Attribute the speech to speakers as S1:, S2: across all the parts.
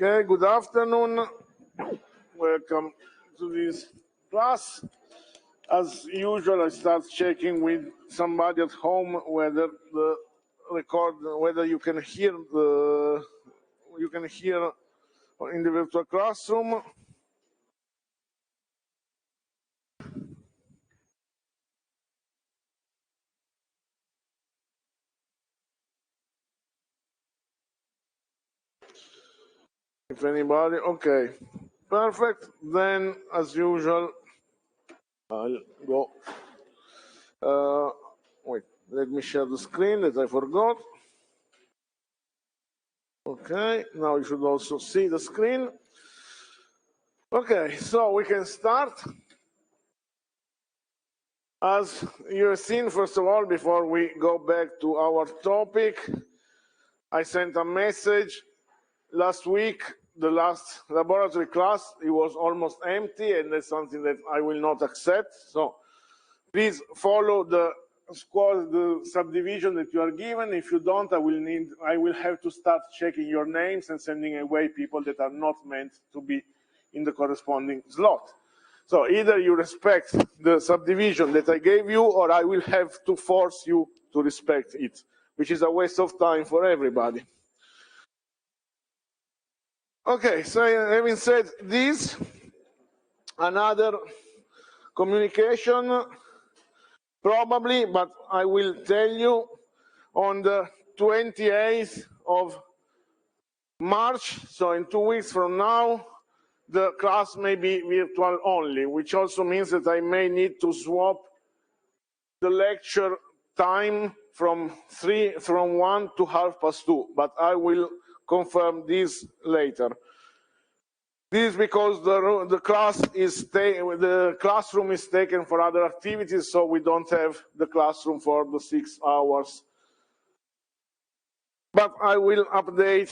S1: Okay, good afternoon. Welcome to this class. As usual, I start checking with somebody at home whether the record, whether you can hear in the virtual classroom. If anybody, okay, perfect. Then, as usual, I'll go. Wait, let me share the screen that I forgot. Okay, now you should also see the screen. Okay, so we can start. As you have seen, first of all, before we go back to our topic, I sent a message last week. The last laboratory class, it was almost empty, and that's something that I will not accept. So please follow the subdivision that you are given. If you don't, I will have to start checking your names and sending away people that are not meant to be in the corresponding slot. So either you respect the subdivision that I gave you, or I will have to force you to respect it, which is a waste of time for everybody. Okay, so having said this, another communication, probably, but I will tell you, on the 28th of March, so in 2 weeks from now, the class may be virtual only, which also means that I may need to swap the lecture time from 1 to 2:30, but I will confirm this later. This is because the classroom is taken for other activities, so we don't have the classroom for the 6 hours. But I will update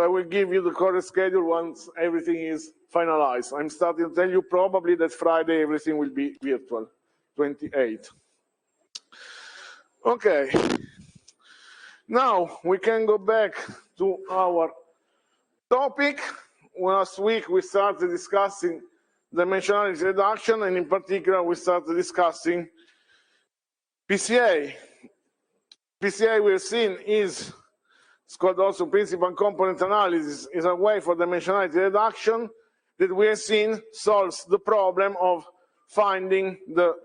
S1: I will give you the correct schedule once everything is finalized. I'm starting to tell you probably that Friday everything will be virtual, 28. Okay. Now we can go back to our topic. Last week we started discussing dimensionality reduction, and in particular we started discussing PCA. PCA we've seen it's called also principal and component analysis, is a way for dimensionality reduction that we have seen solves the problem of finding the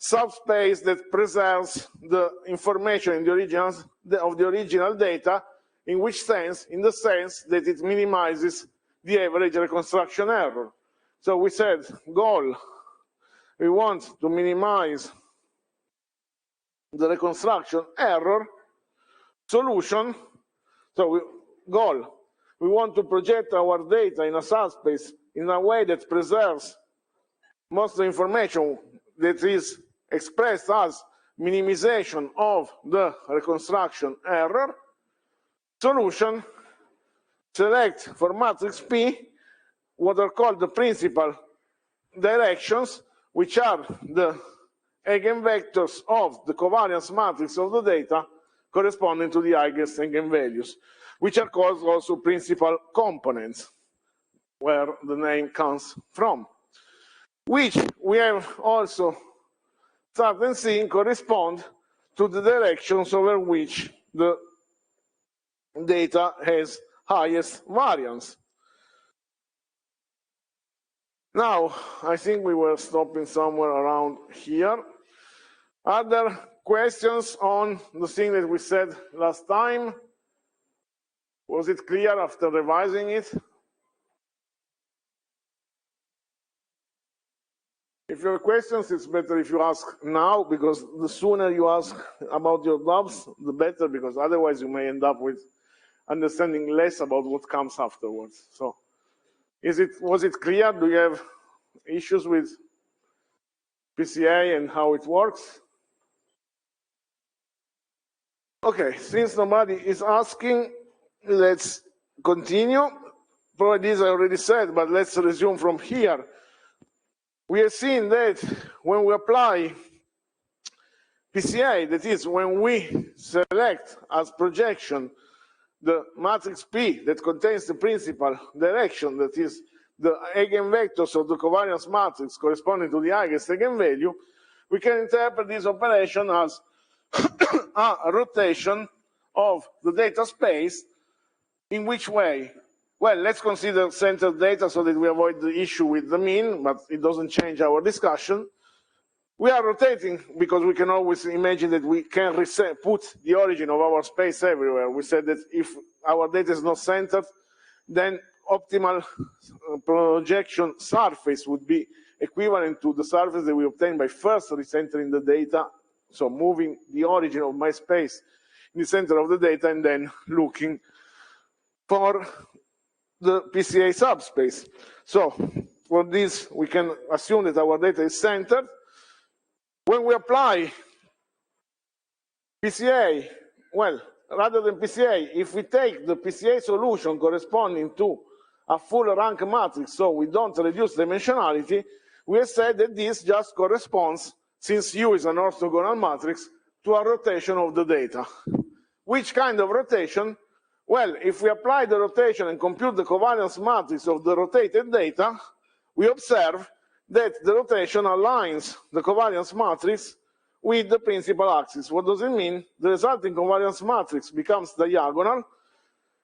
S1: subspace that preserves the information in the original data. In which sense? In the sense that it minimizes the average reconstruction error. So we said, goal, we want to minimize the reconstruction error. Solution, so goal, we want to project our data in a subspace in a way that preserves most of the information that is expressed as minimization of the reconstruction error. Solution, select for matrix P what are called the principal directions, which are the eigenvectors of the covariance matrix of the data corresponding to the eigenvalues, which are called also principal components, where the name comes from, which we have also started seeing correspond to the directions over which the data has highest variance. Now, I think we were stopping somewhere around here. Other questions on the thing that we said last time? Was it clear after revising it? If you have questions, it's better if you ask now, because the sooner you ask about your doubts, the better, because otherwise you may end up with understanding less about what comes afterwards. So, was it clear? Do you have issues with PCA and how it works? Okay, since nobody is asking, let's continue. Probably this I already said, but let's resume from here. We have seen that when we apply PCA, that is, when we select as projection the matrix P that contains the principal direction, that is the eigenvectors of the covariance matrix corresponding to the highest eigenvalue, we can interpret this operation as a rotation of the data space. In which way? Well, let's consider centered data so that we avoid the issue with the mean, but it doesn't change our discussion. We are rotating because we can always imagine that we can put the origin of our space everywhere. We said that if our data is not centered, then optimal projection surface would be equivalent to the surface that we obtain by first recentering the data, so moving the origin of my space in the center of the data and then looking for the PCA subspace. So for this, we can assume that our data is centered. When we apply PCA, well, rather than PCA, if we take the PCA solution corresponding to a full rank matrix, so we don't reduce dimensionality, we have said that this just corresponds, since U is an orthogonal matrix, to a rotation of the data. Which kind of rotation? Well, if we apply the rotation and compute the covariance matrix of the rotated data, we observe that the rotation aligns the covariance matrix with the principal axis. What does it mean? The resulting covariance matrix becomes diagonal,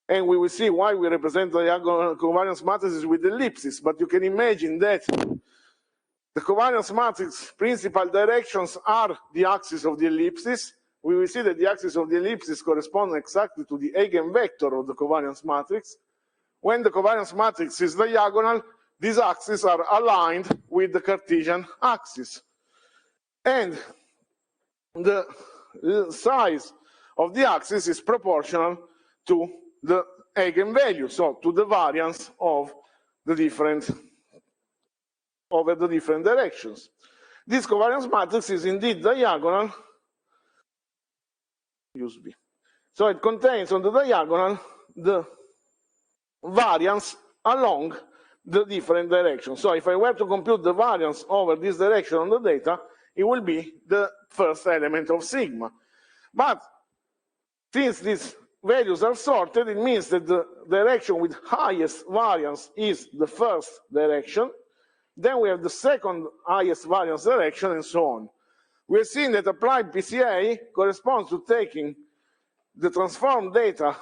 S1: and we will see why we represent diagonal covariance matrices with ellipses, but you can imagine that the covariance matrix principal directions are the axis of the ellipses. We will see that the axis of the ellipses corresponds exactly to the eigenvector of the covariance matrix. When the covariance matrix is diagonal, these axes are aligned with the Cartesian axis. And the size of the axis is proportional to the eigenvalue, so to the variance of the different over the different directions. This covariance matrix is indeed diagonal. Use B. So it contains on the diagonal the variance along the different directions. So if I were to compute the variance over this direction on the data, it will be the first element of sigma. But since these values are sorted, it means that the direction with highest variance is the first direction. Then we have the second highest variance direction, and so on. We have seen that applied PCA corresponds to taking the transformed data,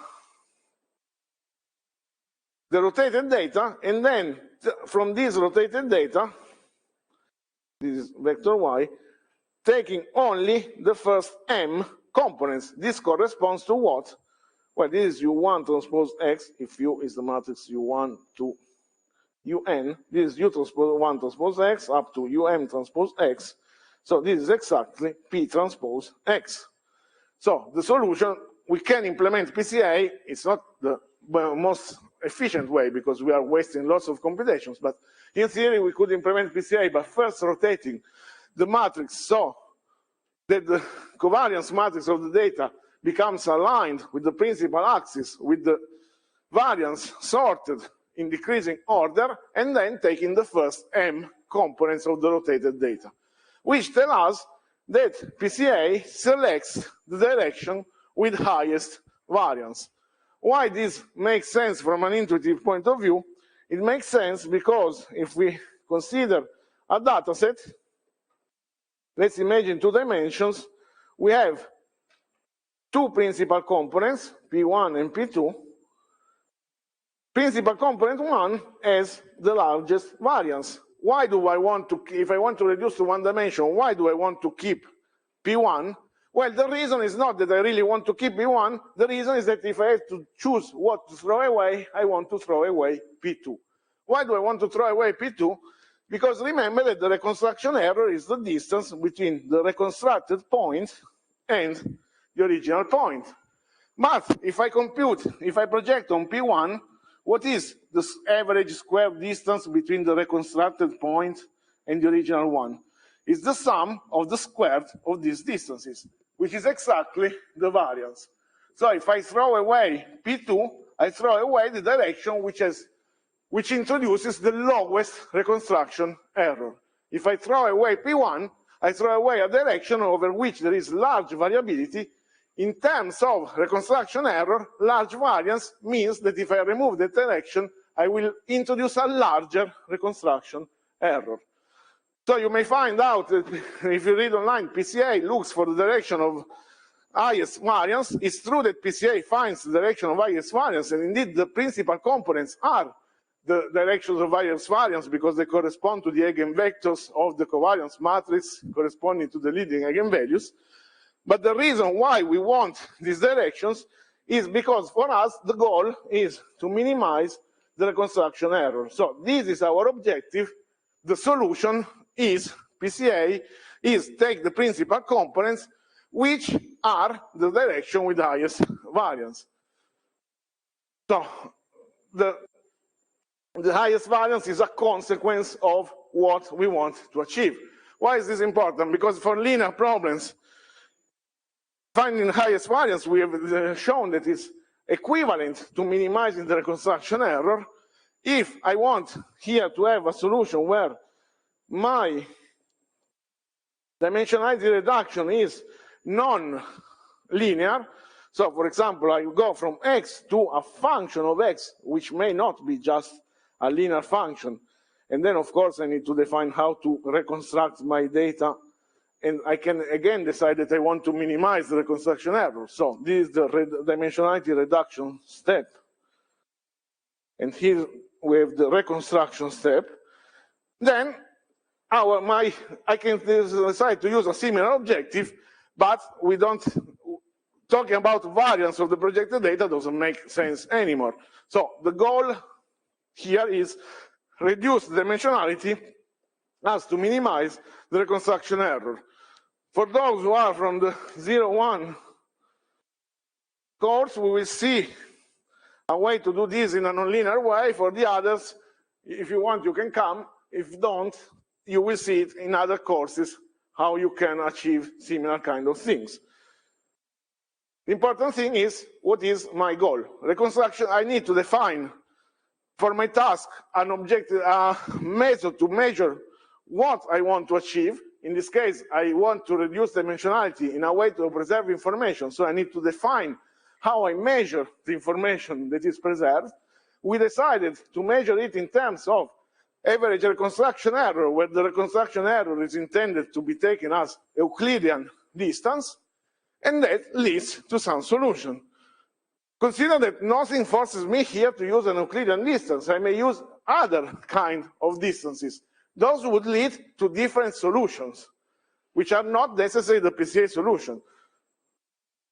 S1: the rotated data, and then from this rotated data, this is vector y, taking only the first m components. This corresponds to what? Well, this is U1 transpose X, if U is the matrix U1 to UN. This is U transpose 1 transpose X up to UM transpose X. So this is exactly P transpose X. So the solution, we can implement PCA. It's not the most efficient way because we are wasting lots of computations, but in theory we could implement PCA by first rotating the matrix so that the covariance matrix of the data becomes aligned with the principal axis, with the variance sorted in decreasing order, and then taking the first m components of the rotated data, which tell us that PCA selects the direction with highest variance. Why this makes sense from an intuitive point of view? It makes sense because if we consider a data set, let's imagine 2 dimensions, we have 2 principal components, P1 and P2. Principal component 1 has the largest variance. Why do I want to, if I want to reduce to 1 dimension, why do I want to keep P1? Well, the reason is not that I really want to keep P1. The reason is that if I have to choose what to throw away, I want to throw away P2. Why do I want to throw away P2? Because remember that the reconstruction error is the distance between the reconstructed point and the original point. But if I compute, if I project on P1, what is the average square distance between the reconstructed point and the original one? It's the sum of the squared of these distances, which is exactly the variance. So if I throw away P2, I throw away the direction which introduces the lowest reconstruction error. If I throw away P1, I throw away a direction over which there is large variability, in terms of reconstruction error, large variance means that if I remove the direction, I will introduce a larger reconstruction error. So you may find out that if you read online, PCA looks for the direction of highest variance. It's true that PCA finds the direction of highest variance, and indeed the principal components are the directions of highest variance because they correspond to the eigenvectors of the covariance matrix corresponding to the leading eigenvalues. But the reason why we want these directions is because for us the goal is to minimize the reconstruction error. So this is our objective. The solution is PCA is take the principal components which are the direction with the highest variance. So the highest variance is a consequence of what we want to achieve. Why is this important? Because for linear problems, finding the highest variance, we have shown that it's equivalent to minimizing the reconstruction error. If I want here to have a solution where my dimensionality reduction is non-linear, so for example, I go from x to a function of x, which may not be just a linear function, and then of course I need to define how to reconstruct my data, and I can again decide that I want to minimize the reconstruction error. So this is the dimensionality reduction step, and here we have the reconstruction step. Then I can decide to use a similar objective, but we don't, talking about variance of the projected data doesn't make sense anymore. So the goal here is reduce the dimensionality as to minimize the reconstruction error. For those who are from the 01 course, we will see a way to do this in a nonlinear way. For the others, if you want, you can come. If you don't, you will see it in other courses, how you can achieve similar kind of things. The important thing is, what is my goal? Reconstruction, I need to define for my task an objective, a method to measure what I want to achieve. In this case, I want to reduce dimensionality in a way to preserve information. So I need to define how I measure the information that is preserved. We decided to measure it in terms of average reconstruction error, where the reconstruction error is intended to be taken as Euclidean distance, and that leads to some solution. Consider that nothing forces me here to use an Euclidean distance. I may use other kind of distances. Those would lead to different solutions, which are not necessarily the PCA solution.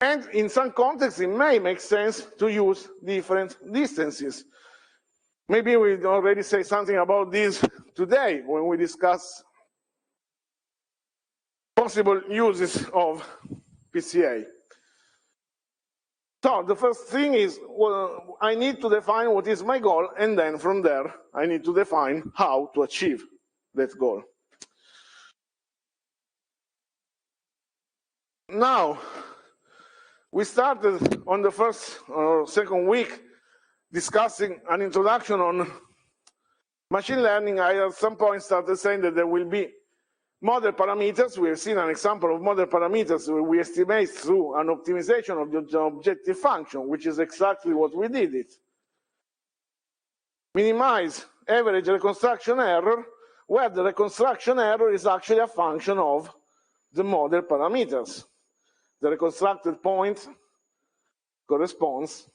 S1: And in some contexts, it may make sense to use different distances. Maybe we already say something about this today when we discuss possible uses of PCA. So the first thing is, well, I need to define what is my goal, and then from there, I need to define how to achieve that goal. Now, we started on the first or second week discussing an introduction on machine learning. I at some point started saying that there will be model parameters. We have seen an example of model parameters where we estimate through an optimization of the objective function, which is exactly what we did it. Minimize average reconstruction error, where the reconstruction error is actually a function of the model parameters. The reconstructed point corresponds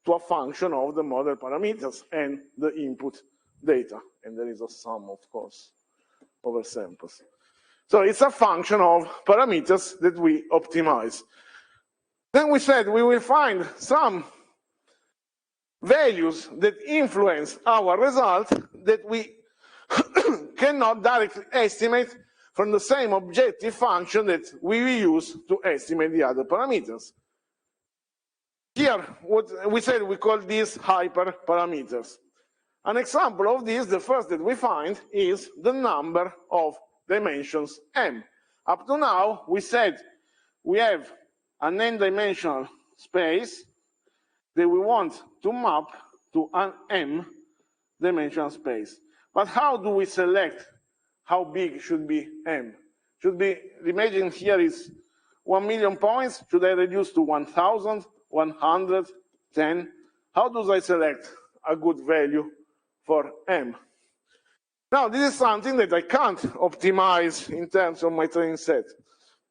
S1: to a function of the model parameters and the input data. And there is a sum, of course, over samples. So it's a function of parameters that we optimize. Then we said we will find some values that influence our result that we cannot directly estimate from the same objective function that we will use to estimate the other parameters. Here, what we said, we call these hyperparameters. An example of this, the first that we find, is the number of dimensions m. Up to now, we said we have an n-dimensional space that we want to map to an m-dimensional space. But how do we select how big should be m? Should be, imagine here is 1 million points? Should I reduce to 1,000, 100, 10? How do I select a good value for M? Now, this is something that I can't optimize in terms of my training set,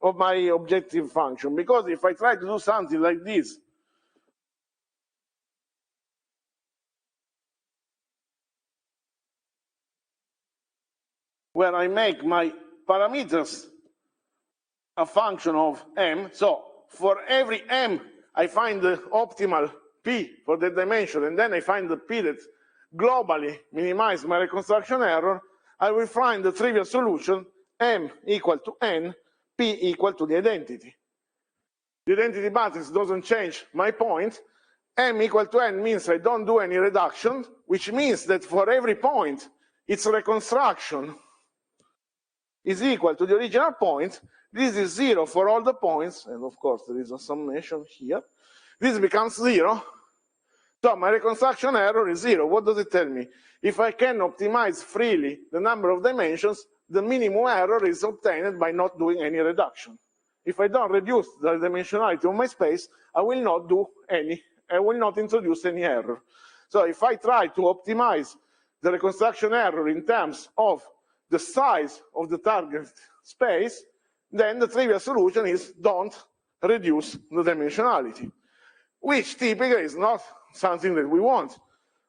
S1: of my objective function, because if I try to do something like this, where I make my parameters a function of M, so for every M, I find the optimal P for the dimension, and then I find the P that globally minimizes my reconstruction error, I will find the trivial solution, M equal to N, P equal to the identity. The identity matrix doesn't change my point. M equal to N means I don't do any reduction, which means that for every point, its reconstruction is equal to the original point. This is 0 for all the points, and of course there is a summation here. This becomes 0. So my reconstruction error is 0. What does it tell me? If I can optimize freely the number of dimensions, the minimum error is obtained by not doing any reduction. If I don't reduce the dimensionality of my space, I will not introduce any error. So if I try to optimize the reconstruction error in terms of the size of the target space, then the trivial solution is don't reduce the dimensionality, which typically is not something that we want.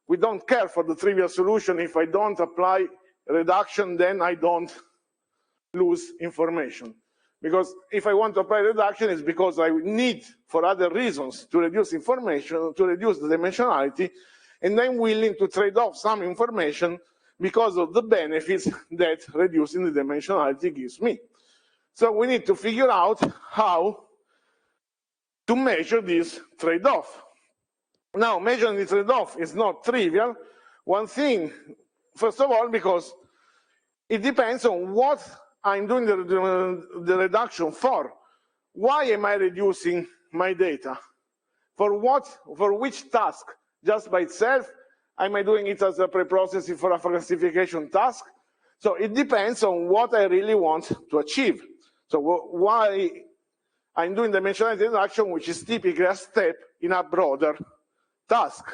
S1: We don't care for the trivial solution. If I don't apply reduction, then I don't lose information. Because if I want to apply reduction, it's because I need, for other reasons, to reduce information, to reduce the dimensionality, and I'm willing to trade off some information because of the benefits that reducing the dimensionality gives me. So we need to figure out how to measure this trade-off. Now, measuring the trade-off is not trivial. One thing, first of all, because it depends on what I'm doing the reduction for. Why am I reducing my data? For what? For which task? Just by itself? Am I doing it as a pre-processing for a classification task? So it depends on what I really want to achieve. So why I'm doing dimensionality reduction, which is typically a step in a broader task.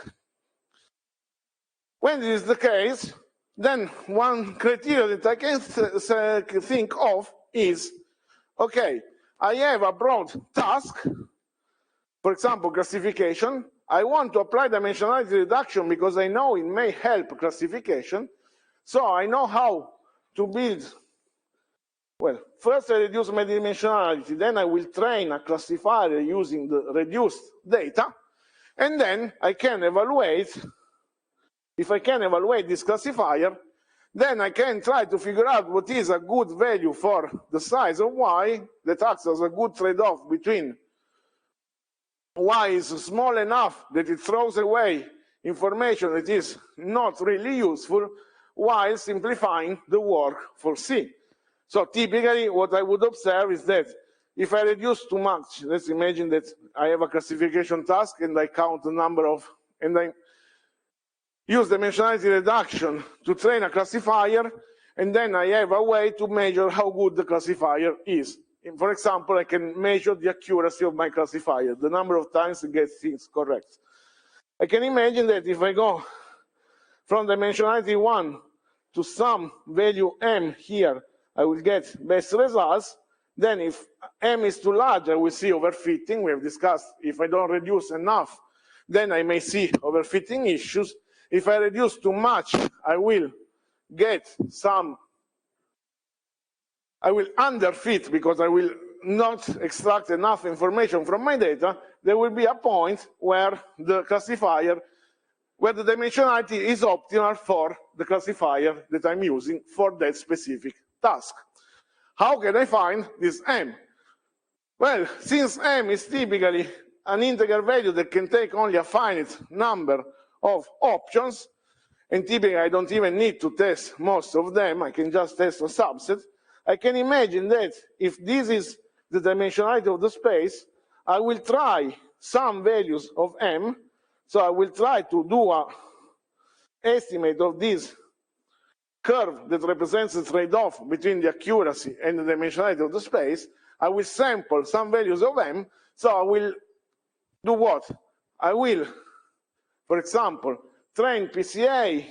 S1: When this is the case, then one criteria that I can think of is, okay, I have a broad task, for example, classification. I want to apply dimensionality reduction because I know it may help classification. So I know how to build. Well, first I reduce my dimensionality, then I will train a classifier using the reduced data, and then I can evaluate. If I can evaluate this classifier, then I can try to figure out what is a good value for the size of y that acts as a good trade-off between y is small enough that it throws away information that is not really useful, while simplifying the work for C. So typically what I would observe is that if I reduce too much, let's imagine that I have a classification task and I count the number of, and I use dimensionality reduction to train a classifier, and then I have a way to measure how good the classifier is. And for example, I can measure the accuracy of my classifier, the number of times it gets things correct. I can imagine that if I go from dimensionality 1 to some value m here, I will get best results. Then if m is too large, I will see overfitting. We have discussed if I don't reduce enough, then I may see overfitting issues. If I reduce too much, I will get some, I will underfit because I will not extract enough information from my data. There will be a point where the classifier, where the dimensionality is optimal for the classifier that I'm using for that specific task. How can I find this m? Well, since m is typically an integer value that can take only a finite number of options, and typically I don't even need to test most of them, I can just test a subset, I can imagine that if this is the dimensionality of the space, I will try some values of m, so I will try to do an estimate of this curve that represents the trade-off between the accuracy and the dimensionality of the space. I will sample some values of m, so I will do what? I will, for example, train PCA.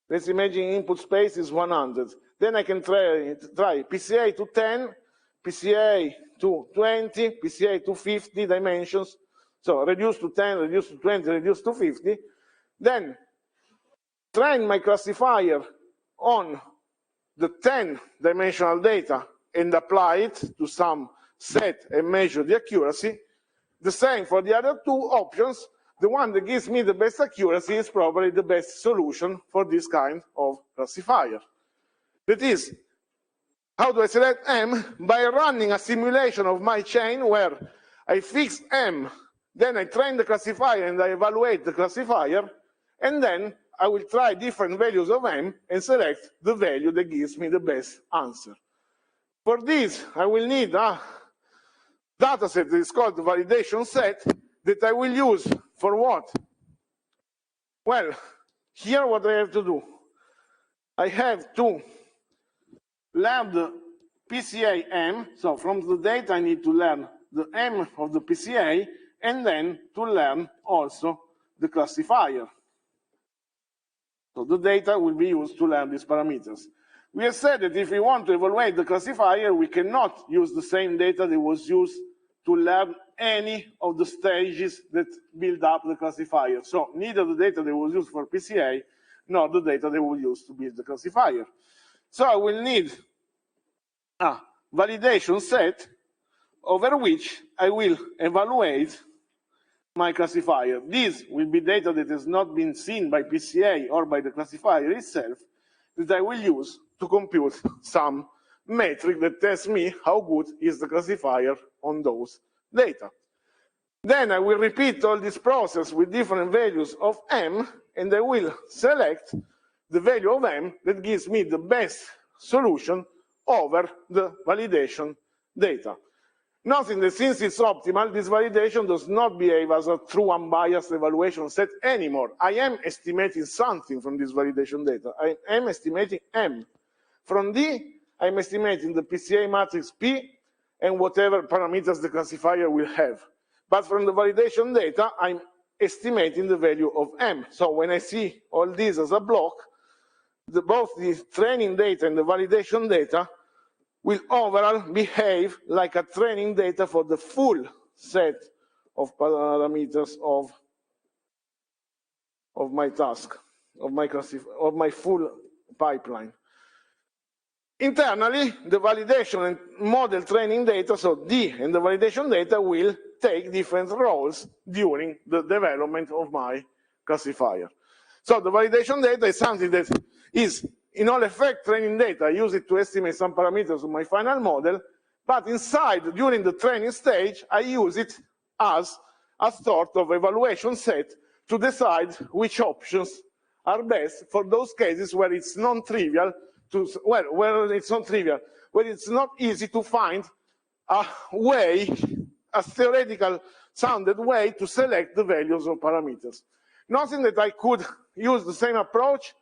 S1: Let's imagine input space is 100. Then I can try PCA to 10, PCA to 20, PCA to 50 dimensions. So reduce to 10, reduce to 20, reduce to 50. Then train my classifier on the 10-dimensional data and apply it to some set and measure the accuracy. The same for the other two options. The one that gives me the best accuracy is probably the best solution for this kind of classifier. That is, how do I select m? By running a simulation of my chain where I fix m, then I train the classifier and I evaluate the classifier, and then I will try different values of m and select the value that gives me the best answer. For this, I will need a dataset that is called the validation set that I will use for what? Well, here what I have to do. I have to learn the PCA m, so from the data I need to learn the m of the PCA, and then to learn also the classifier. So the data will be used to learn these parameters. We have said that if we want to evaluate the classifier, we cannot use the same data that was used to learn any of the stages that build up the classifier. So neither the data that was used for PCA, nor the data that was used to build the classifier. So I will need a validation set over which I will evaluate my classifier. This will be data that has not been seen by PCA or by the classifier itself, that I will use to compute some metric that tells me how good is the classifier on those data. Then I will repeat all this process with different values of m, and I will select the value of m that gives me the best solution over the validation data. Nothing that since it's optimal, this validation does not behave as a true unbiased evaluation set anymore. I am estimating something from this validation data. I am estimating m. From D, I'm estimating the PCA matrix P and whatever parameters the classifier will have. But from the validation data, I'm estimating the value of m. So when I see all these as a block, both the training data and the validation data will overall behave like a training data for the full set of parameters of my task, of my full pipeline. Internally, the validation and model training data, so D and the validation data, will take different roles during the development of my classifier. So the validation data is something that is, in all effect, training data. I use it to estimate some parameters of my final model, but inside, during the training stage, I use it as a sort of evaluation set to decide which options are best for those cases where it's non-trivial, where it's not easy to find a way, a theoretical sounded way to select the values of parameters. Nothing that I could use the same approach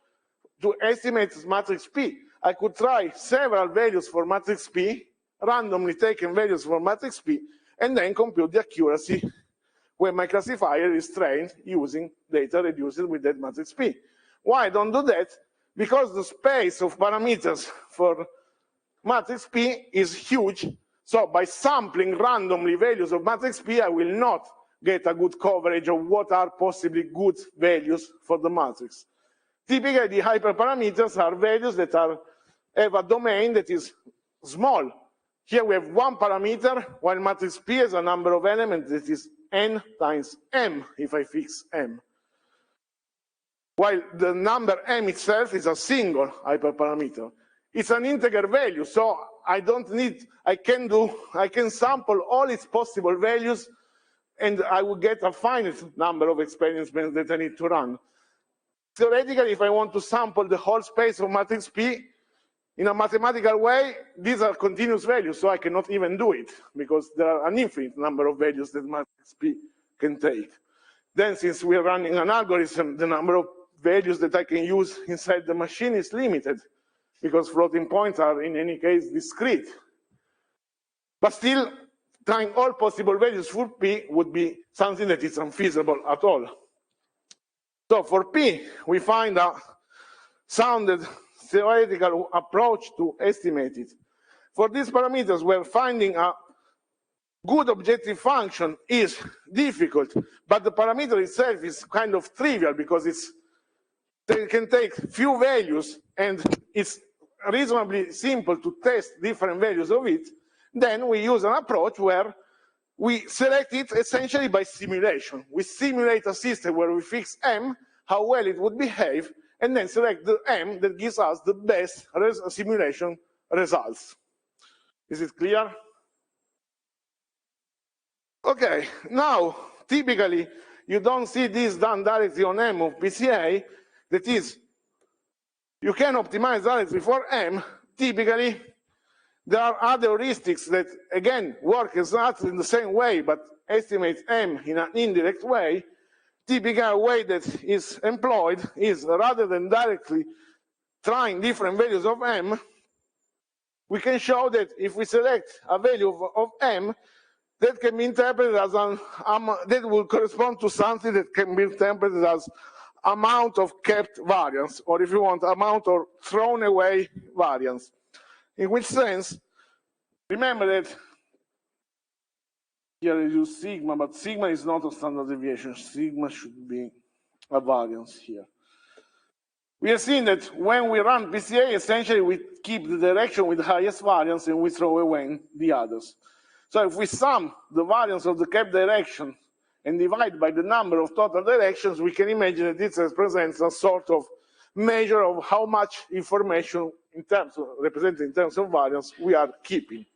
S1: to estimate matrix P. I could try several values for matrix P, randomly taken values for matrix P, and then compute the accuracy when my classifier is trained using data reduced with that matrix P. Why I don't do that? Because the space of parameters for matrix P is huge. So by sampling randomly values of matrix P, I will not get a good coverage of what are possibly good values for the matrix. Typically, the hyperparameters are values that have a domain that is small. Here we have one parameter, while matrix P has a number of elements that is n times m, if I fix m. While the number m itself is a single hyperparameter. It's an integer value, so I can sample all its possible values, and I will get a finite number of experiments that I need to run. Theoretically, if I want to sample the whole space of matrix P in a mathematical way, these are continuous values, so I cannot even do it, because there are an infinite number of values that matrix P can take. Then, since we are running an algorithm, the number of values that I can use inside the machine is limited, because floating points are, in any case, discrete. But still, trying all possible values for P would be something that is unfeasible at all. So for P, we find a sounded theoretical approach to estimate it. For these parameters, where finding a good objective function is difficult, but the parameter itself is kind of trivial because it can take few values and it's reasonably simple to test different values of it, then we use an approach where we select it essentially by simulation. We simulate a system where we fix M, how well it would behave, and then select the M that gives us the best simulation results. Is it clear? Okay, now, typically, you don't see this done directly on M of PCA. That is, you can optimize directly for M. Typically, there are other heuristics that, again, work exactly in the same way, but estimate M in an indirect way. Typical way that is employed is, rather than directly trying different values of M, we can show that if we select a value of M, that can be interpreted as that will correspond to something that can be interpreted as amount of kept variance, or if you want, amount of thrown away variance. In which sense, remember that here I use sigma, but sigma is not a standard deviation. Sigma should be a variance here. We have seen that when we run PCA, essentially we keep the direction with the highest variance and we throw away the others. So if we sum the variance of the kept direction and divide by the number of total directions, we can imagine that this represents a sort of measure of how much information represented in terms of variance we are keeping.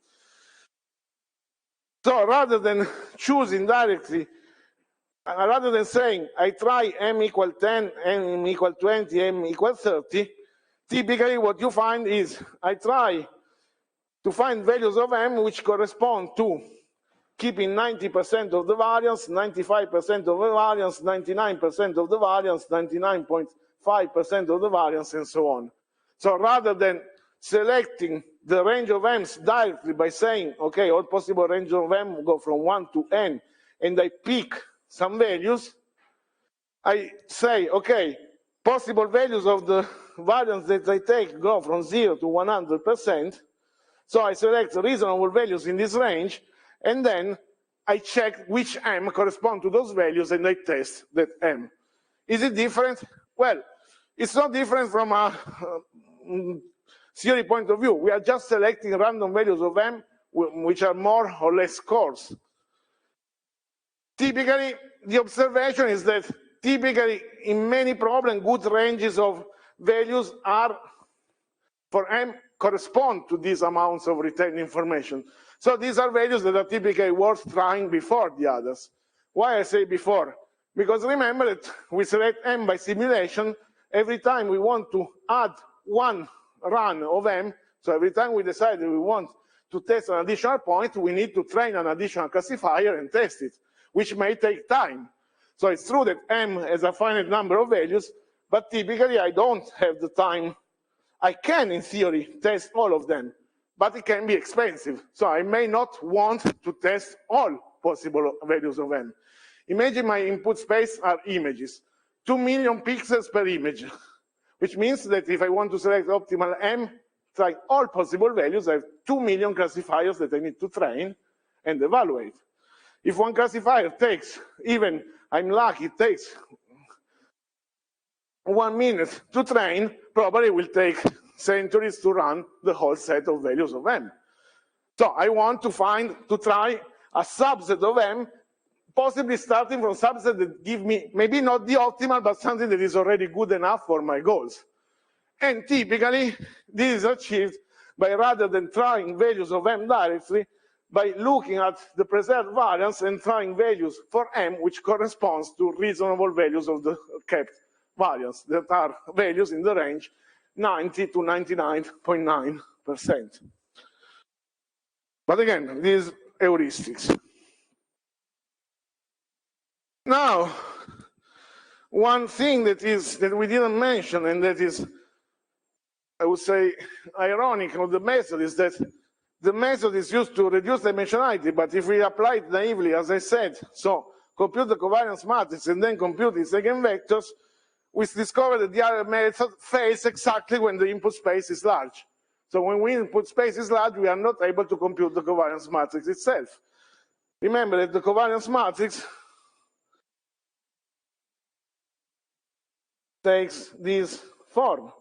S1: So rather than choosing directly, rather than saying I try M equal 10, M equal 20, M equal 30, typically what you find is I try to find values of M which correspond to keeping 90% of the variance, 95% of the variance, 99% of the variance, 99.5% of the variance, and so on. So rather than selecting the range of M's directly by saying, okay, all possible range of M go from 1 to N, and I pick some values, I say, okay, possible values of the variance that I take go from 0 to 100%. So I select reasonable values in this range, and then I check which M correspond to those values, and I test that M. Is it different? Well, it's not different from a theory point of view. We are just selecting random values of M which are more or less coarse. Typically, the observation is that typically in many problems, good ranges of values are, for M, correspond to these amounts of retained information. So these are values that are typically worth trying before the others. Why I say before? Because remember that we select M by simulation. Every time we want to add one run of M, so every time we decide that we want to test an additional point, we need to train an additional classifier and test it, which may take time. So it's true that M has a finite number of values, but typically I don't have the time. I can, in theory, test all of them, but it can be expensive. So I may not want to test all possible values of M. Imagine my input space are images, 2 million pixels per image, which means that if I want to select optimal M, try all possible values, I have 2 million classifiers that I need to train and evaluate. If one classifier takes, even I'm lucky, it takes 1 minute to train, probably will take centuries to run the whole set of values of M. So I want to try a subset of M, possibly starting from subset that give me, maybe not the optimal, but something that is already good enough for my goals. And typically, this is achieved by, rather than trying values of M directly, by looking at the preserved variance and trying values for M which corresponds to reasonable values of the kept variance that are values in the range 90 to 99.9%. But again, these heuristics. Now, one thing that we didn't mention, and that is, I would say, ironic of the method, is that the method is used to reduce dimensionality, but if we apply it naively, as I said, so compute the covariance matrix and then compute its eigenvectors, we discover that the other method fails exactly when the input space is large. So when the input space is large, we are not able to compute the covariance matrix itself. Remember that the covariance matrix takes this form.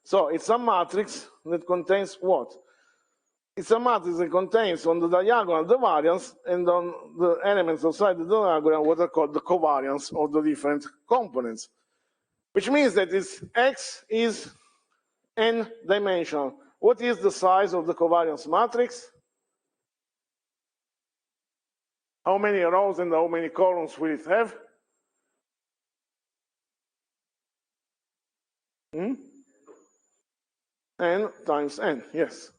S1: So it's a matrix that contains what? It's a matrix that contains on the diagonal the variance, and on the elements outside the diagonal what are called the covariance of the different components. Which means that X is n-dimensional. What is the size of the covariance matrix? How many rows and how many columns will it have? N times n, yes.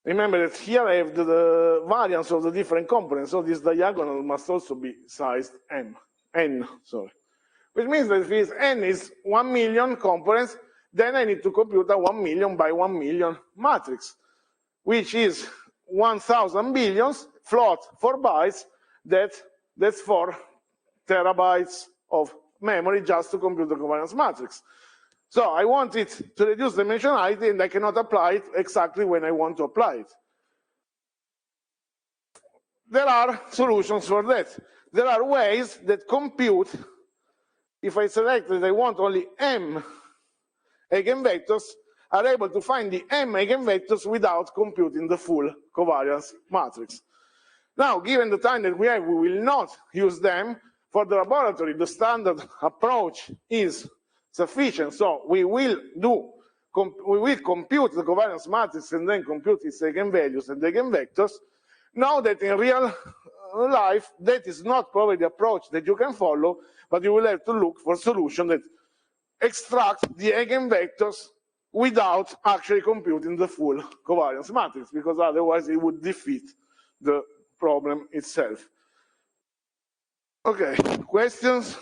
S1: Remember that here I have the variance of the different components, so this diagonal must also be sized n, sorry. Which means that if n is 1 million components, then I need to compute a 1 million by 1 million matrix, which is 1,000 billions, float 4 bytes, that's 4 terabytes of memory just to compute the covariance matrix. So I want it to reduce dimensionality, and I cannot apply it exactly when I want to apply it. There are solutions for that. There are ways that compute, if I select that I want only m eigenvectors, are able to find the m eigenvectors without computing the full covariance matrix. Now, given the time that we have, we will not use them. For the laboratory, the standard approach is sufficient, so we will compute the covariance matrix and then compute its eigenvalues and eigenvectors. Now that in real life, that is not probably the approach that you can follow, but you will have to look for solutions that extract the eigenvectors without actually computing the full covariance matrix, because otherwise it would defeat the problem itself. Okay, questions?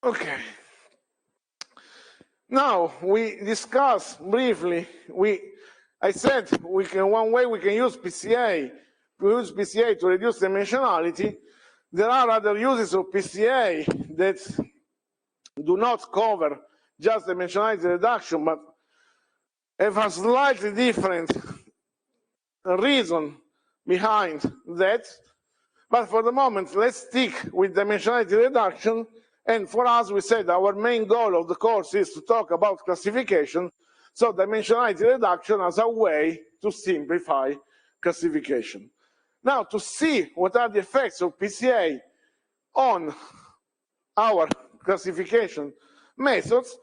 S1: Okay. Now we discuss briefly. I said one way we can use PCA. We use PCA to reduce dimensionality. There are other uses of PCA that do not cover just dimensionality reduction, but have a slightly different reason behind that. But for the moment, let's stick with dimensionality reduction. And for us, we said our main goal of the course is to talk about classification. So dimensionality reduction as a way to simplify classification. Now, to see what are the effects of PCA on our classification methods,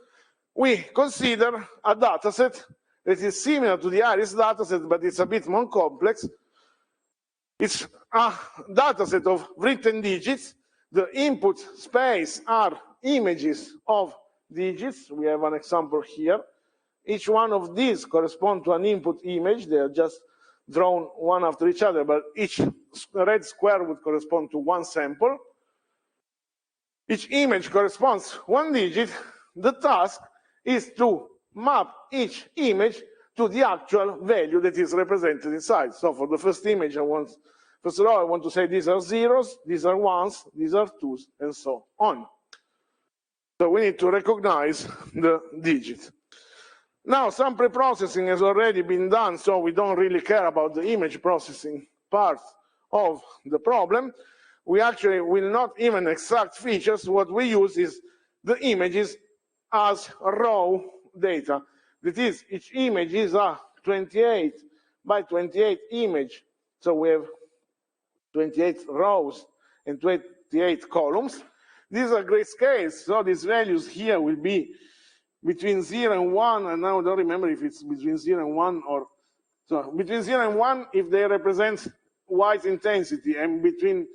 S1: we consider a dataset that is similar to the IRIS dataset, but it's a bit more complex. It's a dataset of written digits. The input space are images of digits. We have an example here. Each one of these corresponds to an input image. They are just drawn one after each other, but each red square would correspond to one sample. Each image corresponds to one digit. The task is to map each image to the actual value that is represented inside. So for the first image, first of all, I want to say these are zeros, these are ones, these are twos, and so on. So we need to recognize the digit. Now, some pre-processing has already been done, so we don't really care about the image processing part of the problem. We actually will not even extract features. What we use is the images as raw data. That is, each image is a 28 by 28 image. So we have 28 rows and 28 columns. These are grayscale, so these values here will be between 0 and 1, and now I don't remember if it's between 0 and 1 or, so between 0 and 1 if they represent white intensity, and between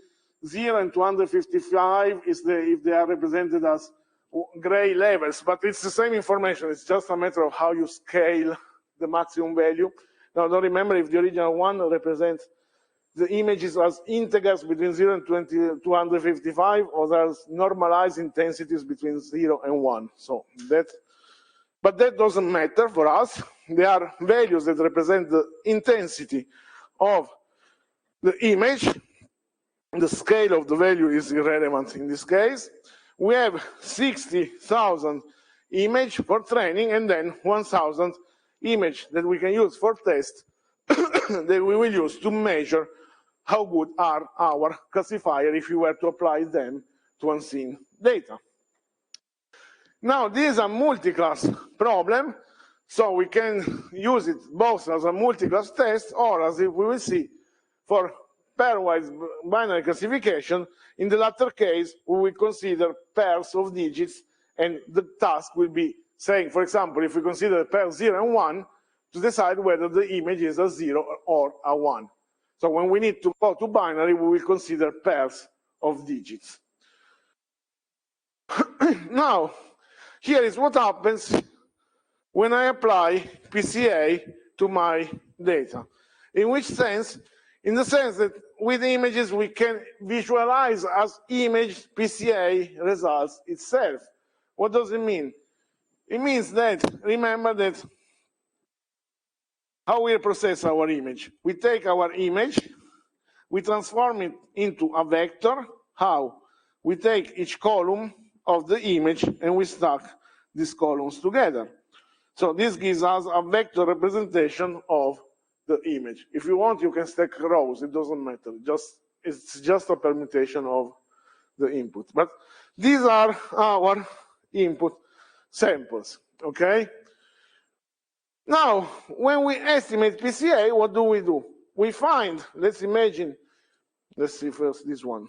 S1: 0 and 255 is if they are represented as gray levels, but it's the same information, it's just a matter of how you scale the maximum value. Now don't remember if the original one represents the images as integers between 0 and 255, or as normalized intensities between 0 and 1. So but that doesn't matter for us. They are values that represent the intensity of the image. The scale of the value is irrelevant in this case. We have 60,000 images for training, and then 1,000 images that we can use for test that we will use to measure how good are our classifier if we were to apply them to unseen data. Now, this is a multi-class problem, so we can use it both as a multi-class test or, as we will see, for pairwise binary classification. In the latter case, we will consider pairs of digits, and the task will be saying, for example, if we consider pair 0 and 1, to decide whether the image is a 0 or a 1. So when we need to go to binary, we will consider pairs of digits. Now, here is what happens when I apply PCA to my data. In which sense? In the sense that with images we can visualize as image PCA results itself. What does it mean? It means that, remember that how we process our image. We take our image, we transform it into a vector. How? We take each column of the image and we stack these columns together. So this gives us a vector representation of the image. If you want, you can stack rows, it doesn't matter. It's just a permutation of the input. But these are our input samples, okay? Now, when we estimate PCA, what do? We find, let's see first this one.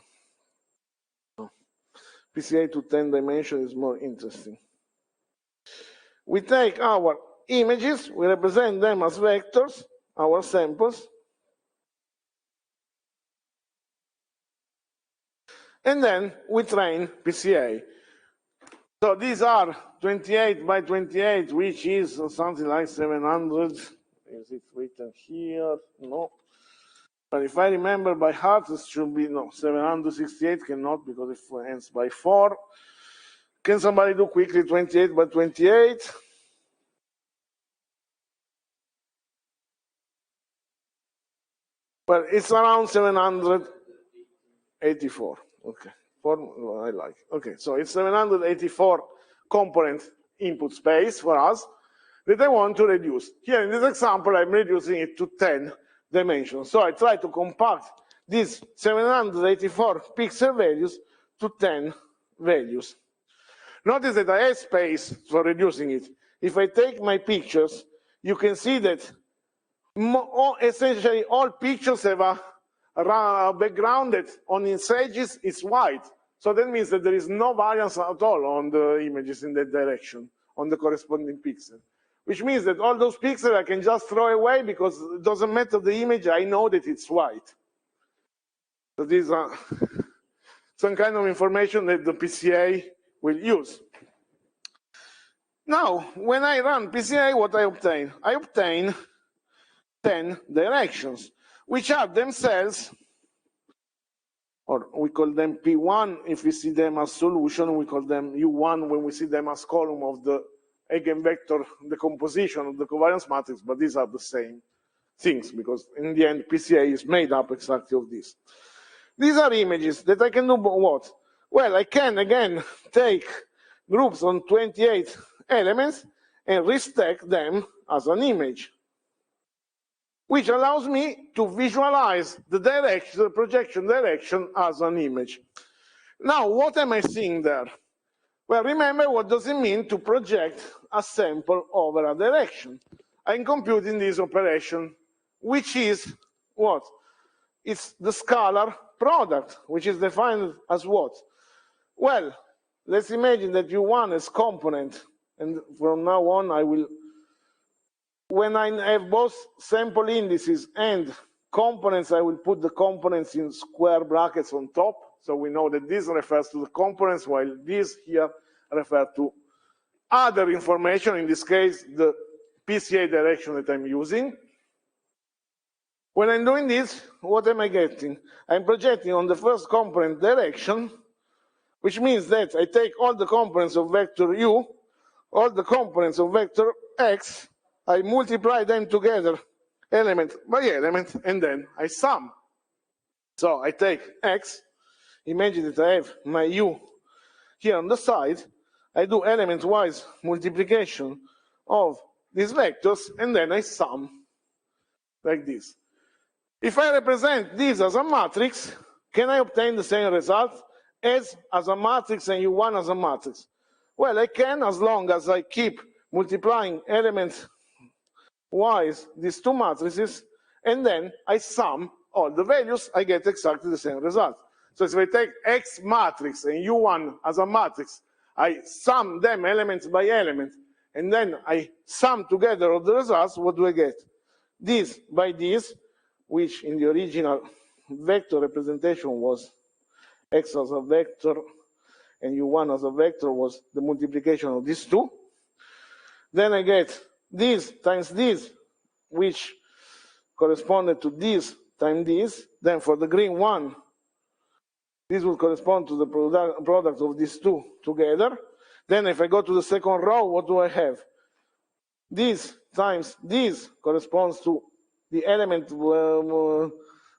S1: PCA to 10 dimensions is more interesting. We take our images, we represent them as vectors, our samples, and then we train PCA. So these are 28 by 28, which is something like 700. Is it written here? No. But if I remember by heart, it should be, no, 768 cannot because it ends by 4. Can somebody do quickly 28 by 28? Well, it's around 784. Okay. I like. Okay, so it's 784 component input space for us that I want to reduce. Here in this example, I'm reducing it to 10 dimensions. So I try to compact these 784 pixel values to 10 values. Notice that I have space for reducing it. If I take my pictures, you can see that essentially all pictures have a background that on its edges is white. So that means that there is no variance at all on the images in that direction, on the corresponding pixel. Which means that all those pixels I can just throw away because it doesn't matter the image, I know that it's white. So these are some kind of information that the PCA will use. Now, when I run PCA, what I obtain? I obtain 10 directions, which are themselves, or we call them P1 if we see them as solution, we call them U1 when we see them as column of the eigenvector decomposition of the covariance matrix, but these are the same things because in the end PCA is made up exactly of this. These are images that I can do what? Well, I can again take groups on 28 elements and restack them as an image, which allows me to visualize the direction, the projection direction as an image. Now, what am I seeing there? Well, remember, what does it mean to project a sample over a direction? I'm computing this operation, which is what? It's the scalar product, which is defined as what? Well, let's imagine that U1 is component, and from now on I will, when I have both sample indices and components, I will put the components in square brackets on top. So we know that this refers to the components, while this here refers to other information, in this case, the PCA direction that I'm using. When I'm doing this, what am I getting? I'm projecting on the first component direction, which means that I take all the components of vector u, all the components of vector x, I multiply them together element by element, and then I sum. So I take x, imagine that I have my u here on the side, I do element-wise multiplication of these vectors, and then I sum like this. If I represent this as a matrix, can I obtain the same result as a matrix and U1 as a matrix? Well, I can, as long as I keep multiplying element-wise these two matrices, and then I sum all the values, I get exactly the same result. So if I take X matrix and U1 as a matrix, I sum them element by element, and then I sum together all the results, what do I get? This by this, which in the original vector representation was X as a vector and U1 as a vector, was the multiplication of these two. Then I get this times this, which corresponded to this times this. Then for the green one, this will correspond to the product of these two together. Then if I go to the second row, what do I have? This times this corresponds to the element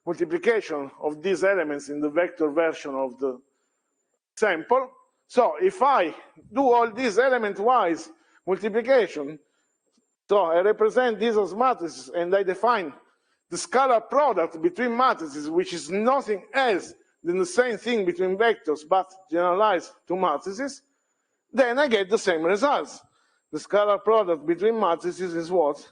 S1: multiplication of these elements in the vector version of the sample. So if I do all these element-wise multiplication, so I represent these as matrices, and I define the scalar product between matrices, which is nothing else than the same thing between vectors, but generalized to matrices, then I get the same results. The scalar product between matrices is what?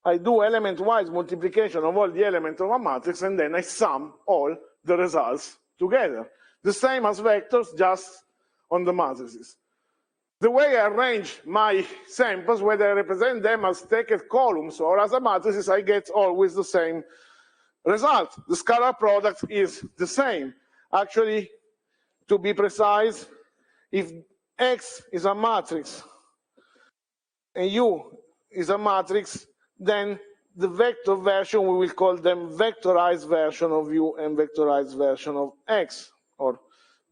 S1: I do element-wise multiplication of all the elements of a matrix, and then I sum all the results together. The same as vectors, just on the matrices. The way I arrange my samples, whether I represent them as stacked columns or as a matrices, I get always the same result. The scalar product is the same. Actually, to be precise, if X is a matrix and U is a matrix, then the vector version, we will call them vectorized version of U and vectorized version of X. Or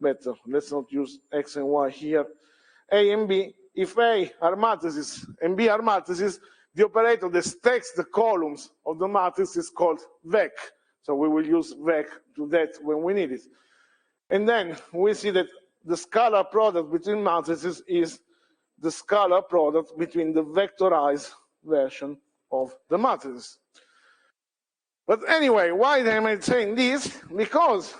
S1: better, let's not use X and Y here. A and B, if A are matrices and B are matrices, the operator that stacks the columns of the matrix is called vec. So we will use vec to that when we need it. And then we see that the scalar product between matrices is the scalar product between the vectorized version of the matrices. But anyway, why am I saying this? Because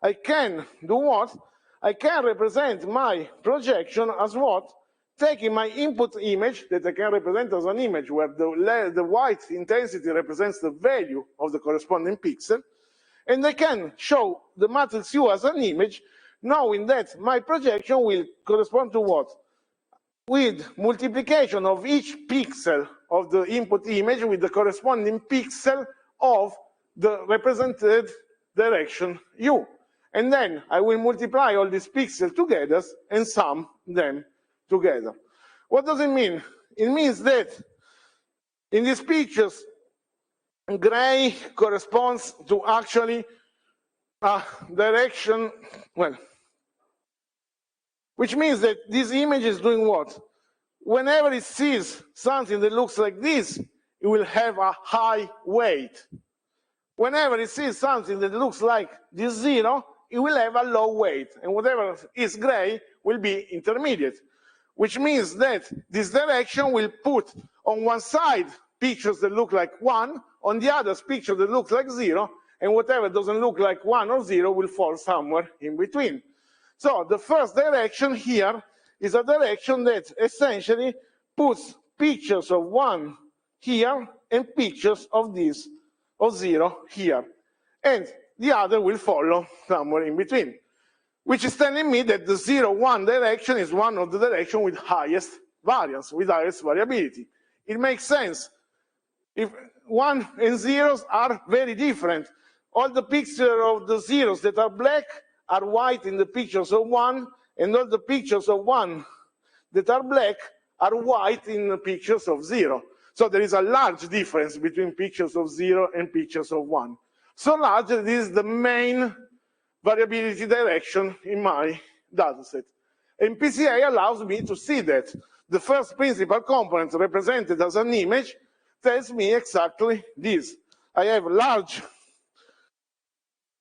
S1: I can do what? I can represent my projection as what? Taking my input image that I can represent as an image where the white intensity represents the value of the corresponding pixel, and I can show the matrix U as an image, knowing that my projection will correspond to what? With multiplication of each pixel of the input image with the corresponding pixel of the represented direction U. And then I will multiply all these pixels together and sum them together. What does it mean? It means that in these pictures, gray corresponds to actually a direction, well, which means that this image is doing what? Whenever it sees something that looks like this, it will have a high weight. Whenever it sees something that looks like this zero, it will have a low weight. And whatever is gray will be intermediate, which means that this direction will put on one side pictures that look like 1, on the other picture that looks like 0, and whatever doesn't look like 1 or 0 will fall somewhere in between. So the first direction here is a direction that essentially puts pictures of 1 here and pictures of this, of 0 here. And the other will follow somewhere in between, which is telling me that the 0, 1 direction is one of the directions with highest variance, with highest variability. It makes sense. If 1 and 0s are very different, all the pictures of the 0s that are black are white in the pictures of 1, and all the pictures of 1 that are black are white in the pictures of 0. So there is a large difference between pictures of 0 and pictures of 1. So large that this is the main variability direction in my dataset. And PCA allows me to see that the first principal component represented as an image tells me exactly this. I have large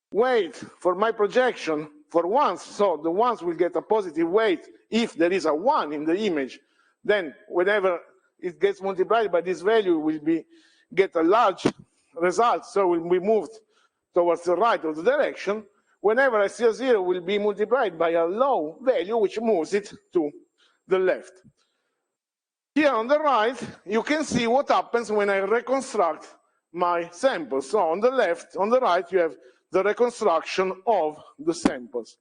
S1: weight for my projection for ones, so the ones will get a positive weight if there is a 1 in the image. Then whenever it gets multiplied by this value, will get a large result, so will be moved towards the right of the direction. Whenever I see a 0, will be multiplied by a low value, which moves it to the left. Here on the right, you can see what happens when I reconstruct my samples. So on the left, on the right, you have the reconstruction of the samples.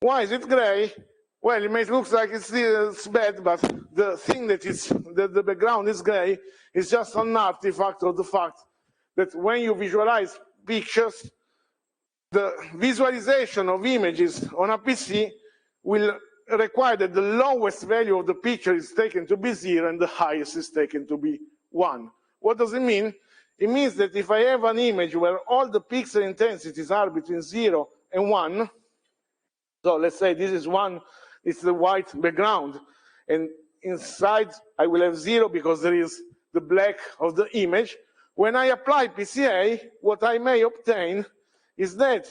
S1: Why is it gray? Well, it may look like it's bad, but the thing that the background is gray is just an artifact of the fact that when you visualize pictures, the visualization of images on a PC will require that the lowest value of the picture is taken to be 0 and the highest is taken to be 1. What does it mean? It means that if I have an image where all the pixel intensities are between 0 and 1, so let's say this is 1, it's the white background, and inside I will have 0 because there is the black of the image. When I apply PCA, what I may obtain is that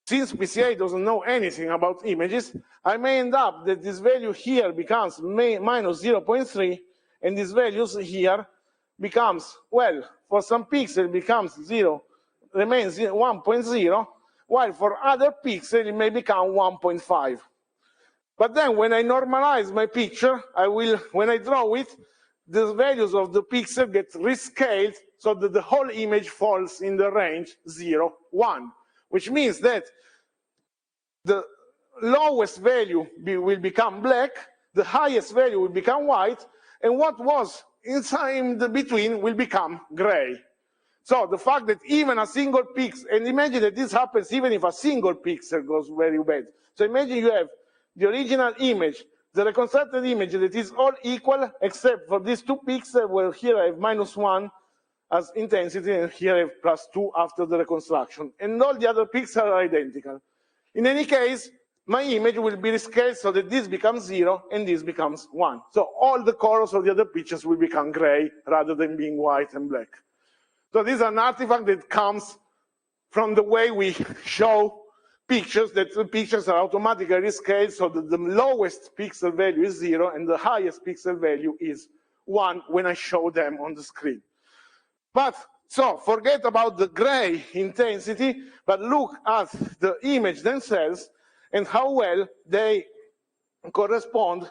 S1: since PCA doesn't know anything about images, I may end up that this value here becomes minus 0.3, and these values here becomes, well, for some pixel it becomes 0, remains 1.0, while for other pixels it may become 1.5. But then when I normalize my picture, when I draw it, the values of the pixel get rescaled so that the whole image falls in the range 0, 1, which means that the lowest value will become black, the highest value will become white, and what was inside in the between will become gray. So the fact that even a single pixel, and imagine that this happens even if a single pixel goes very bad. So imagine you have the original image, the reconstructed image that is all equal except for these 2 pixels where here I have -1 as intensity and here I have +2 after the reconstruction. And all the other pixels are identical. In any case, my image will be rescaled so that this becomes 0 and this becomes 1. So all the colors of the other pictures will become gray rather than being white and black. So this is an artifact that comes from the way we show pictures, that the pictures are automatically rescaled so that the lowest pixel value is 0 and the highest pixel value is 1 when I show them on the screen. But, so forget about the gray intensity, but look at the image themselves and how well they correspond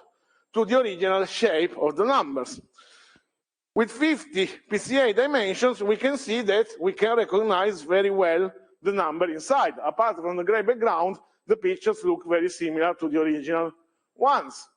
S1: to the original shape of the numbers. With 50 PCA dimensions, we can see that we can recognize very well the number inside. Apart from the gray background, the pictures look very similar to the original ones.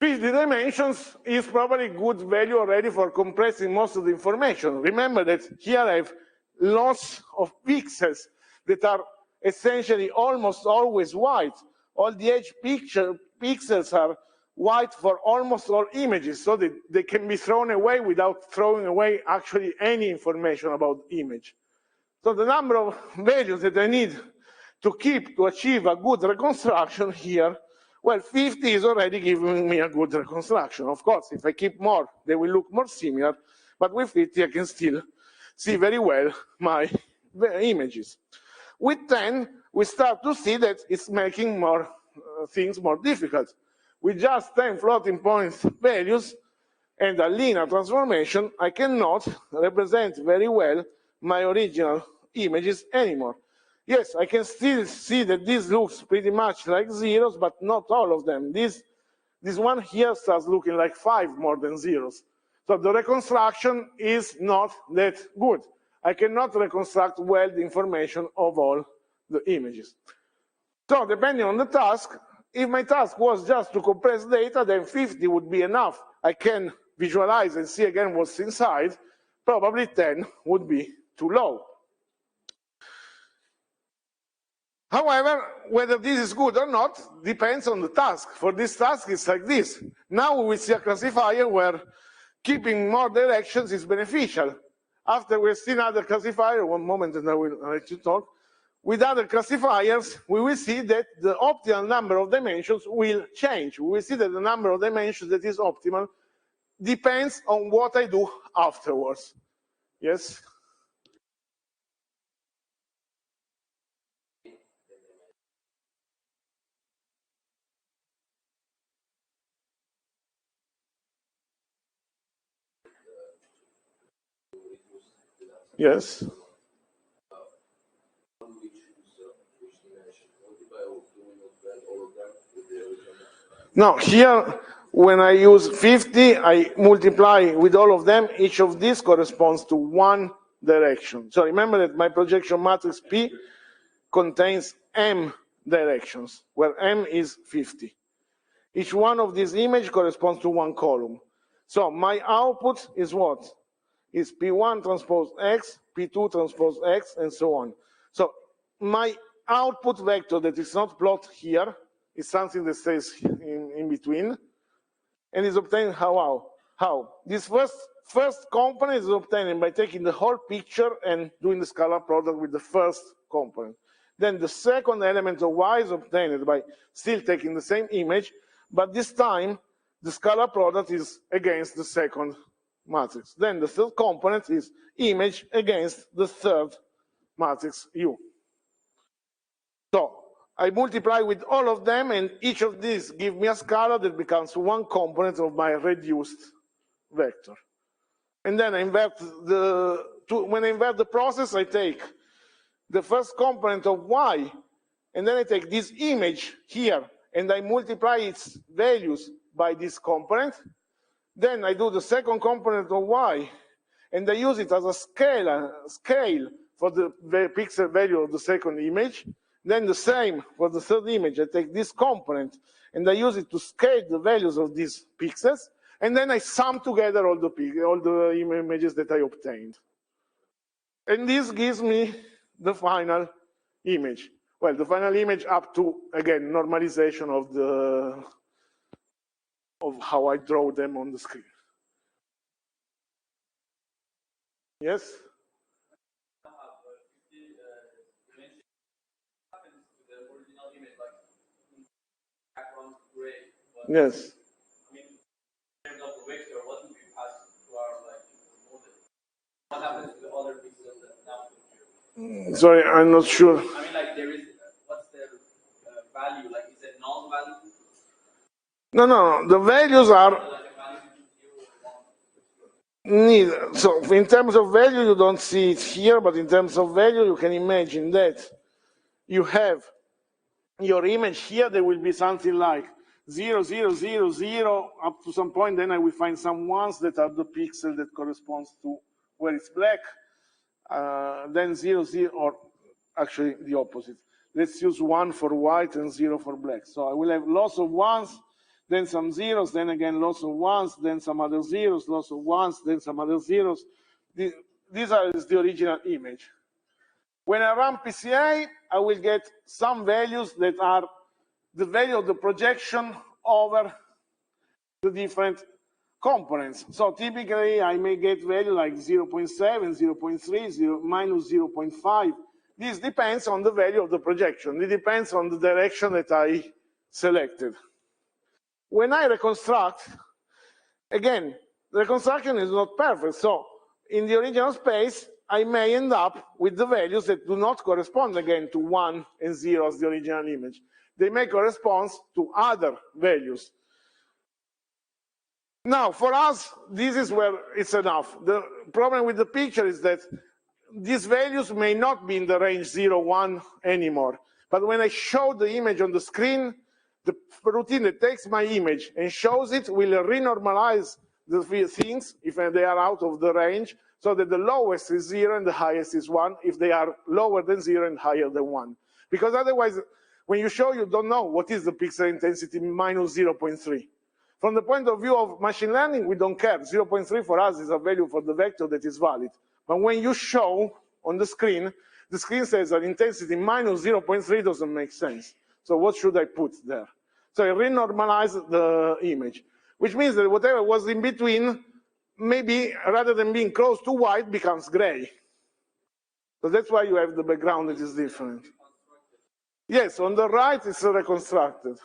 S1: 50 dimensions is probably a good value already for compressing most of the information. Remember that here I have lots of pixels that are essentially almost always white. All the edge pixels are white for almost all images, so that they can be thrown away without throwing away actually any information about the image. So the number of values that I need to keep to achieve a good reconstruction here, well, 50 is already giving me a good reconstruction. Of course, if I keep more, they will look more similar, but with 50 I can still see very well my images. With 10, we start to see that it's making more things more difficult. With just 10 floating point values and a linear transformation, I cannot represent very well my original images anymore. Yes, I can still see that this looks pretty much like zeros, but not all of them. This one here starts looking like 5 more than zeros. So the reconstruction is not that good. I cannot reconstruct well the information of all the images. So depending on the task, if my task was just to compress data, then 50 would be enough. I can visualize and see again what's inside. Probably 10 would be too low. However, whether this is good or not depends on the task. For this task, it's like this. Now we will see a classifier where keeping more directions is beneficial. After we've seen other classifier, one moment and I will let you talk. With other classifiers, we will see that the optimal number of dimensions will change. We will see that the number of dimensions that is optimal depends on what I do afterwards. Yes? Yes. Now, here, when I use 50, I multiply with all of them. Each of these corresponds to one direction. So remember that my projection matrix P contains m directions, where m is 50. Each one of these images corresponds to one column. So my output is what? Is P1 transpose X, P2 transpose X, and so on. So my output vector that is not plotted here is something that stays in between, and is obtained how? This first component is obtained by taking the whole picture and doing the scalar product with the first component. Then the second element of Y is obtained by still taking the same image, but this time the scalar product is against the second matrix. Then the third component is image against the third matrix U. So I multiply with all of them, and each of these give me a scalar that becomes one component of my reduced vector. And then I invert when I invert the process, I take the first component of Y, and then I take this image here, and I multiply its values by this component. Then I do the second component of Y, and I use it as a scale for the pixel value of the second image. Then the same for the third image. I take this component, and I use it to scale the values of these pixels, and then I sum together all the images that I obtained. And this gives me the final image. Well, the final image up to, again, normalization of how I draw them on the screen. Yes? Yes. What happens to the other pixels that now? Sorry, I'm not sure. I mean, like, there is, what's the value? Like, is it null value? No. The values are neither. So in terms of value, you don't see it here, but in terms of value, you can imagine that you have your image here. There will be something like 0, 0, 0, 0 up to some point. Then I will find some ones that are the pixel that corresponds to where it's black. Then 0, 0, or actually the opposite. Let's use 1 for white and 0 for black. So I will have lots of ones, then some zeros, then again lots of ones, then some other zeros, lots of ones, then some other zeros. These are the original image. When I run PCA, I will get some values that are the value of the projection over the different components. So typically, I may get value like 0.7, 0.3, minus 0.5. This depends on the value of the projection. It depends on the direction that I selected. When I reconstruct, again, the reconstruction is not perfect. So in the original space, I may end up with the values that do not correspond again to 1 and 0 as the original image. They may correspond to other values. Now, for us, this is where it's enough. The problem with the picture is that these values may not be in the range 0, 1 anymore. But when I show the image on the screen, the routine that takes my image and shows it will renormalize the things if they are out of the range, so that the lowest is 0 and the highest is 1 if they are lower than 0 and higher than 1. Because otherwise, when you show, you don't know what is the pixel intensity minus 0.3. From the point of view of machine learning, we don't care. 0.3 for us is a value for the vector that is valid. But when you show on the screen, the screen says that intensity minus 0.3 doesn't make sense. So what should I put there? So I renormalize the image, which means that whatever was in between, maybe rather than being close to white, becomes gray. So that's why you have the background that is different. Yes, on the right it's reconstructed.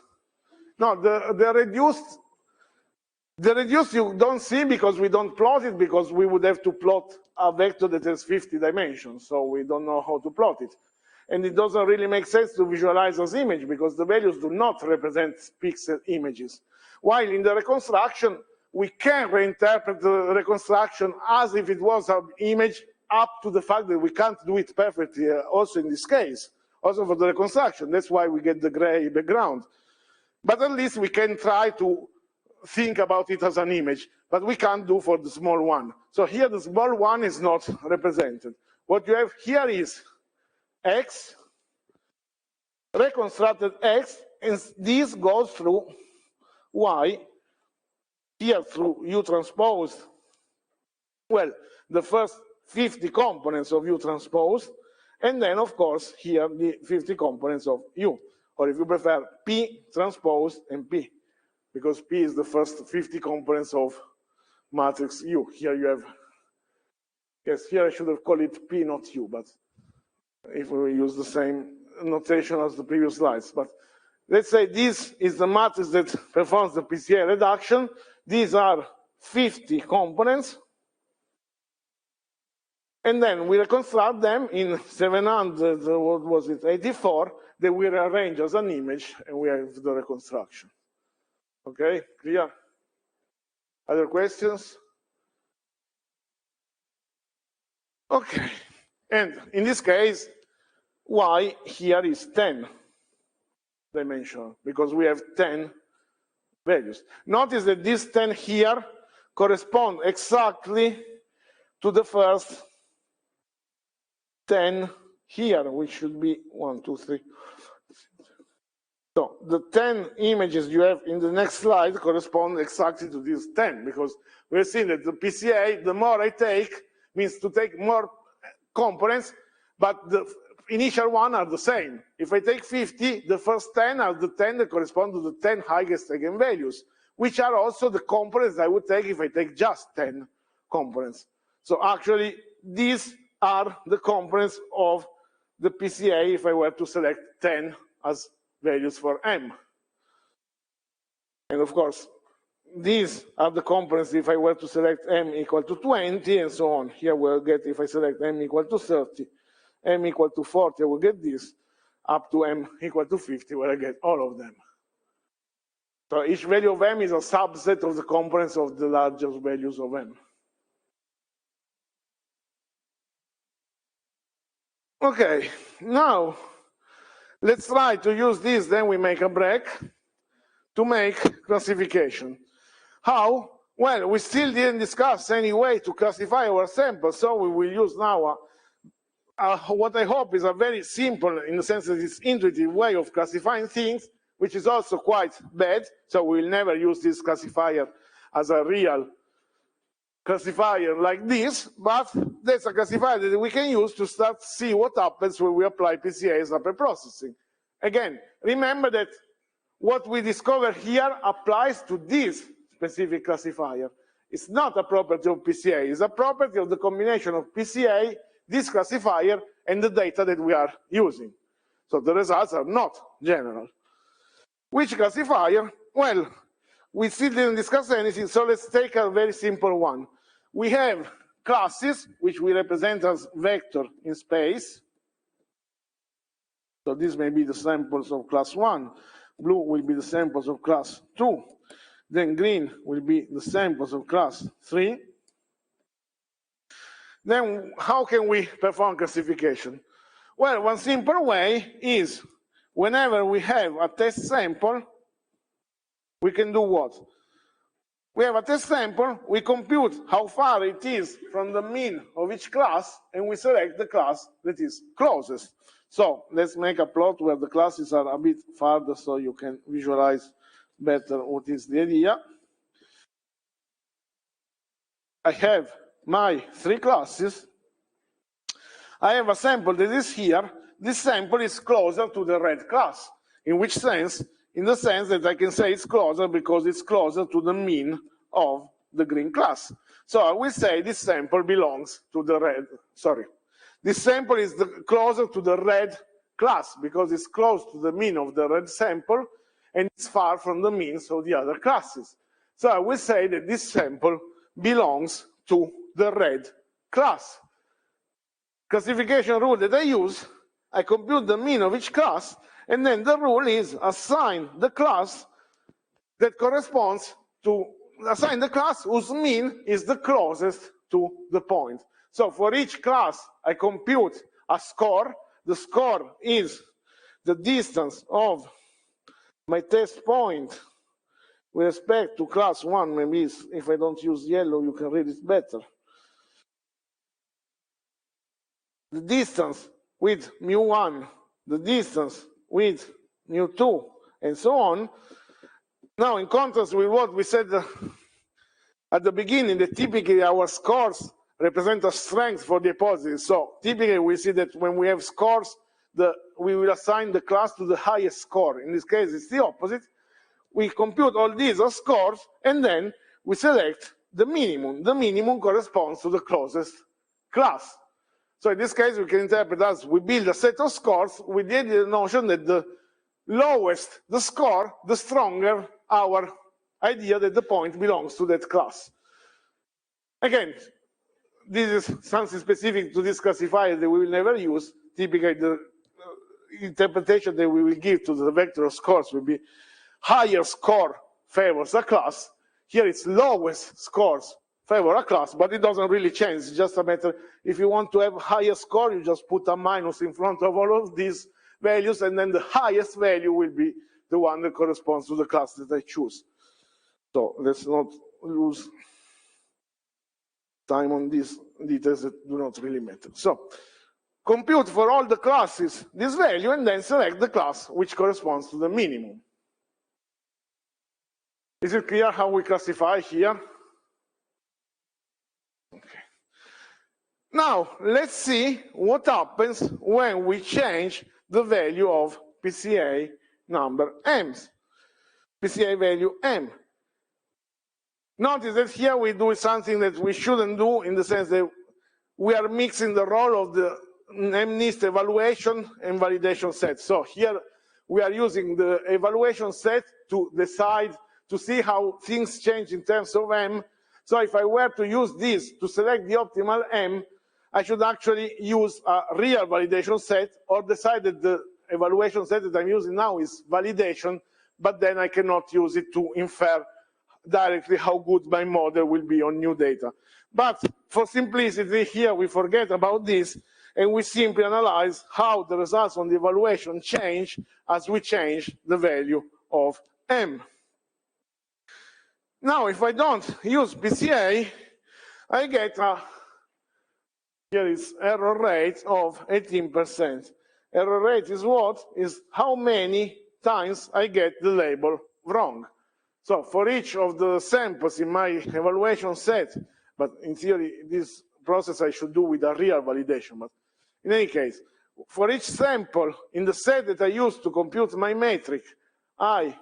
S1: No, the reduced you don't see because we don't plot it, because we would have to plot a vector that has 50 dimensions, so we don't know how to plot it. And it doesn't really make sense to visualize as image because the values do not represent pixel images. While in the reconstruction, we can reinterpret the reconstruction as if it was an image, up to the fact that we can't do it perfectly also in this case, also for the reconstruction. That's why we get the gray background. But at least we can try to think about it as an image, but we can't do for the small one. So here the small one is not represented. What you have here is X, reconstructed X, and this goes through Y, here through U transpose. Well, the first 50 components of U transpose, and then of course here the 50 components of U, or if you prefer, P transpose and P, because P is the first 50 components of matrix U. Here you have, yes, here I should have called it P, not U, but if we use the same notation as the previous slides. But let's say this is the matrix that performs the PCA reduction. These are 50 components. And then we reconstruct them in 700, what was it, 84, that we rearrange as an image, and we have the reconstruction. Okay, clear? Other questions? Okay, and in this case, Y here is 10 dimensional, because we have 10 values. Notice that these 10 here correspond exactly to the first 10 here, which should be 1, 2, 3. So the 10 images you have in the next slide correspond exactly to these 10, because we're seeing that the PCA, the more I take, means to take more components, but the initial one are the same. If I take 50, the first 10 are the 10 that correspond to the 10 highest eigenvalues, which are also the components I would take if I take just 10 components. So actually, these are the components of the PCA if I were to select 10 as values for M. And of course, these are the components if I were to select M equal to 20 and so on. Here we'll get, if I select M equal to 30, M equal to 40, I will get this, up to M equal to 50, where I get all of them. So each value of M is a subset of the components of the largest values of M. Okay, now let's try to use this, then we make a break, to make classification. How? Well, we still didn't discuss any way to classify our samples, so we will use now what I hope is a very simple, in the sense that it's intuitive way of classifying things, which is also quite bad, so we'll never use this classifier as a real classifier like this, but that's a classifier that we can use to start to see what happens when we apply PCA as upper processing. Again, remember that what we discover here applies to this specific classifier. It's not a property of PCA, it's a property of the combination of PCA, this classifier, and the data that we are using. So the results are not general. Which classifier? Well, we still didn't discuss anything, so let's take a very simple one. We have classes, which we represent as vector in space. So this may be the samples of class 1. Blue will be the samples of class 2. Then green will be the samples of class 3. Then how can we perform classification? Well, one simple way is whenever we have a test sample, we can do what? We have a test sample, we compute how far it is from the mean of each class, and we select the class that is closest. So let's make a plot where the classes are a bit farther so you can visualize better what is the idea. I have my 3 classes. I have a sample that is here. This sample is closer to the red class. In which sense? In the sense that I can say it's closer because it's closer to the mean of the green class. So I will say this sample belongs to the red, sorry. This sample is closer to the red class because it's close to the mean of the red sample and it's far from the means of the other classes. So I will say that this sample belongs to the red class. Classification rule that I use, I compute the mean of each class, and then the rule is assign the class that corresponds to, assign the class whose mean is the closest to the point. So for each class, I compute a score. The score is the distance of my test point with respect to class 1. Maybe if I don't use yellow, you can read it better. The distance with mu1, the distance with mu2, and so on. Now, in contrast with what we said at the beginning, that typically our scores represent a strength for the hypothesis. So typically we see that when we have scores, we will assign the class to the highest score. In this case, it's the opposite. We compute all these as scores, and then we select the minimum. The minimum corresponds to the closest class. So in this case, we can interpret as we build a set of scores with the notion that the lowest the score, the stronger our idea that the point belongs to that class. Again, this is something specific to this classifier that we will never use. Typically, the interpretation that we will give to the vector of scores will be higher score favors a class. Here it's lowest scores favor a class, but it doesn't really change. It's just a matter, if you want to have higher score, you just put a minus in front of all of these values, and then the highest value will be the one that corresponds to the class that I choose. So let's not lose time on these details that do not really matter. So compute for all the classes this value, and then select the class which corresponds to the minimum. Is it clear how we classify here? Okay. Now, let's see what happens when we change the value of PCA number m, PCA value m. Notice that here we do something that we shouldn't do, in the sense that we are mixing the role of the MNIST evaluation and validation set. So here we are using the evaluation set to decide, to see how things change in terms of m. So if I were to use this to select the optimal m, I should actually use a real validation set, or decide that the evaluation set that I'm using now is validation, but then I cannot use it to infer directly how good my model will be on new data. But for simplicity, here we forget about this, and we simply analyze how the results on the evaluation change as we change the value of m. Now, if I don't use PCA, I get a, here is error rate of 18%. Error rate is what? Is how many times I get the label wrong. So for each of the samples in my evaluation set, but in theory, this process I should do with a real validation. But in any case, for each sample in the set that I use to compute my metric, I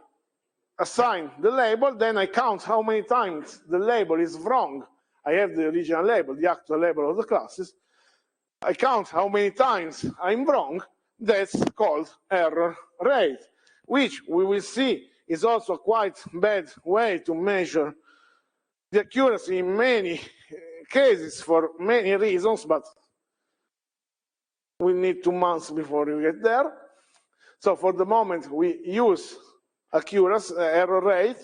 S1: assign the label, then I count how many times the label is wrong. I have the original label, the actual label of the classes. I count how many times I'm wrong. That's called error rate, which we will see is also a quite bad way to measure the accuracy in many cases for many reasons, but we need 2 months before we get there. So for the moment, we use accuracy, error rate,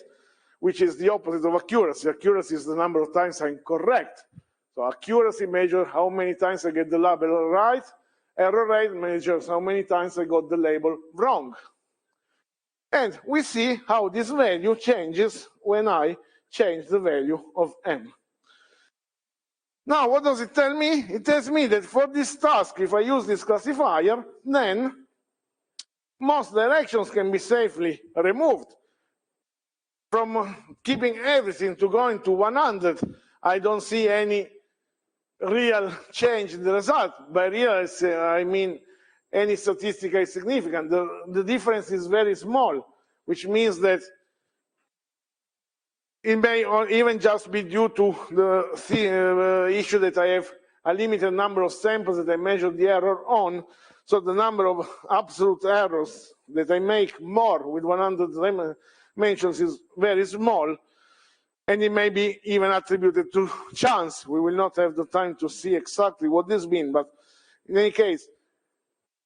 S1: which is the opposite of accuracy. Accuracy is the number of times I'm correct. So accuracy measures how many times I get the label right. Error rate measures how many times I got the label wrong. And we see how this value changes when I change the value of m. Now, what does it tell me? It tells me that for this task, if I use this classifier, then most directions can be safely removed. From keeping everything to going to 100, I don't see any real change in the result. By real, I mean any statistically significant. The difference is very small, which means that it may even just be due to the issue that I have a limited number of samples that I measure the error on. So the number of absolute errors that I make more with 100 dimensions is very small. And it may be even attributed to chance. We will not have the time to see exactly what this means, but in any case,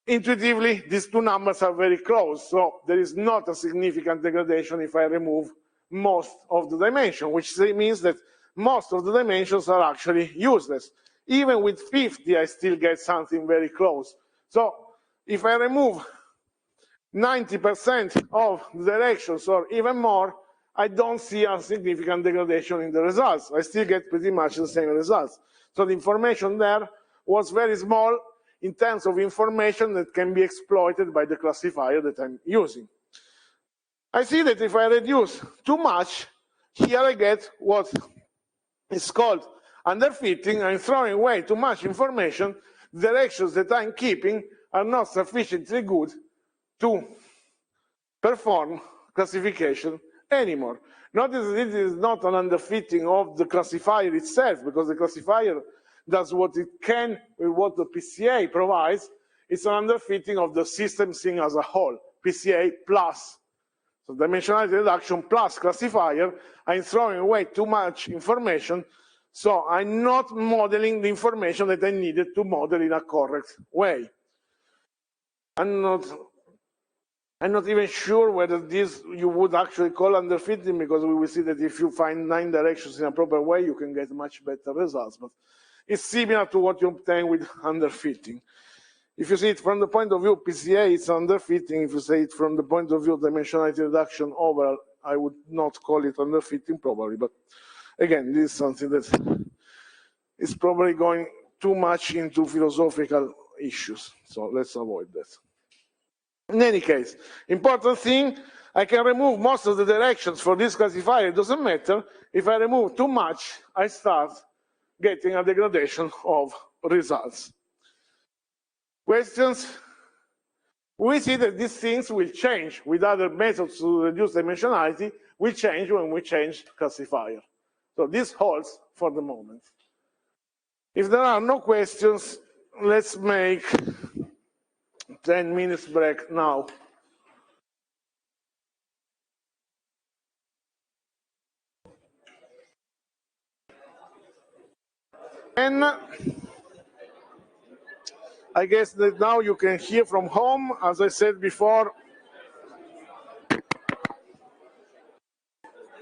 S1: intuitively, these two numbers are very close. So there is not a significant degradation if I remove most of the dimension, which means that most of the dimensions are actually useless. Even with 50, I still get something very close. So if I remove 90% of the directions or even more, I don't see a significant degradation in the results. I still get pretty much the same results. So the information there was very small in terms of information that can be exploited by the classifier that I'm using. I see that if I reduce too much, here I get what is called underfitting. I'm throwing away too much information. The directions that I'm keeping are not sufficiently good to perform classification anymore. Notice that this is not an underfitting of the classifier itself, because the classifier does what it can with what the PCA provides. It's an underfitting of the system seen as a whole, PCA plus. So dimensionality reduction plus classifier. I'm throwing away too much information, so I'm not modeling the information that I needed to model in a correct way. I'm not even sure whether this you would actually call underfitting, because we will see that if you find 9 directions in a proper way, you can get much better results. But it's similar to what you obtain with underfitting. If you see it from the point of view PCA, it's underfitting. If you say it from the point of view dimensionality reduction overall, I would not call it underfitting probably. But again, this is something that is probably going too much into philosophical issues. So let's avoid that. In any case, important thing, I can remove most of the directions for this classifier. It doesn't matter. If I remove too much, I start getting a degradation of results. Questions? We see that these things will change with other methods to reduce dimensionality, will change when we change classifier. So this holds for the moment. If there are no questions, let's make 10 minutes break now. And I guess that now you can hear from home. As I said before,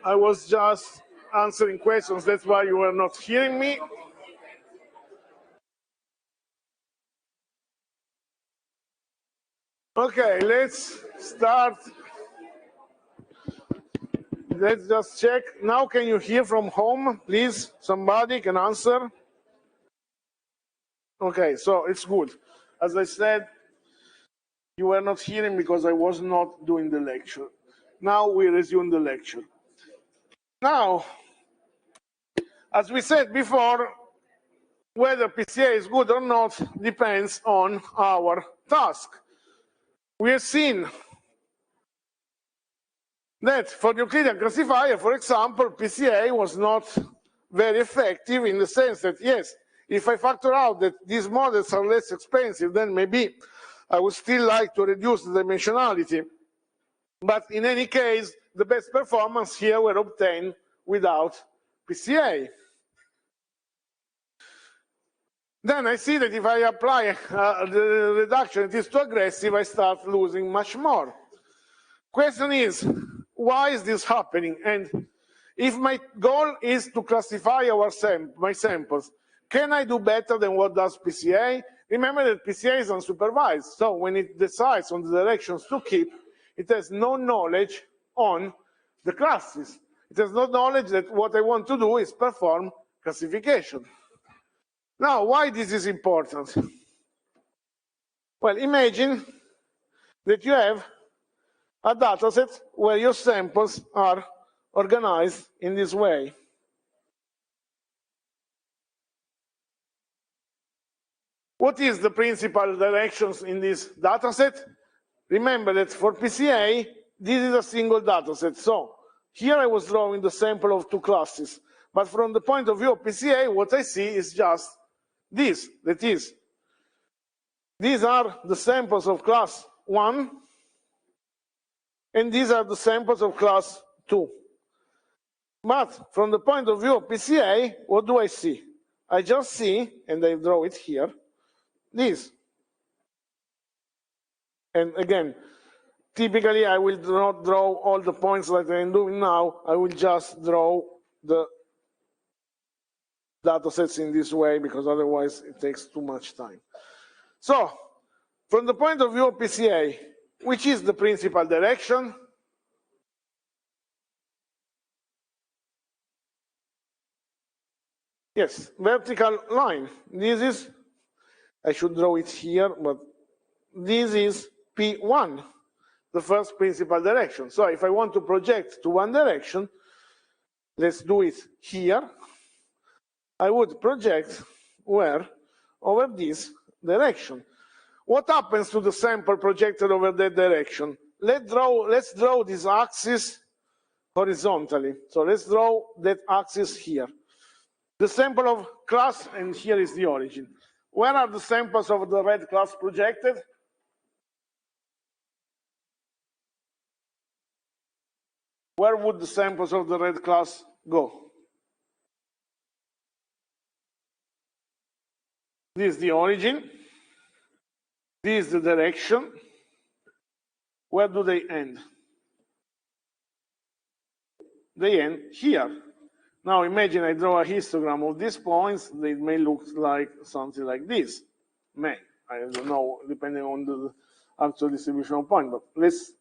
S1: I was just answering questions. That's why you were not hearing me. Okay, let's start. Let's just check. Now can you hear from home, please? Somebody can answer. Okay, so it's good. As I said, you were not hearing because I was not doing the lecture. Now we resume the lecture. Now, as we said before, whether PCA is good or not depends on our task. We have seen that for the Euclidean classifier, for example, PCA was not very effective in the sense that, yes, if I factor out that these models are less expensive, then maybe I would still like to reduce the dimensionality. But in any case, the best performance here were obtained without PCA. Then I see that if I apply the reduction that is too aggressive, I start losing much more. Question is, why is this happening? And if my goal is to classify my samples, can I do better than what does PCA? Remember that PCA is unsupervised, so when it decides on the directions to keep, it has no knowledge on the classes. It has no knowledge that what I want to do is perform classification. Now, why this is important? Well, imagine that you have a data set where your samples are organized in this way. What is the principal directions in this data set? Remember that for PCA, this is a single data set. So here I was drawing the sample of two classes. But from the point of view of PCA, what I see is just this. That is, these are the samples of class 1, and these are the samples of class 2. But from the point of view of PCA, what do I see? I just see, and I draw it here, this. And again, typically I will not draw all the points like I'm doing now. I will just draw the data sets in this way, because otherwise it takes too much time. So, from the point of view of PCA, which is the principal direction? Yes, vertical line. This is, I should draw it here, but this is P1, the first principal direction. So if I want to project to one direction, let's do it here. I would project where? Over this direction. What happens to the sample projected over that direction? Let's draw this axis horizontally. So let's draw that axis here. The sample of class, and here is the origin. Where are the samples of the red class projected? Where would the samples of the red class go? This is the origin. This is the direction. Where do they end? They end here. Now imagine I draw a histogram of these points. They may look like something like this. May. I don't know, depending on the actual distribution of points. But let's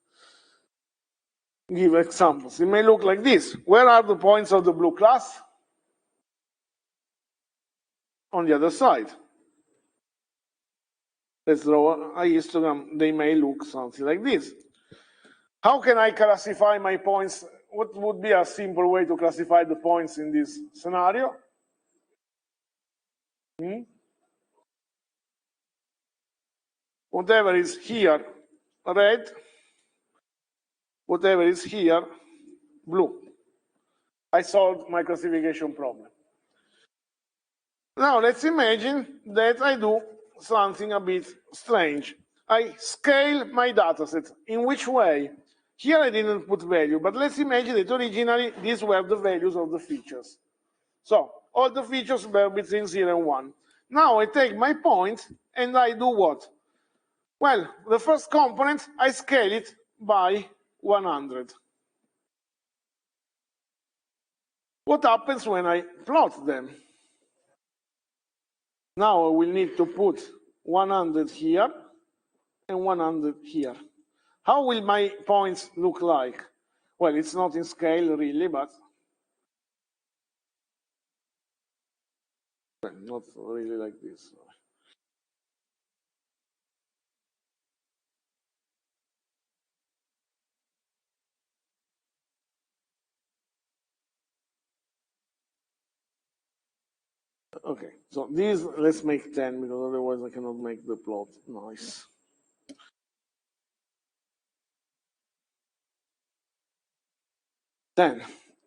S1: give examples. It may look like this. Where are the points of the blue class? On the other side. Let's draw a histogram. They may look something like this. How can I classify my points? What would be a simple way to classify the points in this scenario? Whatever is here, red. Whatever is here, blue. I solved my classification problem. Now let's imagine that I do something a bit strange. I scale my dataset. In which way? Here I didn't put value, but let's imagine that originally these were the values of the features. So all the features were between 0 and 1. Now I take my point and I do what? Well, the first component, I scale it by 100. What happens when I plot them? Now I will need to put 100 here and 100 here. How will my points look like? Well, it's not in scale really, but not really like this. Okay, so these, let's make 10, because otherwise I cannot make the plot nice.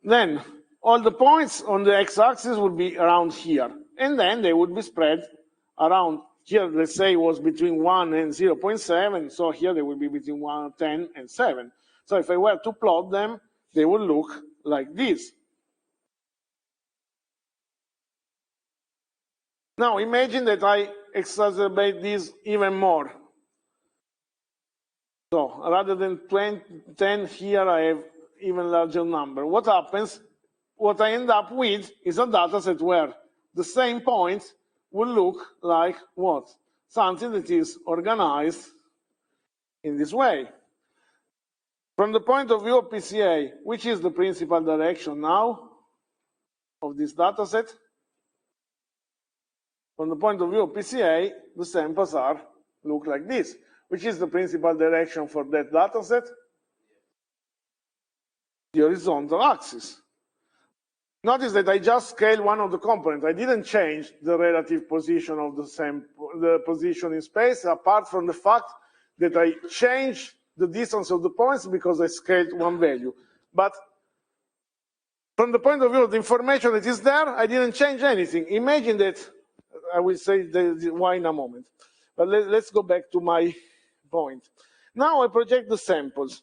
S1: Then all the points on the x-axis would be around here, and then they would be spread around here. Let's say it was between 1 and 0.7, so here they would be between 1, 10, and 7. So if I were to plot them, they would look like this. Now imagine that I exacerbate this even more. So rather than 10 here, I have even larger number. What happens? What I end up with is a data set where the same point will look like what? Something that is organized in this way. From the point of view of PCA, which is the principal direction now of this data set? From the point of view of PCA, the samples look like this. Which is the principal direction for that data set? The horizontal axis. Notice that I just scaled one of the components. I didn't change the relative position of the position in space, apart from the fact that I changed the distance of the points because I scaled one value. But from the point of view of the information that is there, I didn't change anything. Imagine that, I will say why in a moment. But let's go back to my point. Now I project the samples.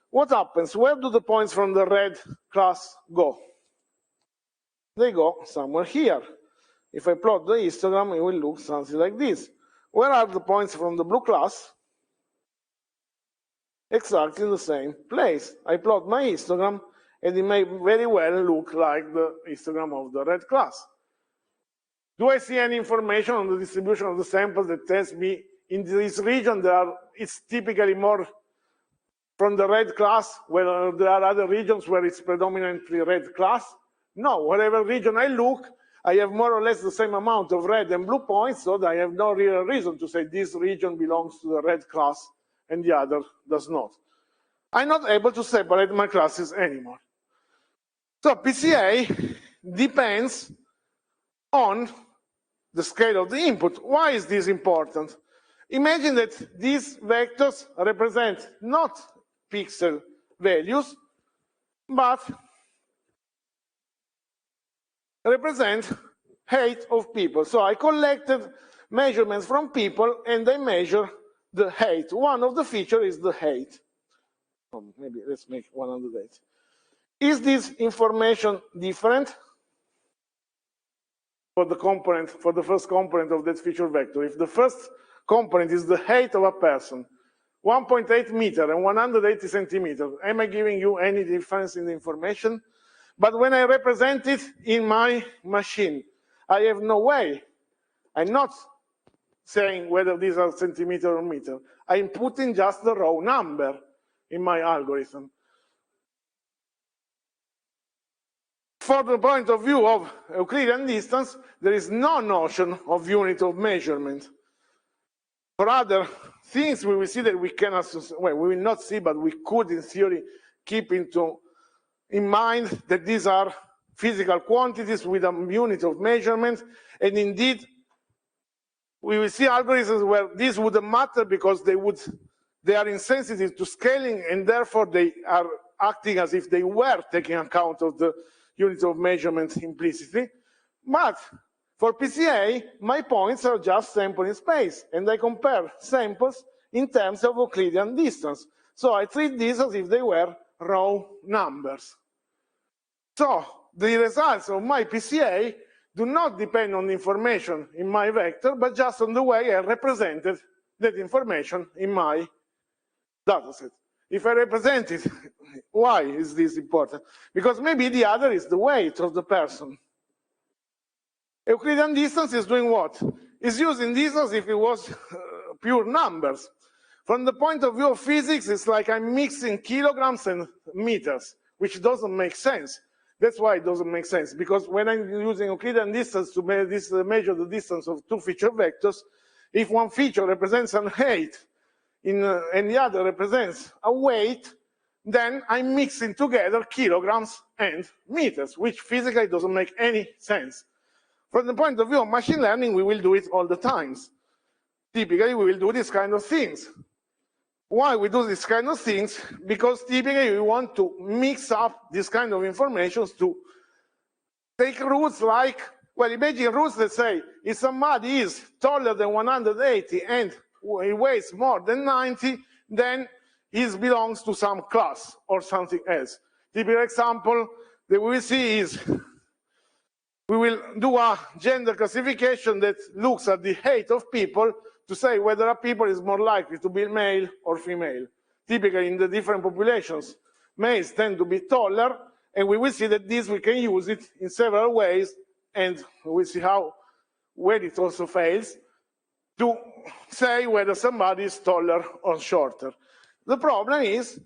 S1: What happens? Where do the points from the red class go? They go somewhere here. If I plot the histogram, it will look something like this. Where are the points from the blue class? Exactly in the same place. I plot my histogram, and it may very well look like the histogram of the red class. Do I see any information on the distribution of the samples that tells me in this region it's typically more from the red class, where there are other regions where it's predominantly red class? No, whatever region I look, I have more or less the same amount of red and blue points, so I have no real reason to say this region belongs to the red class and the other does not. I'm not able to separate my classes anymore. So PCA depends on the scale of the input. Why is this important? Imagine that these vectors represent not pixel values, but represent height of people. So I collected measurements from people and I measure the height. One of the features is the height. Maybe let's make 108. Is this information different for the component, for the first component of that feature vector? If the first component is the height of a person, 1.8 meter and 180 centimeters, am I giving you any difference in the information? But when I represent it in my machine, I have no way. I'm not saying whether these are centimeter or meter. I'm putting just the raw number in my algorithm. For the point of view of Euclidean distance, there is no notion of unit of measurement. For other things, we will see that we can associate, well, we will not see, but we could, in theory, keep in mind that these are physical quantities with a unit of measurement, and indeed, we will see algorithms where this wouldn't matter because they are insensitive to scaling, and therefore they are acting as if they were taking account of the unit of measurement implicitly. But for PCA, my points are just sample in space, and I compare samples in terms of Euclidean distance. So I treat these as if they were raw numbers. So the results of my PCA do not depend on the information in my vector, but just on the way I represented that information in my dataset. If I represent it, why is this important? Because maybe the other is the weight of the person. Euclidean distance is doing what? It's using this as if it was pure numbers. From the point of view of physics, it's like I'm mixing kilograms and meters, which doesn't make sense. That's why it doesn't make sense, because when I'm using Euclidean distance to measure the distance of two feature vectors, if one feature represents an height and the other represents a weight, then I'm mixing together kilograms and meters, which physically doesn't make any sense. From the point of view of machine learning, we will do it all the time. Typically, we will do these kind of things. Why we do these kind of things? Because typically we want to mix up this kind of information to take roots like, well, imagine roots that say, if somebody is taller than 180 and he weighs more than 90, then he belongs to some class or something else. Typical example that we will see is, we will do a gender classification that looks at the height of people to say whether a people is more likely to be male or female. Typically in the different populations, males tend to be taller, and we will see that this we can use it in several ways, and we'll see how, where it also fails, to say whether somebody is taller or shorter. The problem is,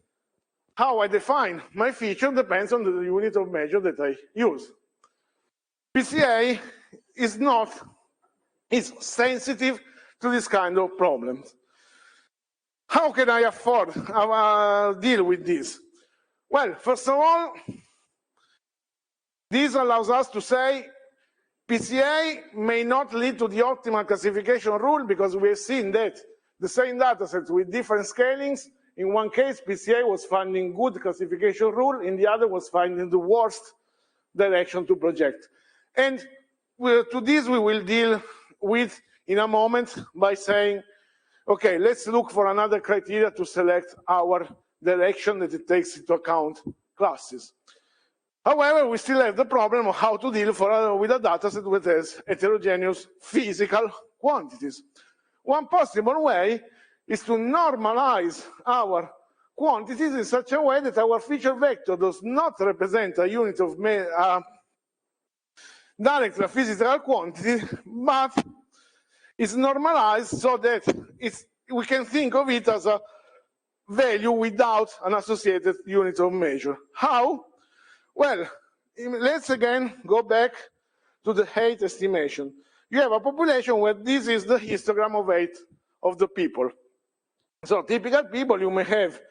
S1: how I define my feature depends on the unit of measure that I use. PCA is sensitive to this kind of problems. How can I afford deal with this? Well, first of all, This allows us to say PCA may not lead to the optimal classification rule because we have seen that the same dataset with different scalings, in one case PCA was finding good classification rule, in the other was finding the worst direction to project. And to this we will deal with in a moment by saying, okay, let's look for another criteria to select our direction that it takes into account classes. However, we still have the problem of how to deal with a dataset that has heterogeneous physical quantities. One possible way is to normalize our quantities in such a way that our feature vector does not represent a unit of directly a physical quantity, but is normalized so that we can think of it as a value without an associated unit of measure. How? Well, let's again go back to the height estimation. You have a population where this is the histogram of height of the people. So typical people you may have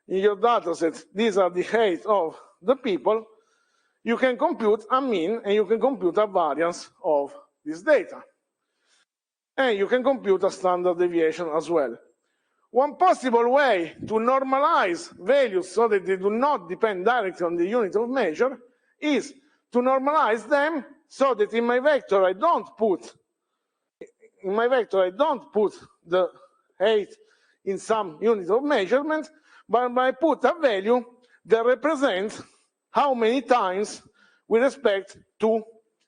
S1: in your data set, these are the height of the people. You can compute a mean and you can compute a variance of this data. And you can compute a standard deviation as well. One possible way to normalize values so that they do not depend directly on the unit of measure is to normalize them so that in my vector I don't put the height in some unit of measurement, but I put a value that represents how many times with respect to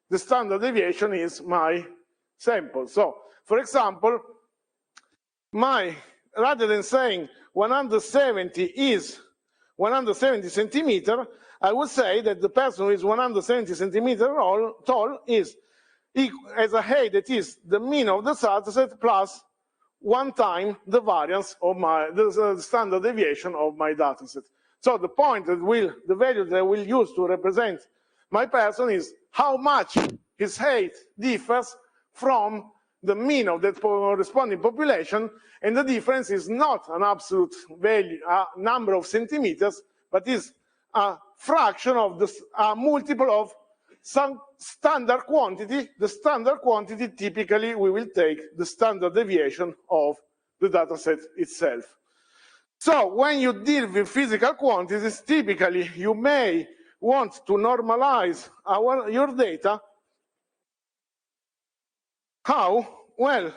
S1: the standard deviation is my sample. So, for example, rather than saying 170 is 170 centimeter, I would say that the person who is 170 centimeter tall has a height that is the mean of the dataset plus 1 time the variance of the standard deviation of my dataset. So the point that the value that I will use to represent my person is how much his height differs from the mean of that corresponding population, and the difference is not an absolute value, a number of centimeters, but is a fraction of a multiple of some standard quantity. The standard quantity, typically, we will take the standard deviation of the data set itself. So when you deal with physical quantities, typically you may want to normalize your data. How? Well,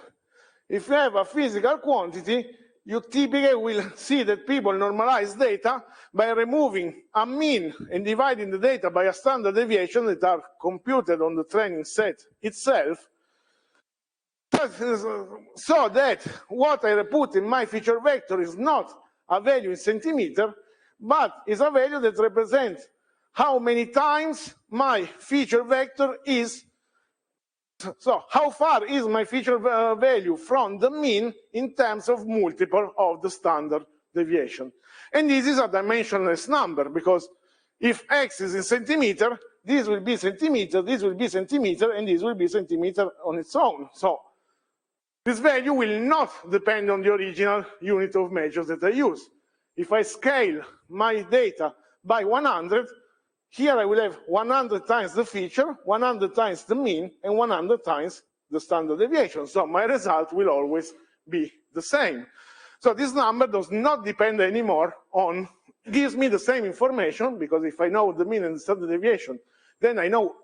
S1: if you have a physical quantity, you typically will see that people normalize data by removing a mean and dividing the data by a standard deviation that are computed on the training set itself, so that what I put in my feature vector is not a value in centimeter, but is a value that represents how many times my feature vector is. So how far is my feature value from the mean in terms of multiple of the standard deviation? And this is a dimensionless number, because if x is in centimeter, this will be centimeter, this will be centimeter, and this will be centimeter on its own. So this value will not depend on the original unit of measure that I use. If I scale my data by 100, here I will have 100 times the feature, 100 times the mean, and 100 times the standard deviation. So my result will always be the same. So this number does not depend anymore on, gives me the same information, because if I know the mean and the standard deviation, then I know,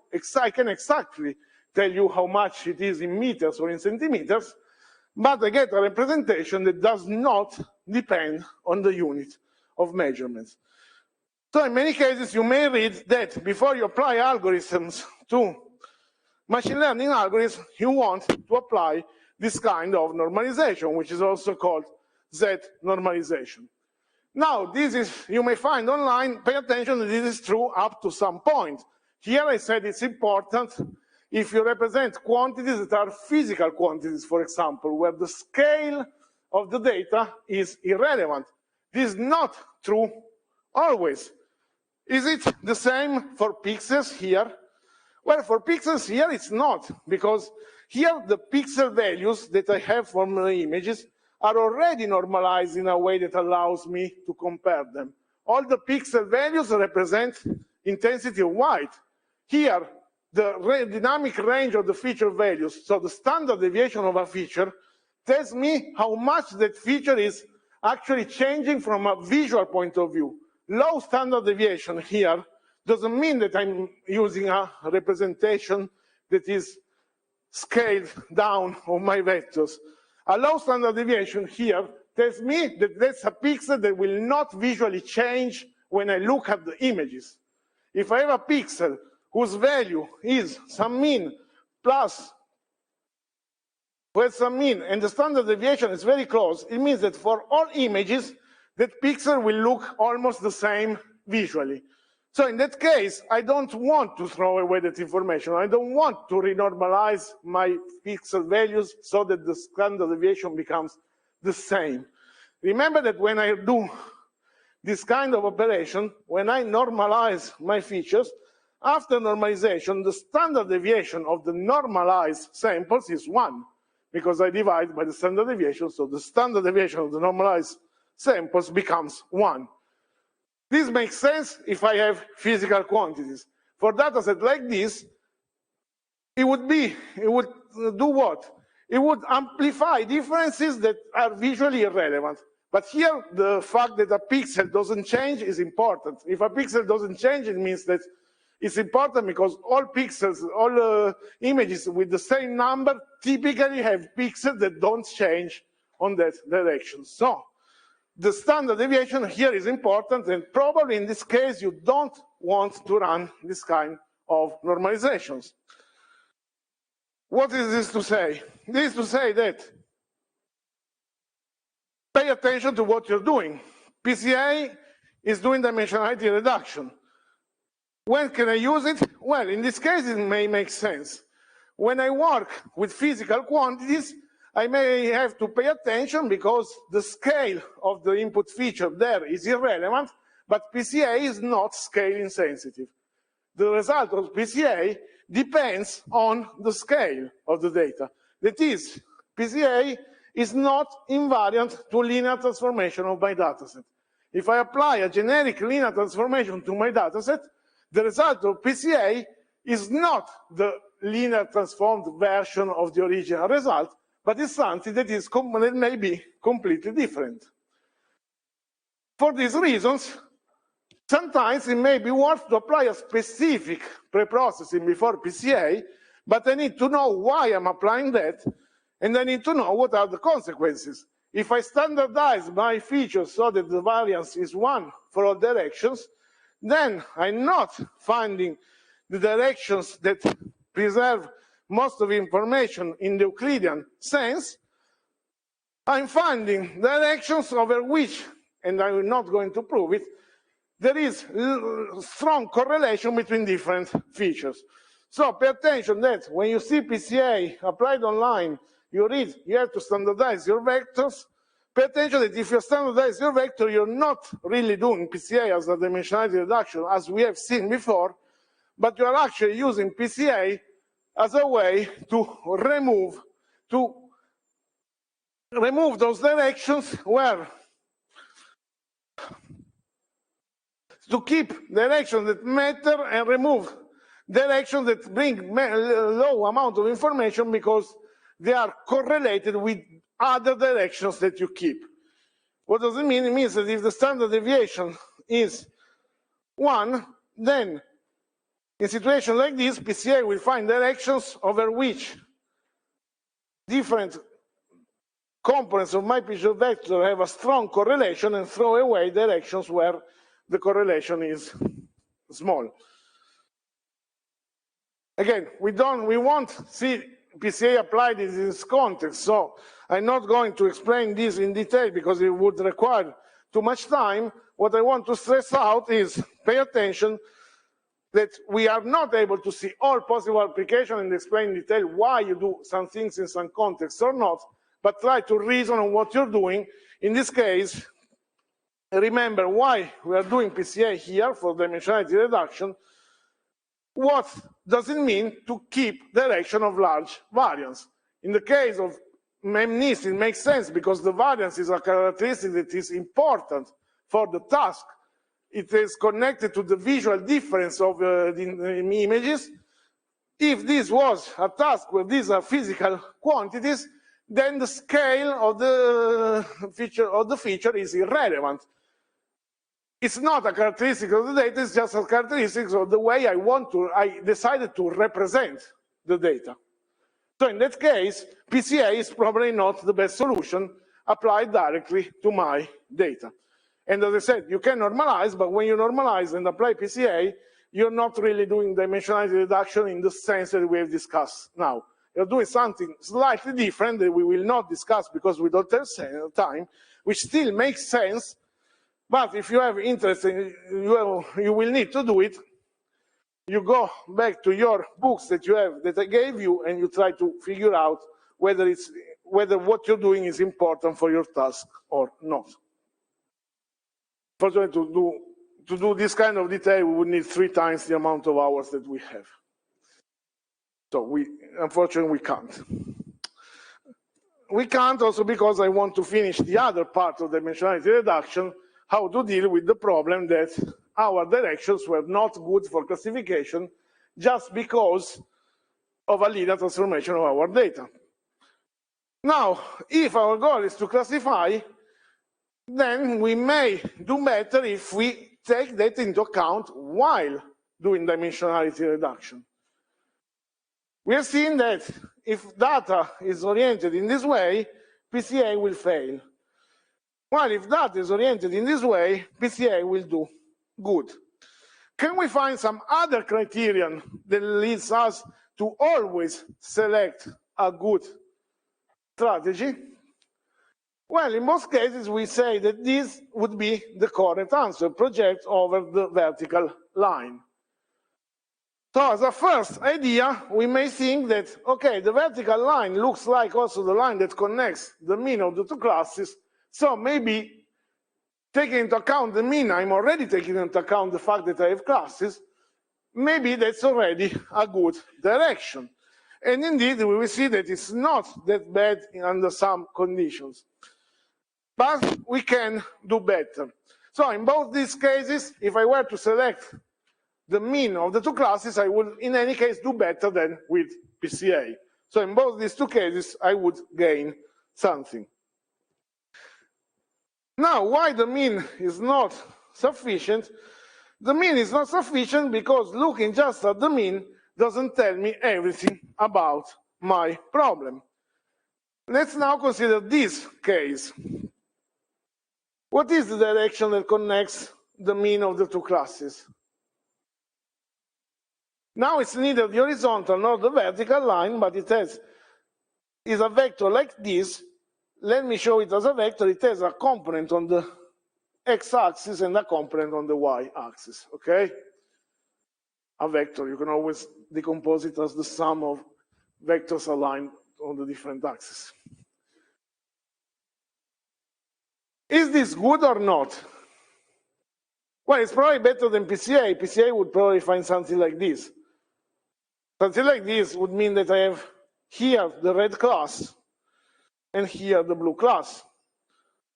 S1: I can exactly tell you how much it is in meters or in centimeters, but I get a representation that does not depend on the unit of measurements. So in many cases, you may read that before you apply algorithms to machine learning algorithms, you want to apply this kind of normalization, which is also called Z normalization. Now, this is, you may find online, pay attention that this is true up to some point. Here I said it's important if you represent quantities that are physical quantities, for example, where the scale of the data is irrelevant. This is not true always. Is it the same for pixels here? Well, for pixels here, it's not, because here the pixel values that I have from the images are already normalized in a way that allows me to compare them. All the pixel values represent intensity of white. here, the dynamic range of the feature values, so the standard deviation of a feature, tells me how much that feature is actually changing from a visual point of view. Low standard deviation here doesn't mean that I'm using a representation that is scaled down of my vectors. A low standard deviation here tells me that that's a pixel that will not visually change when I look at the images. If I have a pixel whose value is some mean plus some mean, and the standard deviation is very close, it means that for all images, that pixel will look almost the same visually. So in that case, I don't want to throw away that information. I don't want to renormalize my pixel values so that the standard deviation becomes the same. Remember that when I do this kind of operation, when I normalize my features, after normalization, the standard deviation of the normalized samples is 1, because I divide by the standard deviation, so the standard deviation of the normalized samples becomes 1. This makes sense if I have physical quantities. For data set like this, it would do what? It would amplify differences that are visually irrelevant. But here, the fact that a pixel doesn't change is important. If a pixel doesn't change, it means that it's important because all pixels, all images with the same number typically have pixels that don't change on that direction. So the standard deviation here is important, and probably in this case, you don't want to run this kind of normalizations. What is this to say? This is to say that pay attention to what you're doing. PCA is doing dimensionality reduction. When can I use it? Well, in this case, it may make sense. When I work with physical quantities, I may have to pay attention because the scale of the input feature there is irrelevant, but PCA is not scale insensitive. The result of PCA depends on the scale of the data. That is, PCA is not invariant to linear transformation of my dataset. If I apply a generic linear transformation to my dataset, the result of PCA is not the linear transformed version of the original result, but it's something that may be completely different. For these reasons, sometimes it may be worth to apply a specific preprocessing before PCA, but I need to know why I'm applying that, and I need to know what are the consequences. If I standardize my features so that the variance is 1 for all directions, then I'm not finding the directions that preserve most of the information in the Euclidean sense. I'm finding directions over which, and I'm not going to prove it, there is strong correlation between different features. So pay attention that when you see PCA applied online, you read, you have to standardize your vectors. Pay attention that if you standardize your vector, you're not really doing PCA as a dimensionality reduction, as we have seen before, but you're actually using PCA as a way to remove those directions where, to keep directions that matter and remove directions that bring low amount of information because they are correlated with other directions that you keep. What does it mean? It means that if the standard deviation is 1, then in situations like this, PCA will find directions over which different components of my picture vector have a strong correlation and throw away directions where the correlation is small. Again, we won't see PCA applied in this context, so I'm not going to explain this in detail because it would require too much time. What I want to stress out is pay attention that we are not able to see all possible applications and explain in detail why you do some things in some contexts or not, but try to reason on what you're doing. In this case, remember why we are doing PCA here for dimensionality reduction. What does it mean to keep direction of large variance? In the case of MNIST, it makes sense because the variance is a characteristic that is important for the task it is connected to the visual difference of the images. If this was a task where these are physical quantities, then the scale of the feature is irrelevant. It's not a characteristic of the data, it's just a characteristic of the way I decided to represent the data. So in that case, PCA is probably not the best solution applied directly to my data. And as I said, you can normalize, but when you normalize and apply PCA, you're not really doing dimensionality reduction in the sense that we have discussed now. You're doing something slightly different that we will not discuss because we don't have time, which still makes sense, but if you have interest, you will need to do it. You go back to your books that you have, that I gave you, and you try to figure out whether what you're doing is important for your task or not. Fortunately, to do this kind of detail, we would need 3 times the amount of hours that we have. So unfortunately, we can't. We can't also because I want to finish the other part of dimensionality reduction, how to deal with the problem that our directions were not good for classification just because of a linear transformation of our data. Now, if our goal is to classify, then we may do better if we take that into account while doing dimensionality reduction. We have seen that if data is oriented in this way, PCA will fail. While if data is oriented in this way, PCA will do good. Can we find some other criterion that leads us to always select a good strategy? Well, in most cases, we say that this would be the correct answer, project over the vertical line. So as a first idea, we may think that, okay, the vertical line looks like also the line that connects the mean of the 2 classes, so maybe taking into account the mean, I'm already taking into account the fact that I have classes, maybe that's already a good direction. And indeed, we will see that it's not that bad under some conditions. But we can do better. So in both these cases, if I were to select the mean of the 2 classes, I would in any case do better than with PCA. So in both these 2 cases, I would gain something. Now, why the mean is not sufficient? The mean is not sufficient because looking just at the mean doesn't tell me everything about my problem. Let's now consider this case. What is the direction that connects the mean of the 2 classes? Now it's neither the horizontal nor the vertical line, but it is a vector like this. Let me show it as a vector. It has a component on the x-axis and a component on the y-axis, okay? A vector, you can always decompose it as the sum of vectors aligned on the different axes. Is this good or not? Well, it's probably better than PCA. PCA would probably find something like this. Something like this would mean that I have here the red class and here the blue class.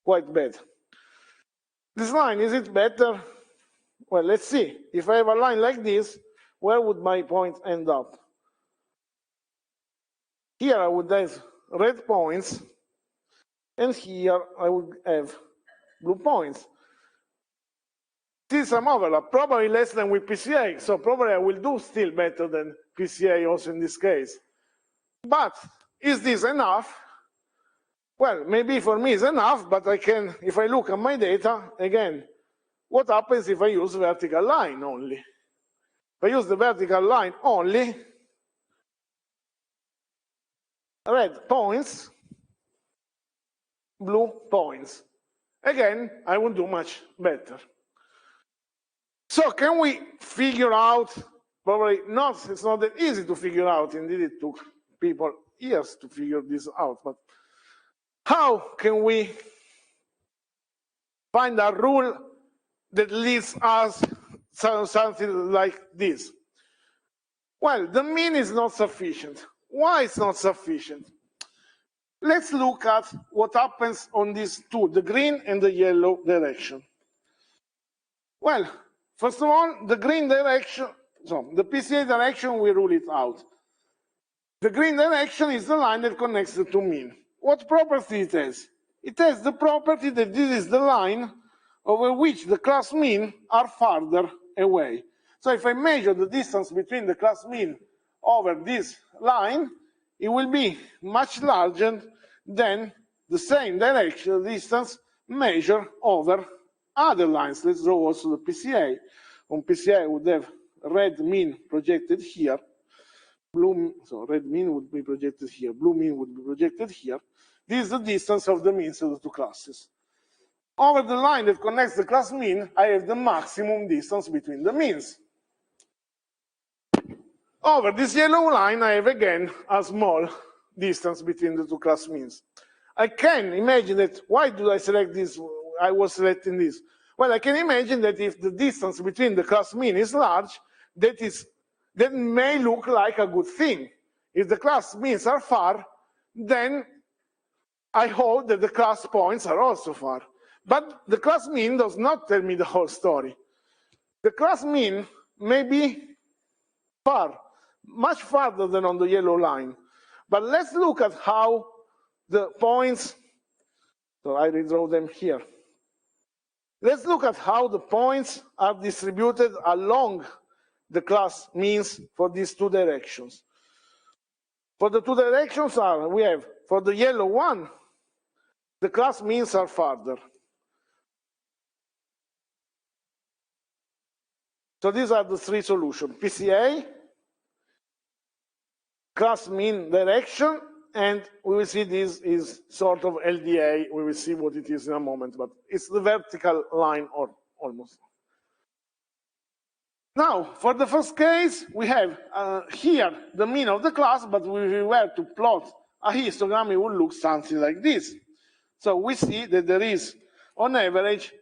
S1: Quite bad. This line, is it better? Well, let's see. If I have a line like this, where would my point end up? Here I would have red points, and here I would have blue points. See some overlap, probably less than with PCA, so probably I will do still better than PCA also in this case. But is this enough? Well, maybe for me it's enough, but I can, if I look at my data, again, what happens if I use vertical line only? If I use the vertical line only, red points, blue points. Again, I won't do much better. So can we figure out, probably not, it's not that easy to figure out, indeed it took people years to figure this out, but how can we find a rule that leads us to something like this? Well, the mean is not sufficient. Why it's not sufficient? Let's look at what happens on these 2, the green and the yellow direction. Well, first of all, the green direction, so the PCA direction, we rule it out. The green direction is the line that connects the two mean. What property it has? It has the property that this is the line over which the class mean are farther away. So if I measure the distance between the class mean over this line, it will be much larger than the same direction distance measured over other lines. Let's draw also the PCA. On PCA, I would have red mean projected here. So red mean would be projected here. Blue mean would be projected here. This is the distance of the means of the two classes. Over the line that connects the class mean, I have the maximum distance between the means. Over this yellow line, I have again a small distance between the two class means. I can imagine that, why do I select this? I was selecting this. Well, I can imagine that if the distance between the class mean is large, that may look like a good thing. If the class means are far, then I hold that the class points are also far. But the class mean does not tell me the whole story. The class mean may be far, much farther than on the yellow line. But let's look at how the points, so I redraw them here. Let's look at how the points are distributed along the class means for these two directions. For the two directions we have, for the yellow one, the class means are farther. So these are the three solutions: PCA, class mean direction, and we will see this is sort of LDA. We will see what it is in a moment, but it's the vertical line or almost. Now, for the first case, we have here the mean of the class, but if we were to plot a histogram, it would look something like this. So we see that there is, on average,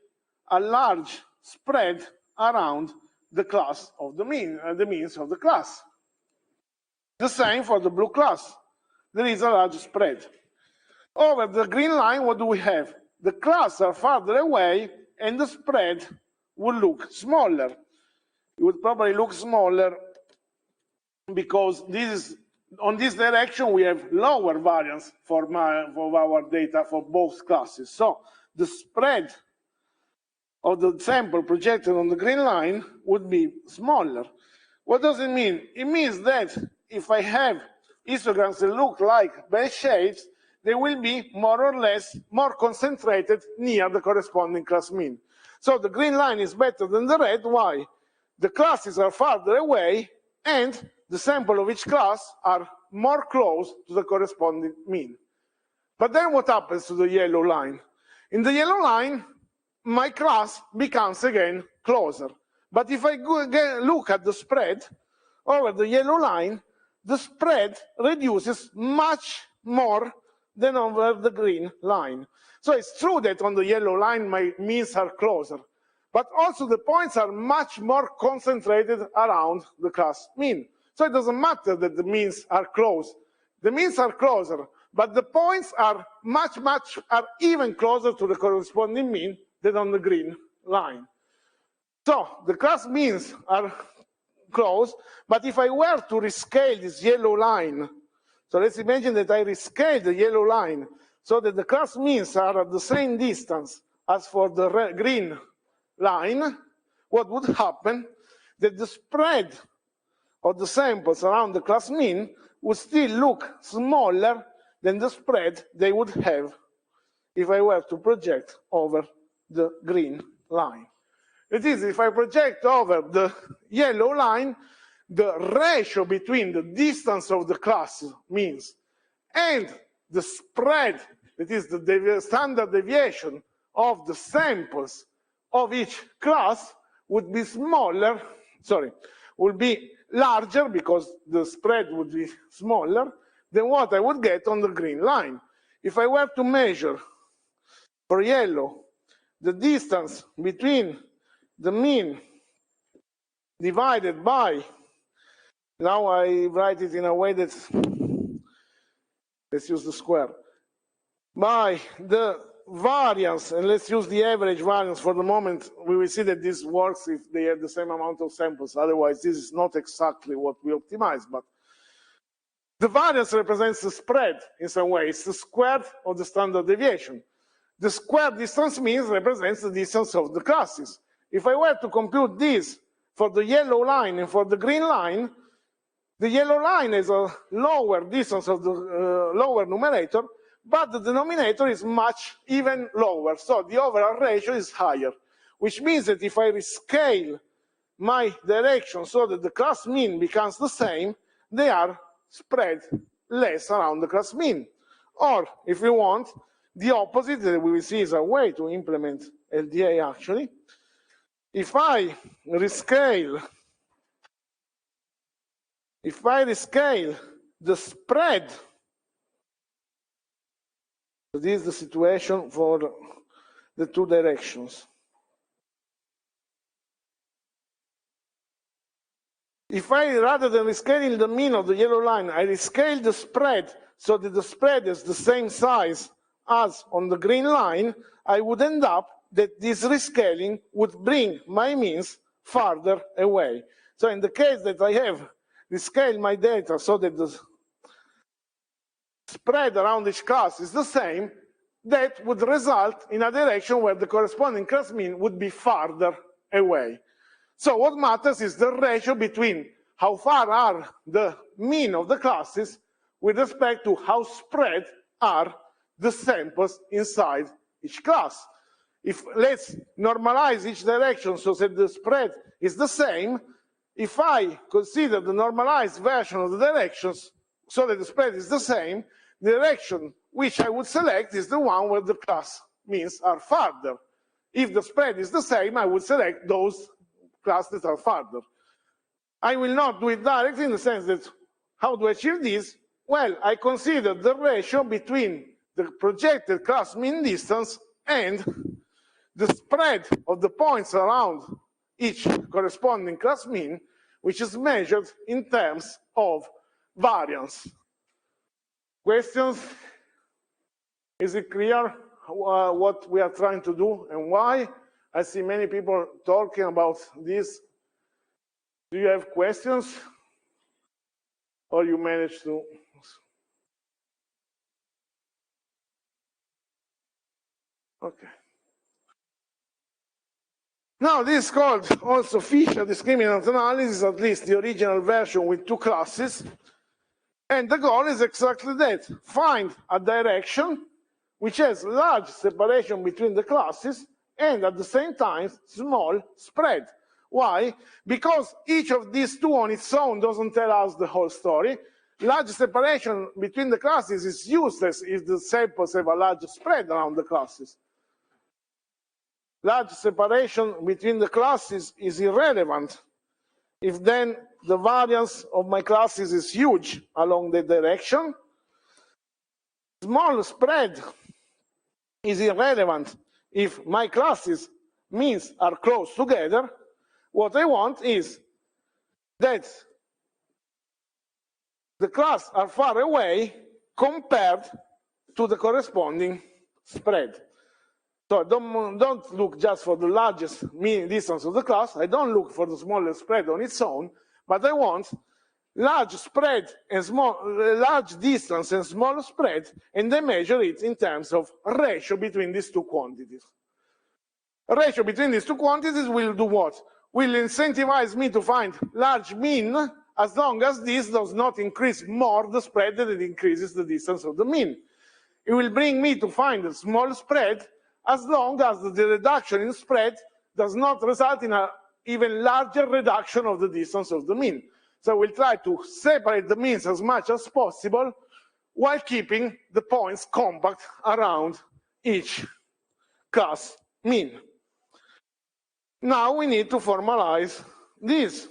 S1: a large spread around the class of the means of the class. The same for the blue class. There is a large spread. Over the green line, what do we have? The class are farther away, and the spread will look smaller. It would probably look smaller because on this direction we have lower variance for our data for both classes. So the spread of the sample projected on the green line would be smaller. What does it mean? It means that if I have histograms that look like bell shapes, they will be more or less more concentrated near the corresponding class mean. So the green line is better than the red. Why? The classes are farther away, and the sample of each class are more close to the corresponding mean. But then what happens to the yellow line? In the yellow line, my class becomes again closer. But if I look at the spread over the yellow line, the spread reduces much more than over the green line. So it's true that on the yellow line, my means are closer, but also the points are much more concentrated around the class mean. So it doesn't matter that the means are close. The means are closer, but the points are are even closer to the corresponding mean than on the green line. So the class means are close, but if I were to rescale this yellow line, so let's imagine that I rescale the yellow line so that the class means are at the same distance as for the green line, what would happen? That the spread of the samples around the class mean would still look smaller than the spread they would have if I were to project over the green line. It is, if I project over the yellow line, the ratio between the distance of the class means and the spread, that is the standard deviation of the samples of each class would be smaller, would be larger because the spread would be smaller than what I would get on the green line. If I were to measure for yellow the distance between the mean divided by, now I write it in a way that, let's use the square, by the variance, and let's use the average variance for the moment, we will see that this works if they have the same amount of samples. Otherwise, this is not exactly what we optimize, but the variance represents the spread in some way. It's the square of the standard deviation. The square distance mean represents the distance of the classes. If I were to compute this for the yellow line and for the green line, the yellow line is a lower distance of the lower numerator, but the denominator is much even lower. So the overall ratio is higher, which means that if I rescale my direction so that the class mean becomes the same, they are spread less around the class mean. Or, if you want, the opposite that we will see is a way to implement LDA actually. If I rescale the spread, so this is the situation for the two directions. If I, rather than rescaling the mean of the yellow line, I rescale the spread so that the spread is the same size as on the green line, I would end up that this rescaling would bring my means farther away. So in the case that I have rescaled my data so that the spread around each class is the same, that would result in a direction where the corresponding class mean would be farther away. So what matters is the ratio between how far are the mean of the classes with respect to how spread are the samples inside each class. If let's normalize each direction so that the spread is the same, if I consider the normalized version of the directions so that the spread is the same, the direction which I would select is the one where the class means are farther. If the spread is the same, I would select those classes that are farther. I will not do it directly in the sense that how do I achieve this? Well, I consider the ratio between the projected class mean distance and the spread of the points around each corresponding class mean, which is measured in terms of variance. Questions? Is it clear what we are trying to do and why? I see many people talking about this. Do you have questions? Or you managed to? Okay. Now this is called also Fisher discriminant analysis, at least the original version with two classes. And the goal is exactly that. Find a direction which has large separation between the classes and at the same time small spread. Why? Because each of these two on its own doesn't tell us the whole story. Large separation between the classes is useless if the samples have a large spread around the classes. Large separation between the classes is irrelevant if then the variance of my classes is huge along the direction. Small spread is irrelevant if my classes means are close together. What I want is that the class are far away compared to the corresponding spread. So don't look just for the largest mean distance of the class. I don't look for the smallest spread on its own, but I want large spread and large distance and small spread, and I measure it in terms of ratio between these two quantities. A ratio between these two quantities will do what? Will incentivize me to find large mean as long as this does not increase more the spread than it increases the distance of the mean. It will bring me to find a small spread as long as the reduction in spread does not result in an even larger reduction of the distance of the mean. So we'll try to separate the means as much as possible while keeping the points compact around each class mean. Now we need to formalize this.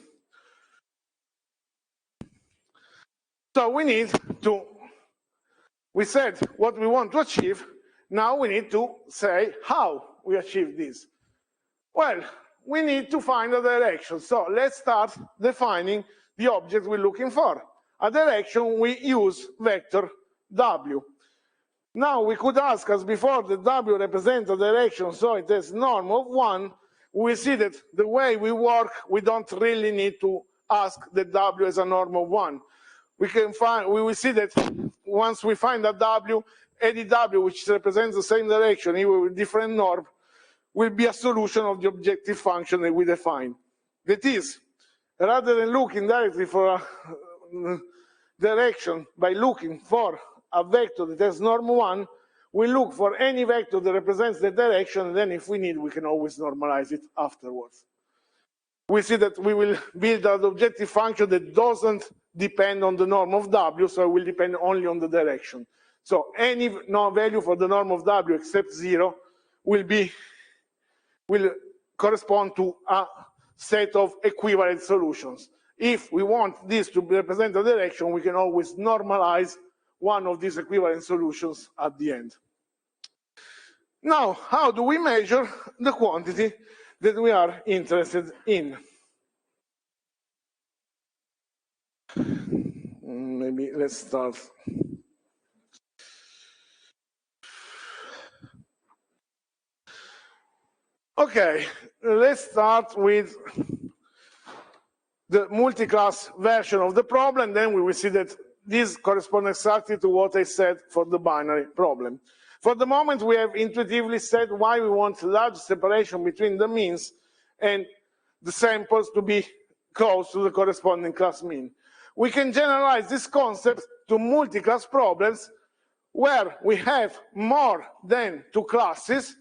S1: So we said what we want to achieve. Now we need to say how we achieve this. Well, we need to find a direction. So let's start defining the object we're looking for. A direction we use vector W. Now we could ask, as before, that W represents a direction, so it has norm of 1. We see that the way we work, we don't really need to ask that W has a norm of 1. We will see that once we find a W, any W which represents the same direction, even with different norm, will be a solution of the objective function that we define. That is, rather than looking directly for a direction by looking for a vector that has norm 1, we look for any vector that represents the direction, and then if we need, we can always normalize it afterwards. We see that we will build an objective function that doesn't depend on the norm of W, so it will depend only on the direction. So any value for the norm of W except 0 will correspond to a set of equivalent solutions. If we want this to represent a direction, we can always normalize one of these equivalent solutions at the end. Now, how do we measure the quantity that we are interested in? Maybe let's start. Okay, let's start with the multi-class version of the problem. Then we will see that this corresponds exactly to what I said for the binary problem. For the moment, we have intuitively said why we want large separation between the means and the samples to be close to the corresponding class mean. We can generalize this concept to multi-class problems where we have more than 2 classes,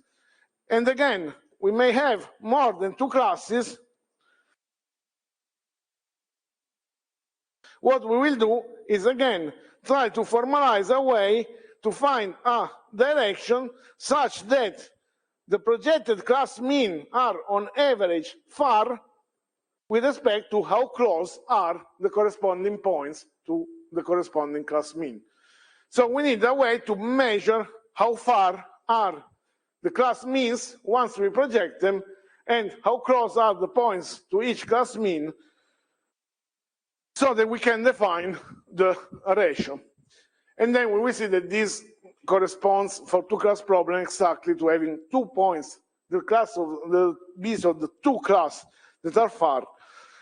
S1: and again, we may have more than 2 classes. What we will do is, again, try to formalize a way to find a direction such that the projected class mean are on average far with respect to how close are the corresponding points to the corresponding class mean. So we need a way to measure how far are the class means once we project them and how close are the points to each class mean, so that we can define the ratio. And then we will see that this corresponds for 2 class problem exactly to having 2 points, the class of the B's of the 2 class that are far,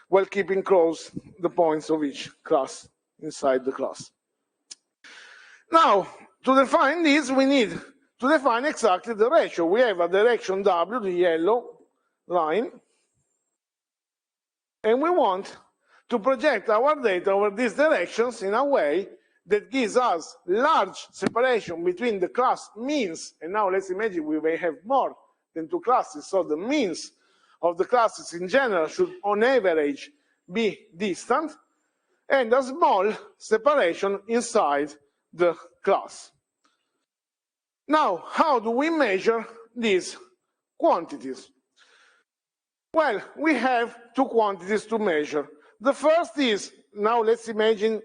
S1: while keeping close the points of each class inside the class. Now, to define this, we need to define exactly the ratio. We have a direction W, the yellow line, and we want to project our data over these directions in a way that gives us large separation between the class means, and now let's imagine we may have more than 2 classes, so the means of the classes in general should on average be distant, and a small separation inside the class. Now, how do we measure these quantities? Well, we have 2 quantities to measure. The first is, now let's imagine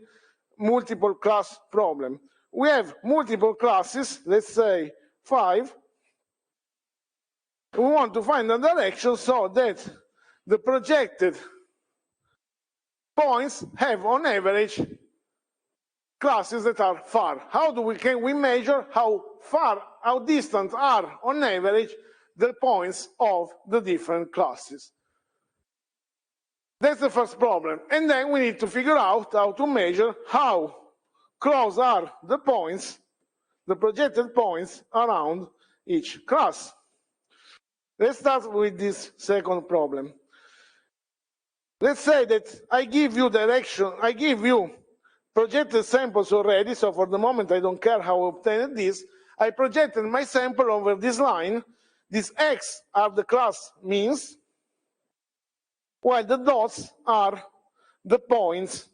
S1: multiple class problem. We have multiple classes, let's say 5. We want to find a direction so that the projected points have on average classes that are far. Can we measure how far, how distant are on average the points of the different classes? That's the first problem. And then we need to figure out how to measure how close are the points, the projected points around each class. Let's start with this second problem. Let's say that I give you projected samples already, so for the moment I don't care how I obtained this. I projected my sample over this line. These X are the class means, while the dots are the points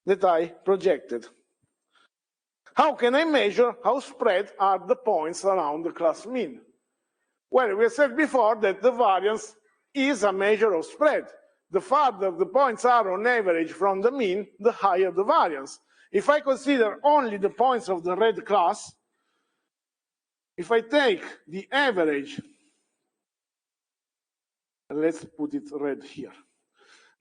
S1: that I projected. How can I measure how spread are the points around the class mean? Well, we said before that the variance is a measure of spread. The farther the points are on average from the mean, the higher the variance. If I consider only the points of the red class, if I take the average, let's put it red here,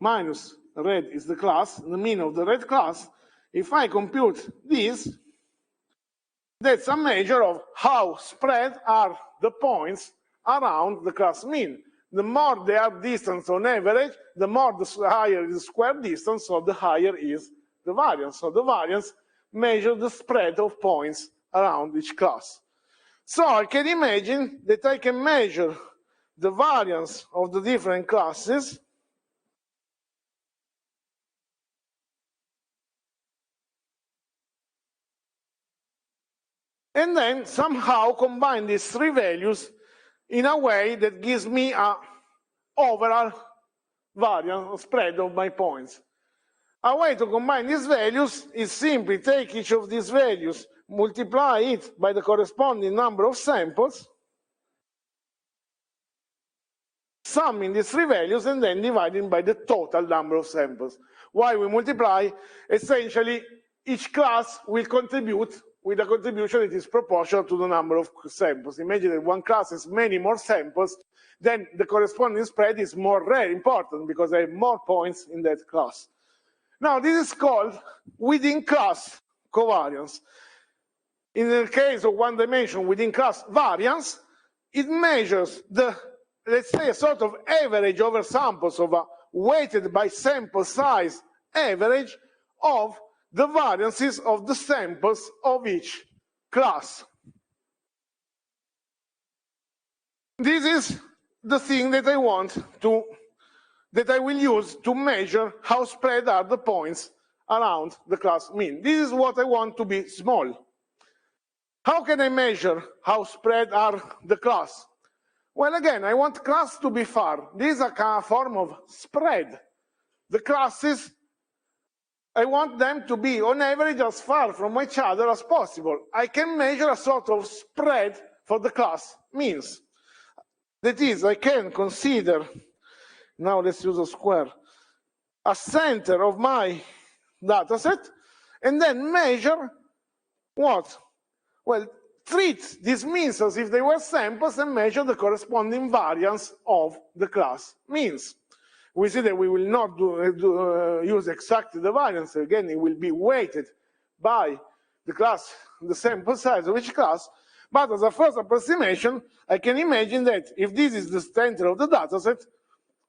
S1: minus red is the class, the mean of the red class, if I compute this, That's a measure of how spread are the points around the class mean. The more they are distant on average, the more the higher is the square distance, so the higher is the variance. So the variance measures the spread of points around each class. So I can imagine that I can measure the variance of the different classes and then somehow combine these three values in a way that gives me an overall variance spread of my points. A way to combine these values is simply take each of these values, multiply it by the corresponding number of samples, summing these three values, and then dividing by the total number of samples. Why we multiply? Essentially, each class will contribute with a contribution that is proportional to the number of samples. Imagine that one class has many more samples, then the corresponding spread is more rare, important, because I have more points in that class. Now, this is called within class covariance. In the case of one dimension within class variance, it measures the, let's say, a sort of average over samples of a weighted by sample size average of the variances of the samples of each class. This is the thing that I will use to measure how spread are the points around the class mean. This is what I want to be small. How can I measure how spread are the class? Well, again, I want class to be far. This is a kind of form of spread. The classes, I want them to be on average as far from each other as possible. I can measure a sort of spread for the class means. That is, I can consider, now let's use a square, a center of my data set, and then measure what? Well, treat these means as if they were samples and measure the corresponding variance of the class means. We see that we will not use exactly the variance. Again, it will be weighted by the class, the sample size of each class. But as a first approximation, I can imagine that if this is the center of the dataset,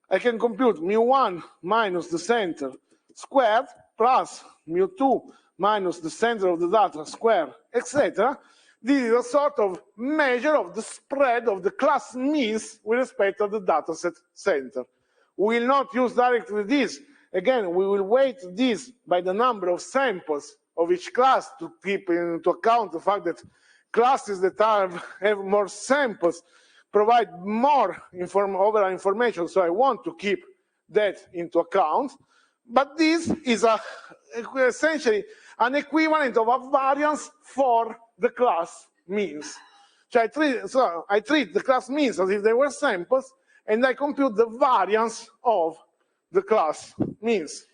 S1: I can compute mu1 minus the center squared plus mu2 minus the center of the data squared, etc. This is a sort of measure of the spread of the class means with respect to the dataset center. We will not use directly this. Again, we will weight this by the number of samples of each class to keep into account the fact that classes that have more samples provide more overall information, so I want to keep that into account. But this is essentially an equivalent of a variance for the class means. So I treat the class means as if they were samples, and I compute the variance of the class means.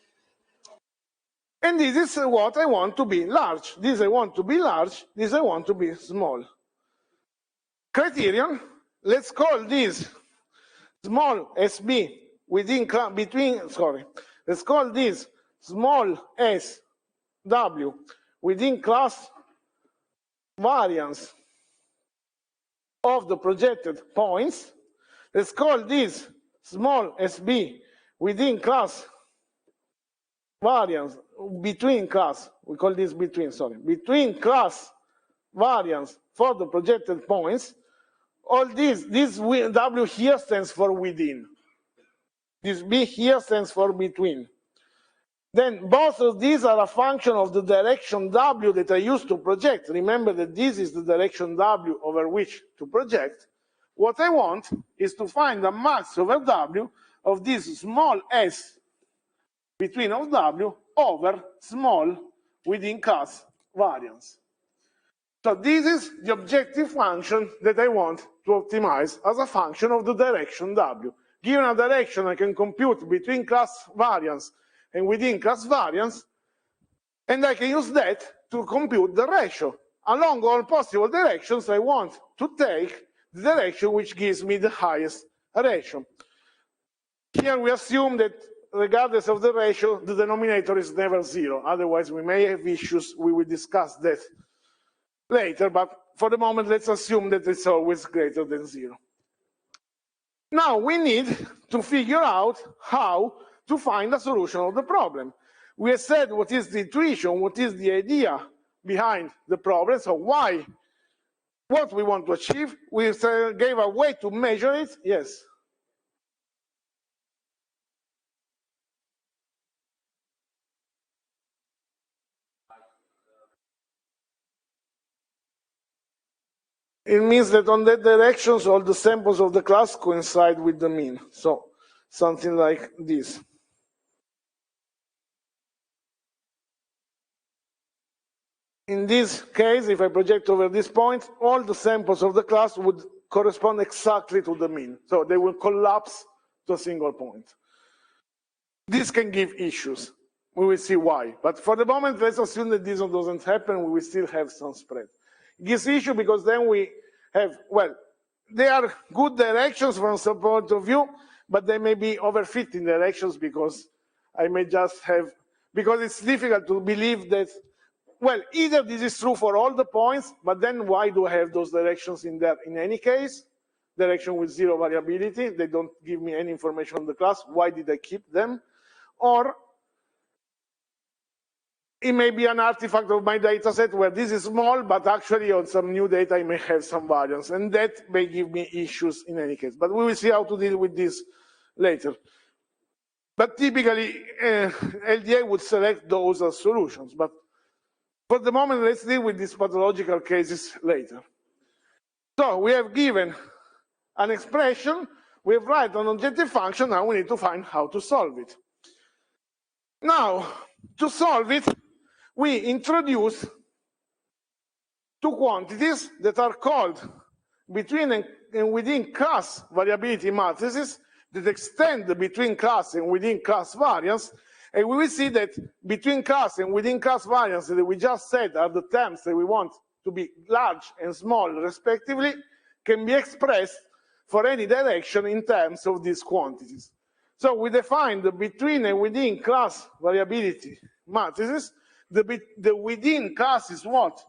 S1: And this is what I want to be large. This I want to be large, this I want to be small. Criterion, let's call this small sb let's call this small sw within class variance of the projected points. Let's call this small sb within class variance between class, we call this between class variance for the projected points. All this W here stands for within. This B here stands for between. Then both of these are a function of the direction W that I used to project. Remember that this is the direction W over which to project. What I want is to find the max over W of this small s between of W over small within class variance. So this is the objective function that I want to optimize as a function of the direction W. Given a direction, I can compute between class variance and within class variance, and I can use that to compute the ratio. Along all possible directions, I want to take the direction which gives me the highest ratio. Here we assume that regardless of the ratio, the denominator is never zero. Otherwise, we may have issues. We will discuss that later, but for the moment, let's assume that it's always greater than 0. Now we need to figure out how to find a solution of the problem. We have said what is the intuition, what is the idea behind the problem, so why, what we want to achieve. We gave a way to measure it, yes. It means that on that directions, all the samples of the class coincide with the mean. So something like this. In this case, if I project over this point, all the samples of the class would correspond exactly to the mean. So they will collapse to a single point. This can give issues. We will see why. But for the moment, let's assume that this doesn't happen. We will still have some spread. It gives issue because then we have, well, they are good directions from some point of view, but they may be overfitting directions because I may just have, because it's difficult to believe that, well, either this is true for all the points, but then why do I have those directions in there in any case? Direction with 0 variability, they don't give me any information on the class, why did I keep them? Or it may be an artifact of my data set where this is small, but actually on some new data I may have some variance, and that may give me issues in any case. But we will see how to deal with this later. But typically, LDA would select those as solutions. But for the moment, let's deal with these pathological cases later. So we have given an expression, we have written an objective function, now we need to find how to solve it. Now, to solve it, we introduce two quantities that are called between and within class variability matrices that extend the between class and within class variance. And we will see that between class and within class variance that we just said are the terms that we want to be large and small respectively, can be expressed for any direction in terms of these quantities. So we define the between and within class variability matrices. The within class is what?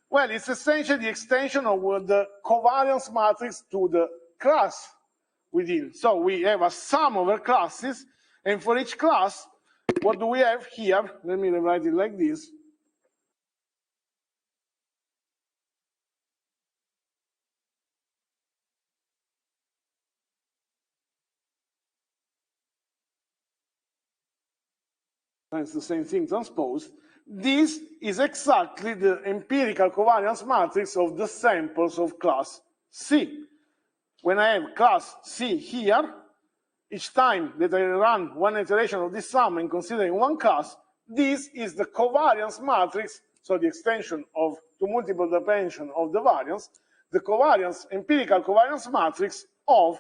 S1: Well, it's essentially the extension of the covariance matrix to the class within. So we have a sum over classes, and for each class, what do we have here? Let me write it like this. It's the same thing transposed. This is exactly the empirical covariance matrix of the samples of class C. When I have class C here, each time that I run one iteration of this sum and considering one class, this is the covariance matrix, so the extension of to multiple dimension of the variance, the covariance, empirical covariance matrix of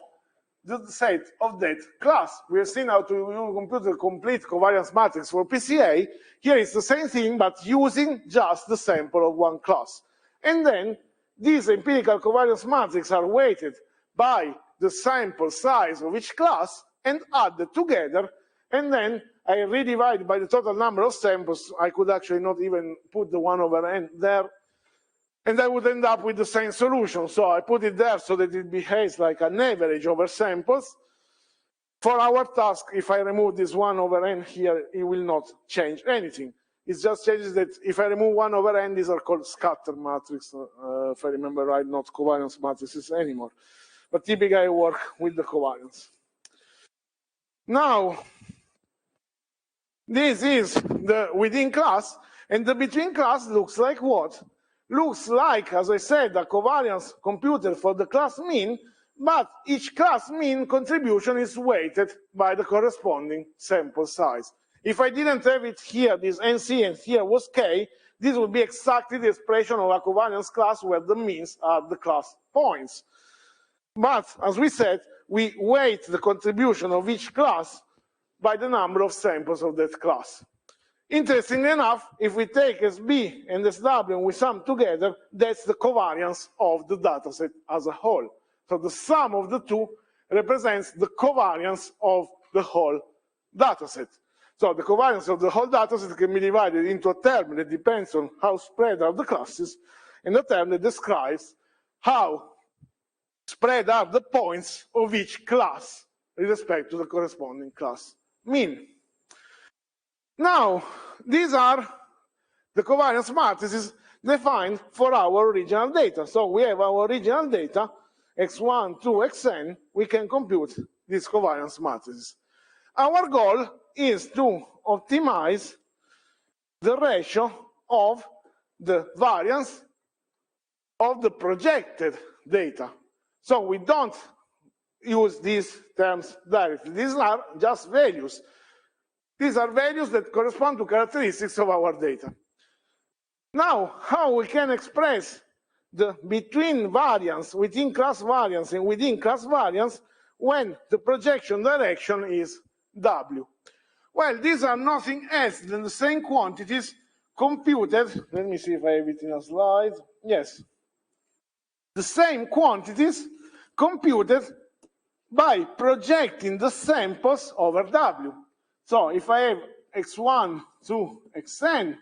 S1: the set of that class. We have seen how to compute the complete covariance matrix for PCA. Here it's the same thing, but using just the sample of one class. And then these empirical covariance matrices are weighted by the sample size of each class and added together, and then I redivide by the total number of samples. I could actually not even put the 1 over n there, and I would end up with the same solution. So I put it there so that it behaves like an average over samples. For our task, if I remove this 1 over n here, it will not change anything. It just changes that if I remove 1 over n, these are called scatter matrices, if I remember right, not covariance matrices anymore. But typically I work with the covariance. Now, this is the within class, and the between class looks like what? Looks like, as I said, a covariance computed for the class mean, but each class mean contribution is weighted by the corresponding sample size. If I didn't have it here, this NC, and here was K, this would be exactly the expression of a covariance class where the means are the class points. But, as we said, we weight the contribution of each class by the number of samples of that class. Interestingly enough, if we take SB and SW and we sum together, that's the covariance of the dataset as a whole. So the sum of the two represents the covariance of the whole dataset. So the covariance of the whole dataset can be divided into a term that depends on how spread are the classes, and the term that describes how spread are the points of each class with respect to the corresponding class mean. Now, these are the covariance matrices defined for our original data. So we have our original data, x1 to xn, we can compute these covariance matrices. Our goal is to optimize the ratio of the variance of the projected data. So we don't use these terms directly. These are just values. These are values that correspond to characteristics of our data. Now, how we can express the between variance, within class variance and within class variance when the projection direction is W? Well, these are nothing else than the same quantities computed. Let me see if I have it in a slide. Yes. The same quantities computed by projecting the samples over W. So if I have x1 to xn,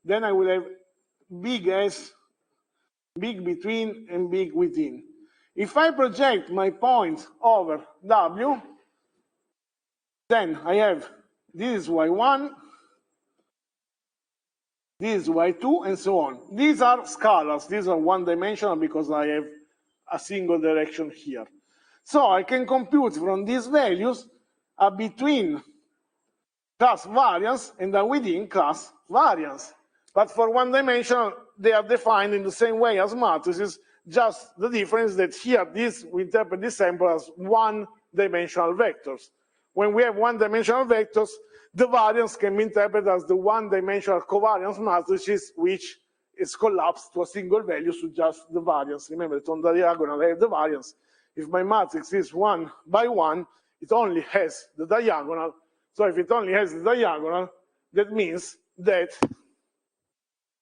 S1: then I will have big S, big between, and big within. If I project my point over W, then I have this is y1, this is y2, and so on. These are scalars. These are one-dimensional because I have a single direction here. So I can compute from these values a between class variance and a within class variance. But for one dimension, they are defined in the same way as matrices, just the difference that here, we interpret this sample as one-dimensional vectors. When we have one-dimensional vectors, the variance can be interpreted as the one-dimensional covariance matrices, which is collapsed to a single value, so just the variance. Remember that on the diagonal, I have the variance. If my matrix is 1 by 1, it only has the diagonal. So if it only has the diagonal, that means that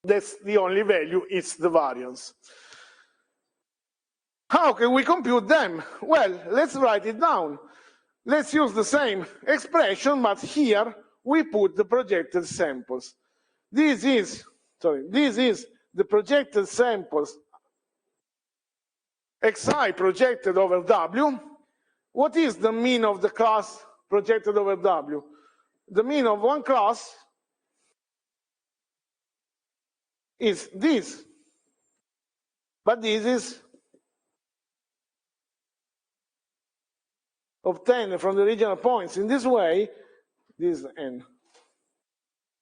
S1: that's the only value, it's the variance. How can we compute them? Well, let's write it down. Let's use the same expression, but here we put the projected samples. This is the projected samples xi projected over W. What is the mean of the class projected over W? The mean of one class is this, but this is obtained from the original points in this way. This is n,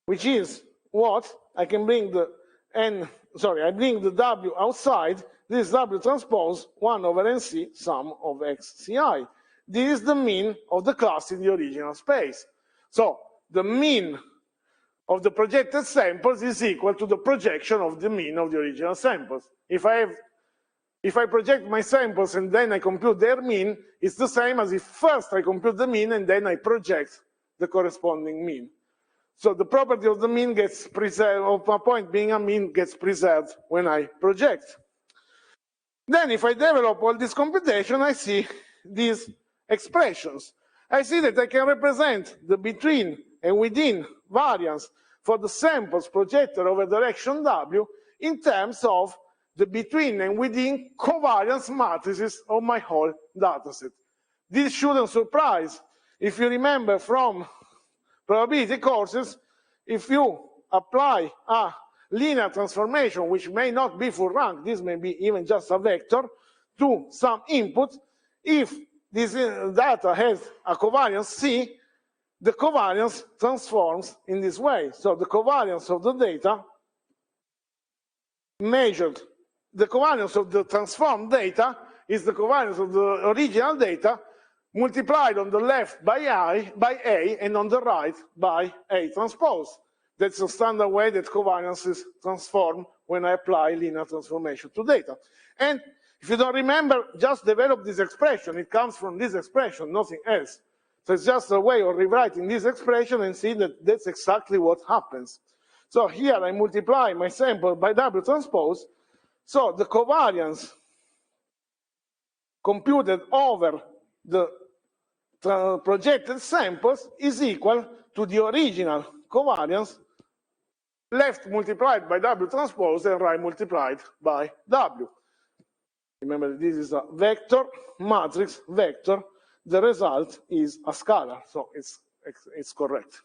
S1: which is what I can bring the n. Sorry, I bring the W outside. This W transpose 1 over nc sum of xci. This is the mean of the class in the original space. So the mean of the projected samples is equal to the projection of the mean of the original samples. If I project my samples and then I compute their mean, it's the same as if first I compute the mean and then I project the corresponding mean. So the property of the mean gets preserved, of a point being a mean gets preserved when I project. Then if I develop all this computation, I see these expressions. I see that I can represent the between and within variance for the samples projected over direction W in terms of the between and within covariance matrices of my whole dataset. This shouldn't surprise. If you remember from probability courses, if you apply a linear transformation, which may not be full rank, this may be even just a vector, to some input, if this data has a covariance C, the covariance transforms in this way. So the covariance of the data measured, the covariance of the transformed data is the covariance of the original data multiplied on the left by A and on the right by A transpose. That's the standard way that covariances transform when I apply linear transformation to data. And if you don't remember, just develop this expression. It comes from this expression, nothing else. So it's just a way of rewriting this expression and see that that's exactly what happens. So here I multiply my sample by W transpose. So the covariance computed over the projected samples is equal to the original covariance left multiplied by W transpose and right multiplied by W. Remember that this is a vector, matrix, vector. The result is a scalar, so it's correct.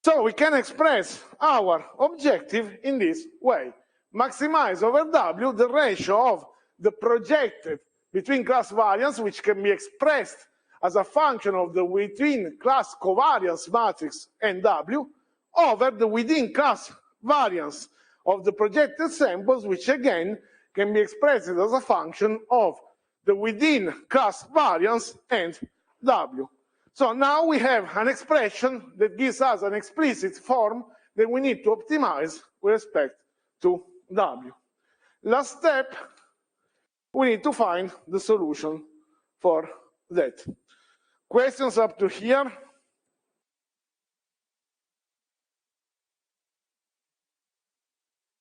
S1: So we can express our objective in this way. Maximize over W the ratio of the projected between class variance, which can be expressed as a function of the within class covariance matrix and W, over the within class variance of the projected samples, which again can be expressed as a function of the within class variance and W. So now we have an expression that gives us an explicit form that we need to optimize with respect to W. Last step, we need to find the solution for that. Questions up to here?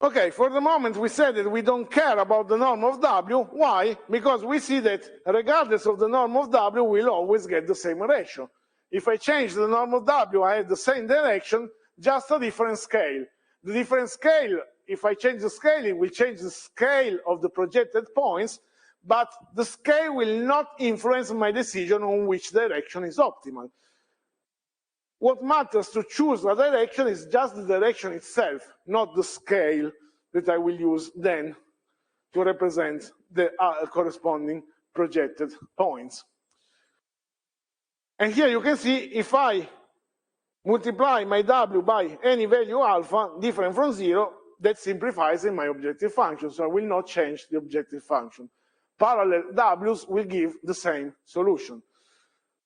S1: Okay, for the moment we said that we don't care about the norm of W. Why? Because we see that regardless of the norm of W, we'll always get the same ratio. If I change the norm of W, I have the same direction, just a different scale. The different scale, if I change the scale, it will change the scale of the projected points, but the scale will not influence my decision on which direction is optimal. What matters to choose a direction is just the direction itself, not the scale that I will use then to represent the corresponding projected points. And here you can see if I multiply my W by any value alpha different from 0, that simplifies in my objective function, so I will not change the objective function. Parallel W's will give the same solution.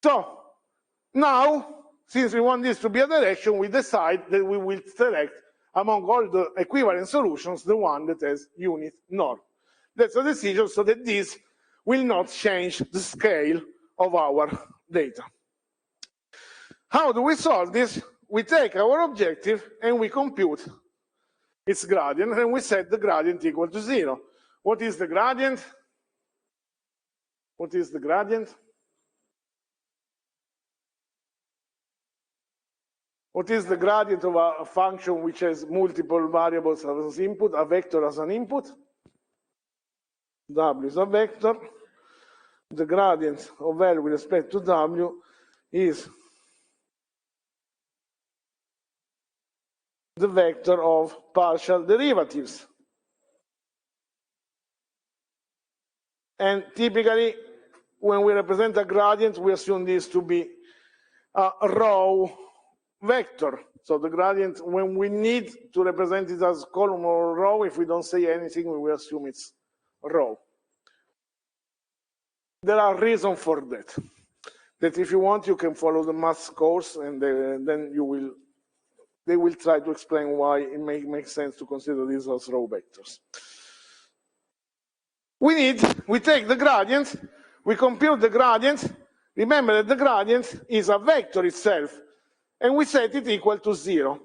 S1: So now, since we want this to be a direction, we decide that we will select among all the equivalent solutions the one that has unit norm. That's a decision so that this will not change the scale of our data. How do we solve this? We take our objective and we compute its gradient, and we set the gradient equal to 0. What is the gradient? What is the gradient? What is the gradient of a function which has multiple variables as input, a vector as an input? W is a vector. The gradient of L with respect to W is the vector of partial derivatives. And typically, when we represent a gradient, we assume this to be a row vector. So the gradient, when we need to represent it as column or row, if we don't say anything, we will assume it's row. There are reasons for that. That if you want, you can follow the math course, and then they will try to explain why it makes sense to consider these as row vectors. We take the gradient, we compute the gradient. Remember that the gradient is a vector itself, and we set it equal to 0.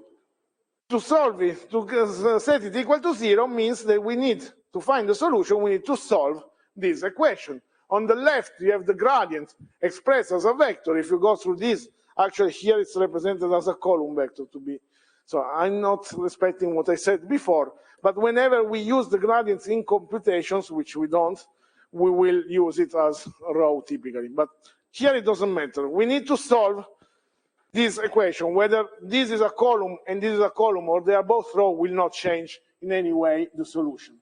S1: To solve it, to set it equal to 0 means that we need to find the solution, we need to solve this equation. On the left, you have the gradient expressed as a vector. If you go through this, actually here it's represented as a column vector to be. So I'm not respecting what I said before, but whenever we use the gradients in computations, which we don't, we will use it as a row typically. But here it doesn't matter. We need to solve this equation. Whether this is a column and this is a column, or they are both row, will not change in any way the solution.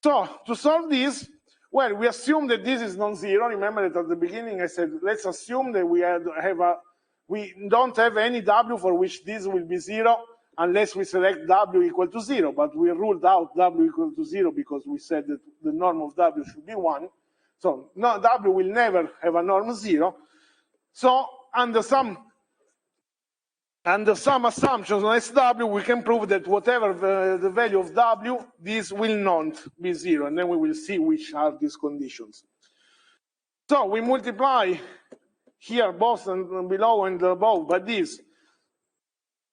S1: So to solve this, well, we assume that this is non-zero. Remember that at the beginning I said, let's assume that we don't have any W for which this will be 0 unless we select W equal to 0. But we ruled out W equal to 0 because we said that the norm of W should be 1. So no, W will never have a norm 0. So under some assumptions on SW, we can prove that whatever the value of W, this will not be 0. And then we will see which are these conditions. So we multiply here both and below and above by this.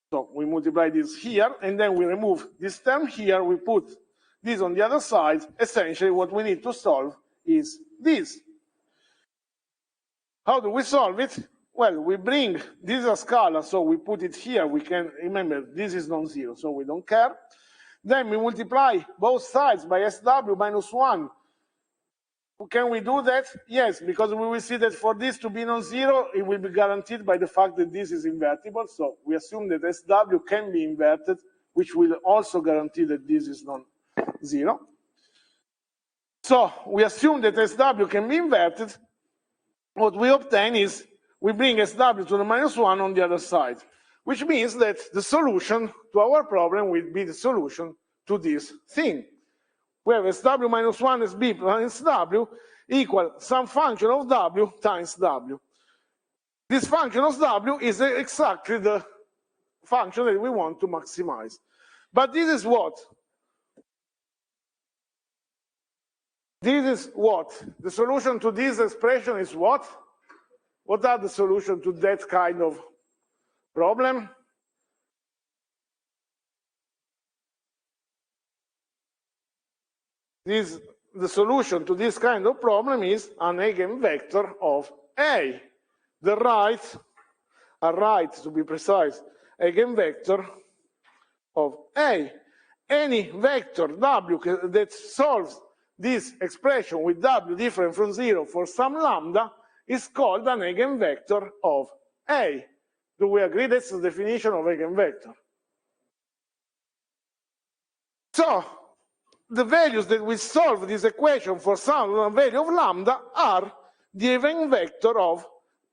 S1: So we multiply this here, and then we remove this term here. We put this on the other side. Essentially, what we need to solve is this. How do we solve it? Well, we bring, this is a scalar, so we put it here. We can, remember, this is non-zero, so we don't care. Then we multiply both sides by SW minus 1. Can we do that? Yes, because we will see that for this to be non-zero, it will be guaranteed by the fact that this is invertible. So we assume that SW can be inverted, which will also guarantee that this is non-zero. So we assume that SW can be inverted. What we obtain is we bring SW to the minus 1 on the other side, which means that the solution to our problem will be the solution to this thing. We have SW minus 1 SB plus W equal some function of W times W. This function of W is exactly the function that we want to maximize. But this is what? This is what? The solution to this expression is what? What are the solutions to that kind of problem? The solution to this kind of problem is an eigenvector of A. The right to be precise, eigenvector of A. Any vector W that solves this expression with W different from 0 for some lambda is called an eigenvector of A. Do we agree? That's the definition of eigenvector. So, the values that we solve this equation for some value of lambda are the eigenvector of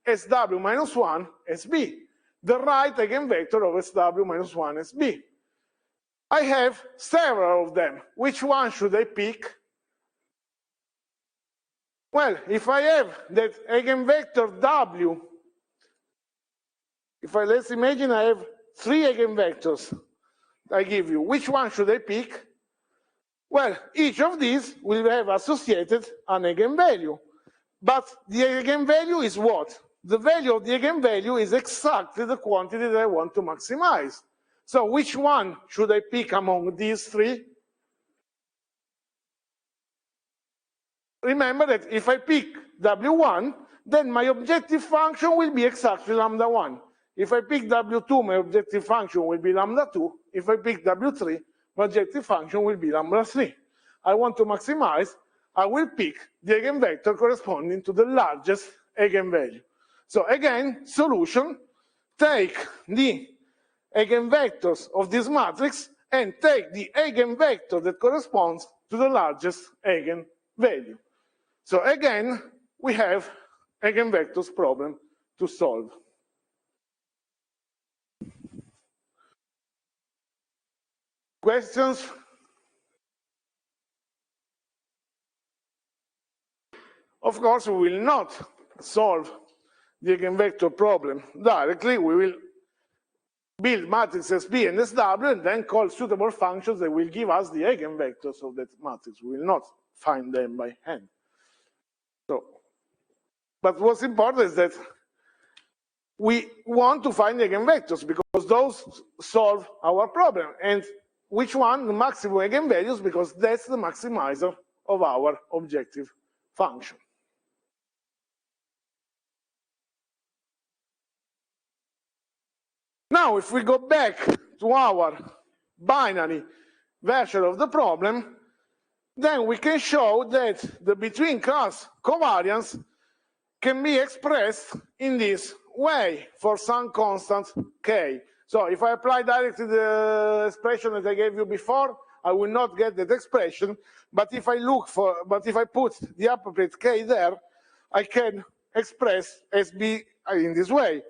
S1: SW minus 1 SB, the right eigenvector of SW minus 1 SB. I have several of them. Which one should I pick? Well, if I have that eigenvector W, let's imagine I have 3 eigenvectors I give you. Which one should I pick? Well, each of these will have associated an eigenvalue. But the eigenvalue is what? The value of the eigenvalue is exactly the quantity that I want to maximize. So which one should I pick among these 3? Remember that if I pick W1, then my objective function will be exactly lambda 1. If I pick W2, my objective function will be lambda 2. If I pick W3, my objective function will be lambda 3. I want to maximize, I will pick the eigenvector corresponding to the largest eigenvalue. So again, solution, take the eigenvectors of this matrix and take the eigenvector that corresponds to the largest eigenvalue. So again, we have eigenvectors problem to solve. Questions? Of course, we will not solve the eigenvector problem directly. We will build matrices B and SW and then call suitable functions that will give us the eigenvectors of that matrix. We will not find them by hand. So, but what's important is that we want to find the eigenvectors because those solve our problem. And which one? The maximum eigenvalues, because that's the maximizer of our objective function. Now, if we go back to our binary version of the problem, then we can show that the between-class covariance can be expressed in this way for some constant k. So if I apply directly the expression that I gave you before, I will not get that expression. But if I put the appropriate k there, I can express SB in this way.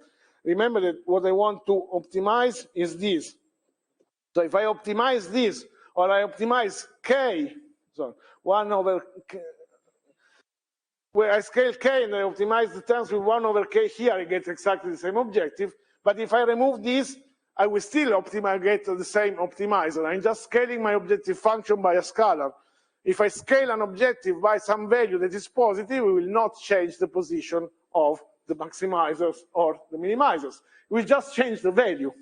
S1: Remember that what I want to optimize is this. So if I optimize this, or I optimize k, so 1 over k, where I scale k and I optimize the terms with 1 over k here, I get exactly the same objective. But if I remove this, I will still get the same optimizer. I'm just scaling my objective function by a scalar. If I scale an objective by some value that is positive, we will not change the position of the maximizers or the minimizers. We just change the value,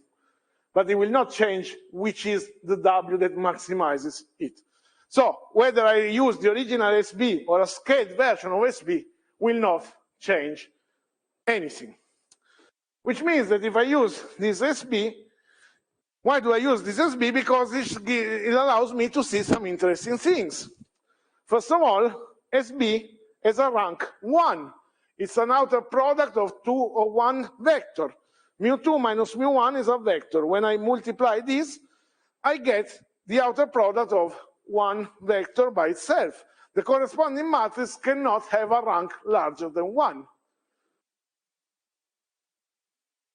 S1: but it will not change which is the W that maximizes it. So whether I use the original SB or a scaled version of SB will not change anything. which means that if I use this SB, why do I use this SB? Because it allows me to see some interesting things. First of all, SB has a rank 1. It's an outer product of 2 or 1 vector. Mu2 minus mu1 is a vector. When I multiply this, I get the outer product of 1 vector by itself. The corresponding matrix cannot have a rank larger than 1.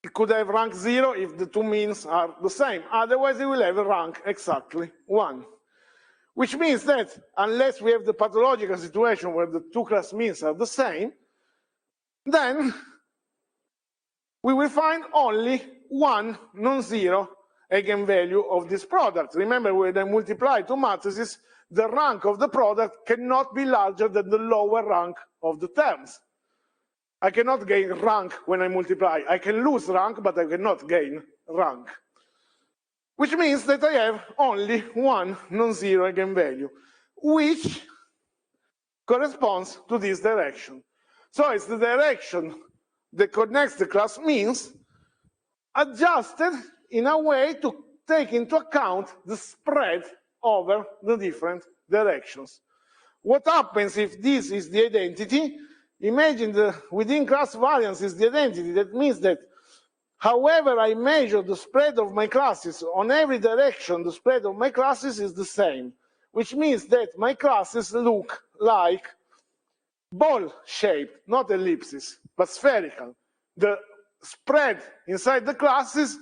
S1: It could have rank 0 if the two means are the same. Otherwise, it will have a rank exactly 1. Which means that unless we have the pathological situation where the two class means are the same, then we will find only one non-zero eigenvalue of this product. Remember, when I multiply two matrices, the rank of the product cannot be larger than the lower rank of the terms. I cannot gain rank when I multiply. I can lose rank, but I cannot gain rank. Which means that I have only one non-zero eigenvalue, which corresponds to this direction. So it's the direction that connects the class means adjusted in a way to take into account the spread over the different directions. What happens if this is the identity? Imagine the within class variance is the identity. That means that however I measure the spread of my classes on every direction, the spread of my classes is the same, which means that my classes look like ball-shaped, not ellipses, but spherical. The spread inside the classes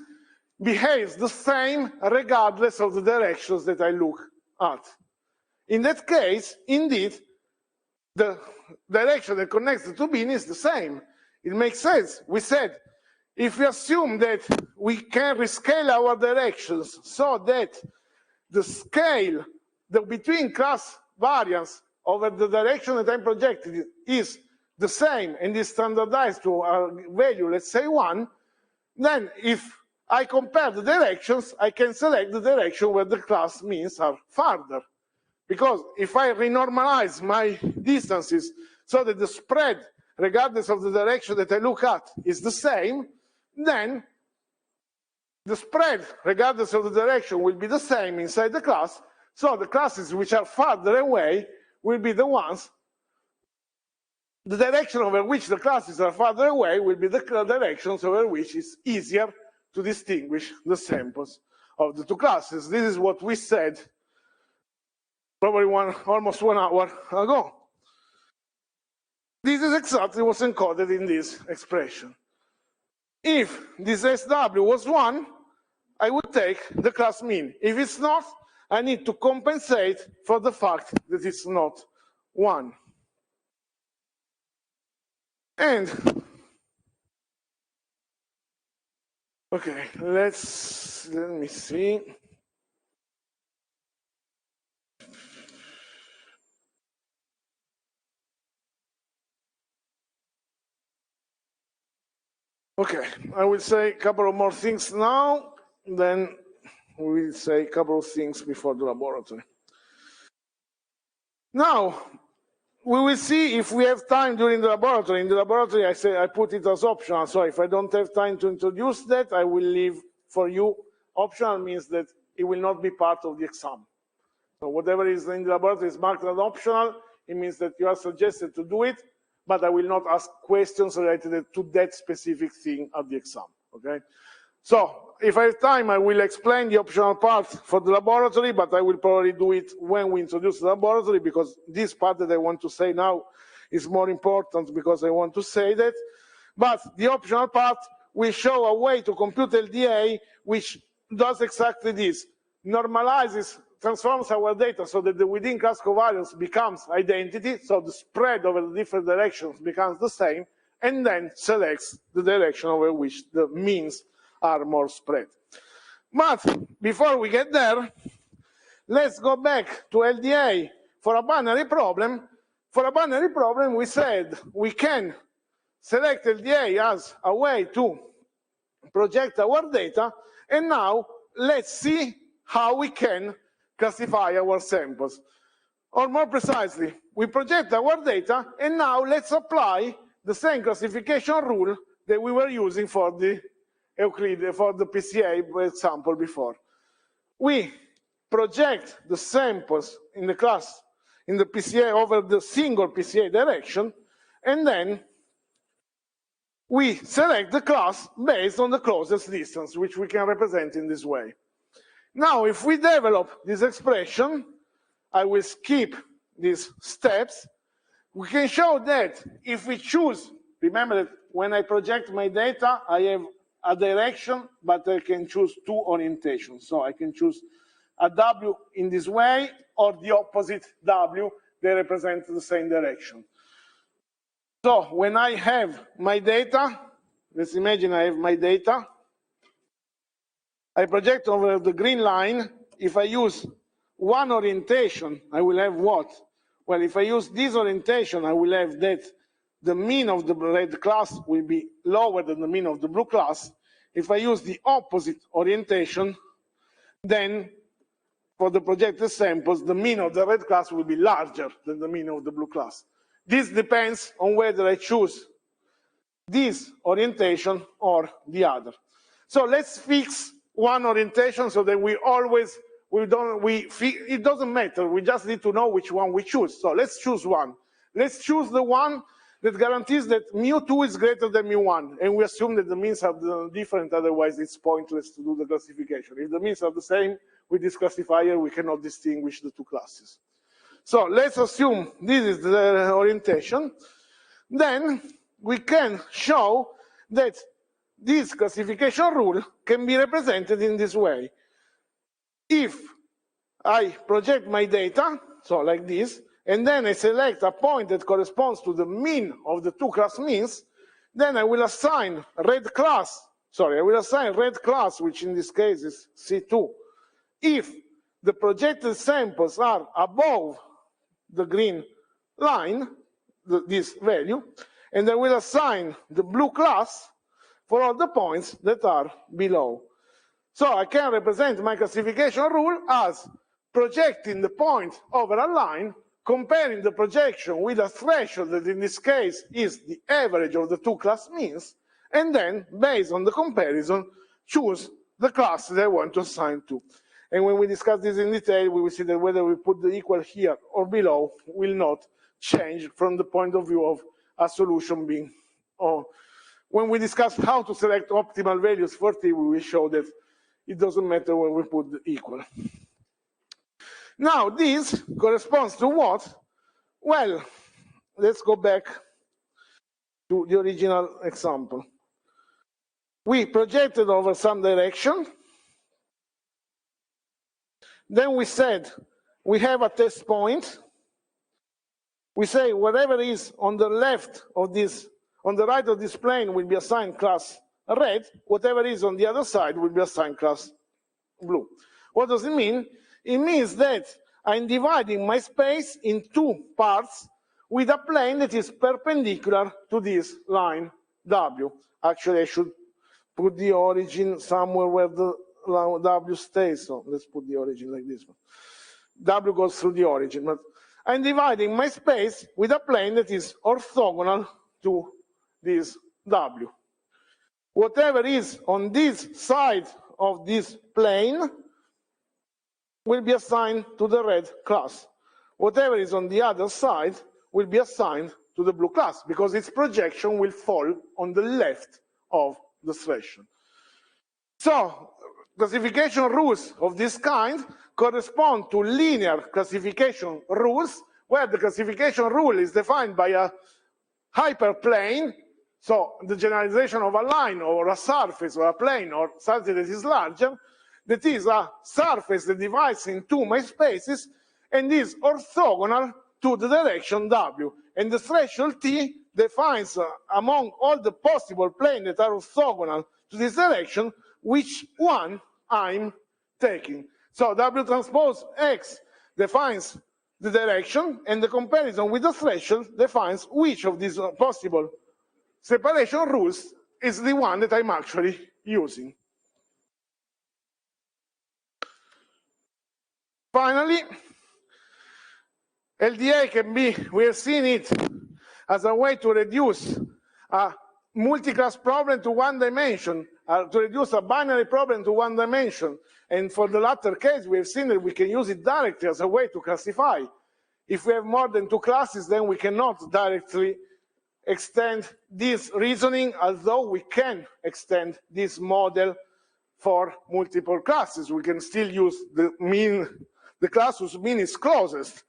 S1: behaves the same regardless of the directions that I look at. In that case, indeed, the direction that connects the two beans is the same. It makes sense. We said, if we assume that we can rescale our directions so that the scale, the between class variance over the direction that I'm projecting is the same and is standardized to a value, let's say 1, then if I compare the directions, I can select the direction where the class means are farther. Because if I renormalize my distances so that the spread, regardless of the direction that I look at, is the same, then the spread, regardless of the direction, will be the same inside the class. So the classes which are farther away will be the ones, the direction over which the classes are farther away will be the directions over which it's easier to distinguish the samples of the two classes. This is what we said probably almost 1 hour ago. This is exactly what's encoded in this expression. If this SW was 1, I would take the class mean. If it's not, I need to compensate for the fact that it's not 1. And, okay, let me see. Okay, I will say a couple of more things now, then we will say a couple of things before the laboratory. Now, we will see if we have time during the laboratory. In the laboratory, I put it as optional, so if I don't have time to introduce that, I will leave for you. Optional means that it will not be part of the exam. So whatever is in the laboratory is marked as optional. It means that you are suggested to do it, but I will not ask questions related to that specific thing at the exam, okay? So, if I have time, I will explain the optional part for the laboratory, but I will probably do it when we introduce the laboratory, because this part that I want to say now is more important because I want to say that. But the optional part will show a way to compute LDA which does exactly this, normalizes, transforms our data so that the within class covariance becomes identity, so the spread over the different directions becomes the same, and then selects the direction over which the means are more spread. But before we get there, let's go back to LDA for a binary problem. For a binary problem, we said we can select LDA as a way to project our data, and now let's see how we can classify our samples. Or more precisely, we project our data, and now let's apply the same classification rule that we were using for the Euclid, for the PCA example before. We project the samples in the class, in the PCA over the single PCA direction, and then we select the class based on the closest distance, which we can represent in this way. Now, if we develop this expression, I will skip these steps. We can show that if we choose, remember that when I project my data, I have a direction, but I can choose two orientations. So I can choose a W in this way, or the opposite W, they represent the same direction. So when I have my data, let's imagine I have my data, I project over the green line. If I use one orientation, I will have what? Well, if I use this orientation, I will have that the mean of the red class will be lower than the mean of the blue class. If I use the opposite orientation, then for the projected samples, the mean of the red class will be larger than the mean of the blue class. This depends on whether I choose this orientation or the other. So let's fix one orientation so that we always, it doesn't matter, we just need to know which one we choose. So let's choose one. Let's choose the one that guarantees that mu2 is greater than mu1, and we assume that the means are different, otherwise it's pointless to do the classification. If the means are the same, with this classifier, we cannot distinguish the two classes. So let's assume this is the orientation. Then we can show that this classification rule can be represented in this way. If I project my data, so like this, and then I select a point that corresponds to the mean of the two class means, then I will assign red class, which in this case is C2, if the projected samples are above the green line, this value, and I will assign the blue class for all the points that are below. So I can represent my classification rule as projecting the point over a line, comparing the projection with a threshold that in this case is the average of the two class means, and then, based on the comparison, choose the class that I want to assign to. And when we discuss this in detail, we will see that whether we put the equal here or below will not change from the point of view of a solution being. When we discuss how to select optimal values for T, we will show that it doesn't matter when we put the equal. Now, this corresponds to what? Well, let's go back to the original example. We projected over some direction. Then we said we have a test point. We say whatever is on the left of this, on the right of this plane will be assigned class red. Whatever is on the other side will be assigned class blue. What does it mean? It means that I'm dividing my space in two parts with a plane that is perpendicular to this line W. Actually, I should put the origin somewhere where the W stays. So let's put the origin like this one. W goes through the origin. But I'm dividing my space with a plane that is orthogonal to this W. Whatever is on this side of this plane will be assigned to the red class. Whatever is on the other side will be assigned to the blue class, because its projection will fall on the left of the threshold. So classification rules of this kind correspond to linear classification rules, where the classification rule is defined by a hyperplane, so the generalization of a line or a surface or a plane or something that is larger, that is a surface that divides in two my spaces and is orthogonal to the direction W. And the threshold T defines among all the possible planes that are orthogonal to this direction, which one I'm taking. So W transpose X defines the direction, and the comparison with the threshold defines which of these possible separation rules is the one that I'm actually using. Finally, LDA can be, we have seen it as a way to reduce a multi-class problem to one dimension, to reduce a binary problem to one dimension. And for the latter case, we have seen that we can use it directly as a way to classify. If we have more than two classes, then we cannot directly extend this reasoning, although we can extend this model for multiple classes. We can still use the mean, the class whose mean is closest,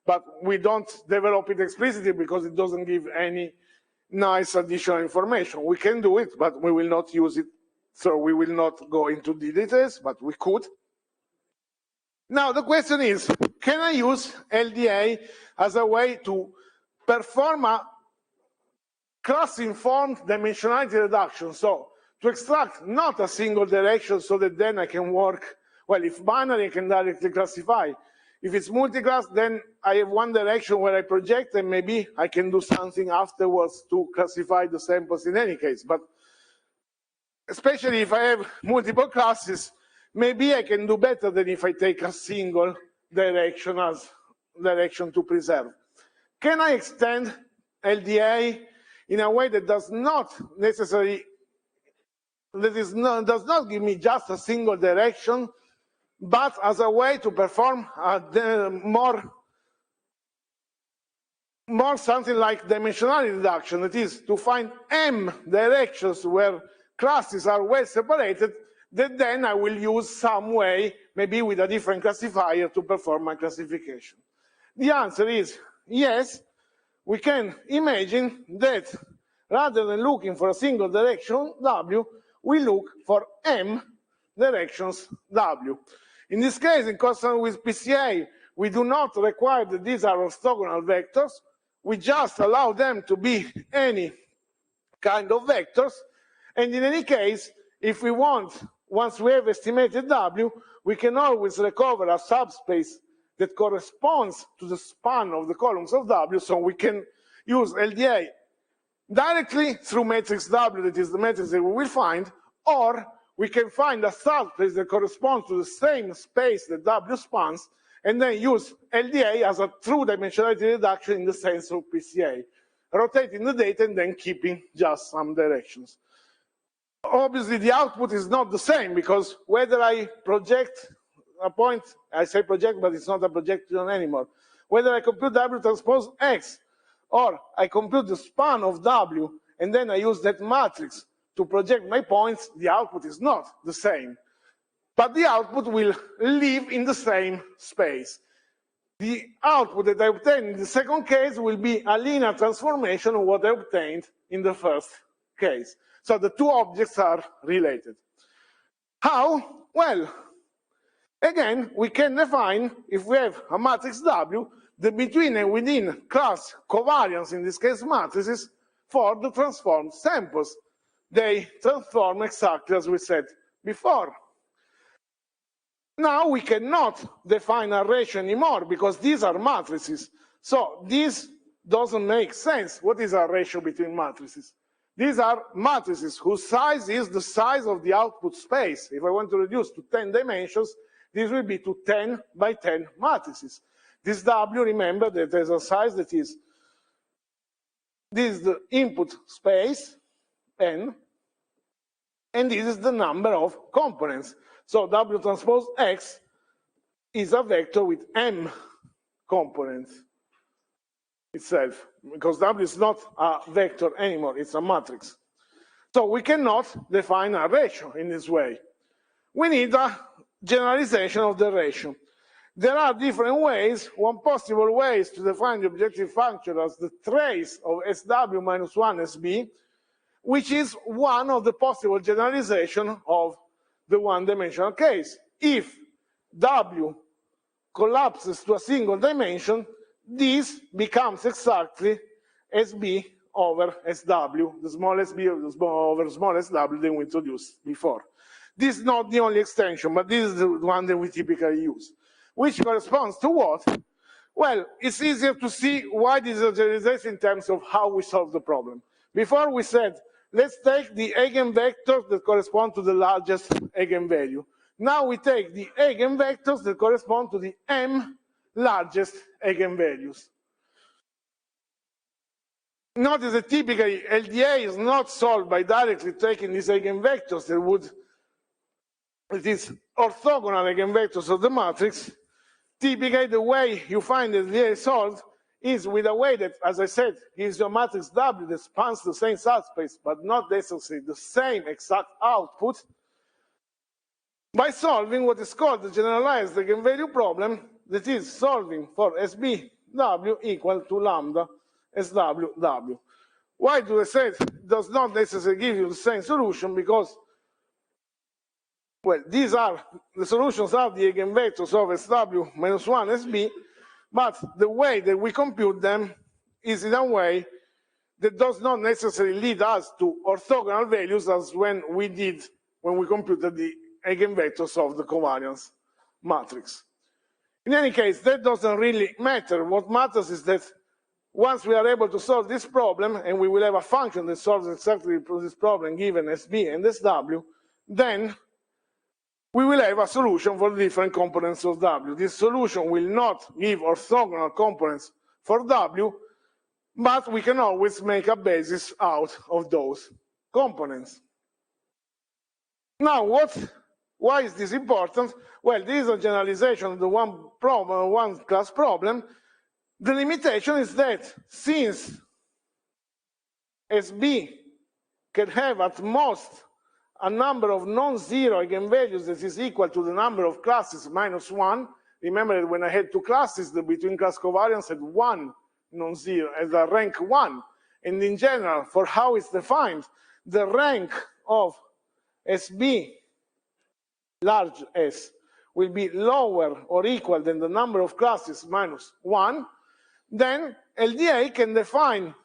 S1: but we don't develop it explicitly because it doesn't give any nice additional information. We can do it, but we will not use it. So we will not go into the details, but we could. Now the question is, can I use LDA as a way to perform a class-informed dimensionality reduction? So to extract not a single direction so that then I can work, well, if binary, I can directly classify. If it's multi-class, then I have one direction where I project, and maybe I can do something afterwards to classify the samples in any case. But especially if I have multiple classes, maybe I can do better than if I take a single direction as direction to preserve. Can I extend LDA in a way that does not necessarily, does not give me just a single direction, but as a way to perform more something like dimensionality reduction, that is, to find m directions where classes are well separated, that then I will use some way, maybe with a different classifier, to perform my classification. The answer is yes. We can imagine that rather than looking for a single direction W, we look for m directions W. In this case, in consonance with PCA, we do not require that these are orthogonal vectors. We just allow them to be any kind of vectors. And in any case, if we want, once we have estimated W, we can always recover a subspace that corresponds to the span of the columns of W, so we can use LDA directly through matrix W, that is the matrix that we will find, or we can find a subspace that corresponds to the same space that W spans, and then use LDA as a true dimensionality reduction in the sense of PCA, rotating the data and then keeping just some directions. Obviously, the output is not the same, because whether I project a point, I say project, but it's not a projection anymore. Whether I compute W transpose X, or I compute the span of W, and then I use that matrix to project my points, the output is not the same. But the output will live in the same space. The output that I obtain in the second case will be a linear transformation of what I obtained in the first case. So the two objects are related. How? Well, again, we can define, if we have a matrix W, the between and within class covariance, in this case matrices, for the transformed samples. They transform exactly as we said before. Now we cannot define a ratio anymore because these are matrices. So this doesn't make sense. What is a ratio between matrices? These are matrices whose size is the size of the output space. If I want to reduce to 10 dimensions, this will be to 10 by 10 matrices. This W, remember that there's a size that is, this is the input space, N, and this is the number of components. So W transpose X is a vector with M components itself, because W is not a vector anymore, it's a matrix. So we cannot define a ratio in this way. We need a generalization of the ratio. There are different ways. One possible way is to define the objective function as the trace of SW minus 1 SB, which is one of the possible generalization of the one-dimensional case. If W collapses to a single dimension, this becomes exactly SB over SW, the small SB over small SW that we introduced before. This is not the only extension, but this is the one that we typically use. Which corresponds to what? Well, it's easier to see why this is a generalization in terms of how we solve the problem. Before we said, let's take the eigenvectors that correspond to the largest eigenvalue. Now we take the eigenvectors that correspond to the m largest eigenvalues. notice that typically LDA is not solved by directly taking these eigenvectors it is orthogonal eigenvectors of the matrix. Typically, the way you find the LDA solved is with a way that, as I said, gives your matrix W that spans the same subspace, but not necessarily the same exact output, by solving what is called the generalized eigenvalue problem, that is solving for SBW equal to lambda SWW. Why do I say it does not necessarily give you the same solution? Because, well, these are the solutions of the eigenvectors of SW minus 1 SB, but the way that we compute them is in a way that does not necessarily lead us to orthogonal values as when we computed the eigenvectors of the covariance matrix. In any case, that doesn't really matter. What matters is that once we are able to solve this problem, and we will have a function that solves exactly this problem given SB and SW, then we will have a solution for the different components of W. This solution will not give orthogonal components for W, but we can always make a basis out of those components. Now, why is this important? Well, this is a generalization of the one class problem. The limitation is that since SB can have at most a number of non-zero eigenvalues that is equal to the number of classes minus 1, remember that when I had two classes, the between class covariance had one non-zero as a rank 1. And in general, for how it's defined, the rank of SB large S will be lower or equal than the number of classes minus 1, then LDA can define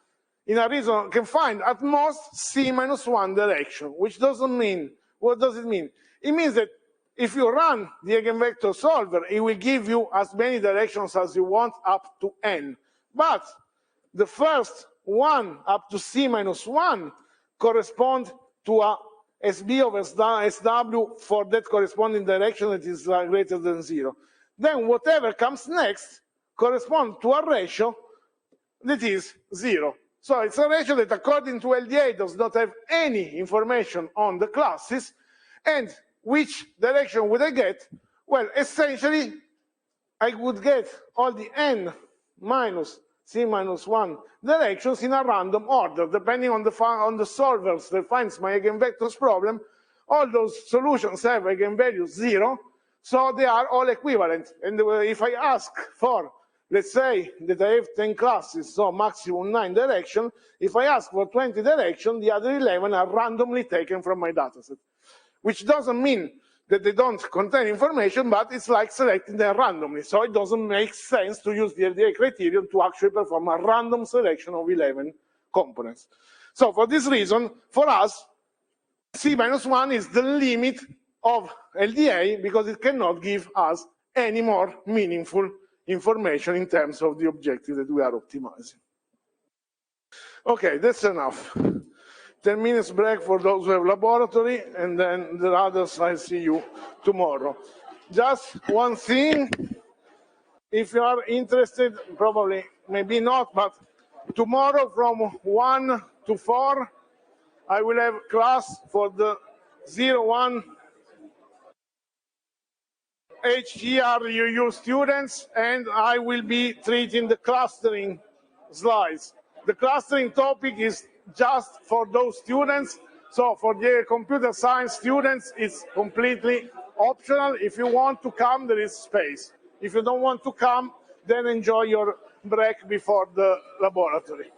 S1: can find at most C minus 1 direction, which doesn't mean, what does it mean? It means that if you run the eigenvector solver, it will give you as many directions as you want up to N. But the first one up to C minus 1 correspond to a SB over SW for that corresponding direction that is greater than 0. Then whatever comes next corresponds to a ratio that is 0. So it's a ratio that according to LDA does not have any information on the classes. And which direction would I get? Well, essentially, I would get all the N minus C minus 1 directions in a random order, depending on the solvers that finds my eigenvectors problem. All those solutions have eigenvalues 0, so they are all equivalent. And if I ask for, let's say that I have 10 classes, so maximum 9 direction, if I ask for 20 direction, the other 11 are randomly taken from my dataset, which doesn't mean that they don't contain information, but it's like selecting them randomly. So it doesn't make sense to use the LDA criterion to actually perform a random selection of 11 components. So for this reason, for us, C minus 1 is the limit of LDA because it cannot give us any more meaningful information in terms of the objective that we are optimizing. Okay, that's enough. 10 minutes break for those who have laboratory, and then the others I'll see you tomorrow. Just one thing, if you are interested, probably, maybe not, but tomorrow from 1 to 4, I will have class for the 01 HGRUU students, and I will be treating the clustering slides. The clustering topic is just for those students. So for the computer science students, it's completely optional. If you want to come, there is space. If you don't want to come, then enjoy your break before the laboratory.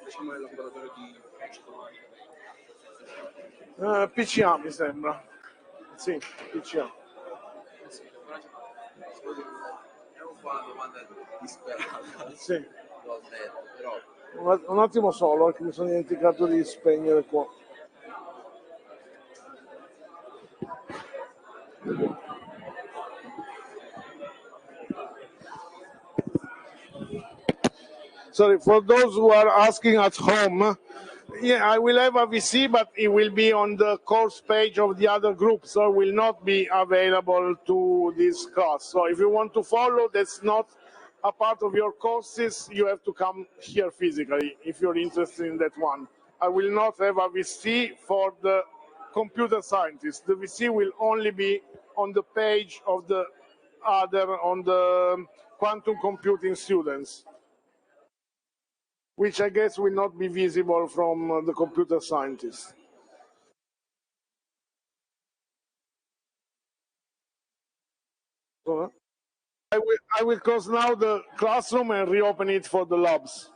S2: Facciamo il laboratorio di
S1: PCA mi sembra. Sì, PCA.
S2: Devo fare una domanda disperata.
S1: Sì.
S2: L'ho detto, però.
S1: Un attimo solo, che mi sono dimenticato di spegnere qua. Sorry, for those who are asking at home, yeah, I will have a VC, but it will be on the course page of the other group, so it will not be available to this class. So if you want to follow, that's not a part of your courses, you have to come here physically if you're interested in that one. I will not have a VC for the computer scientists. The VC will only be on the page of the other, on the quantum computing students, which I guess will not be visible from the computer scientists. I will close now the classroom and reopen it for the labs.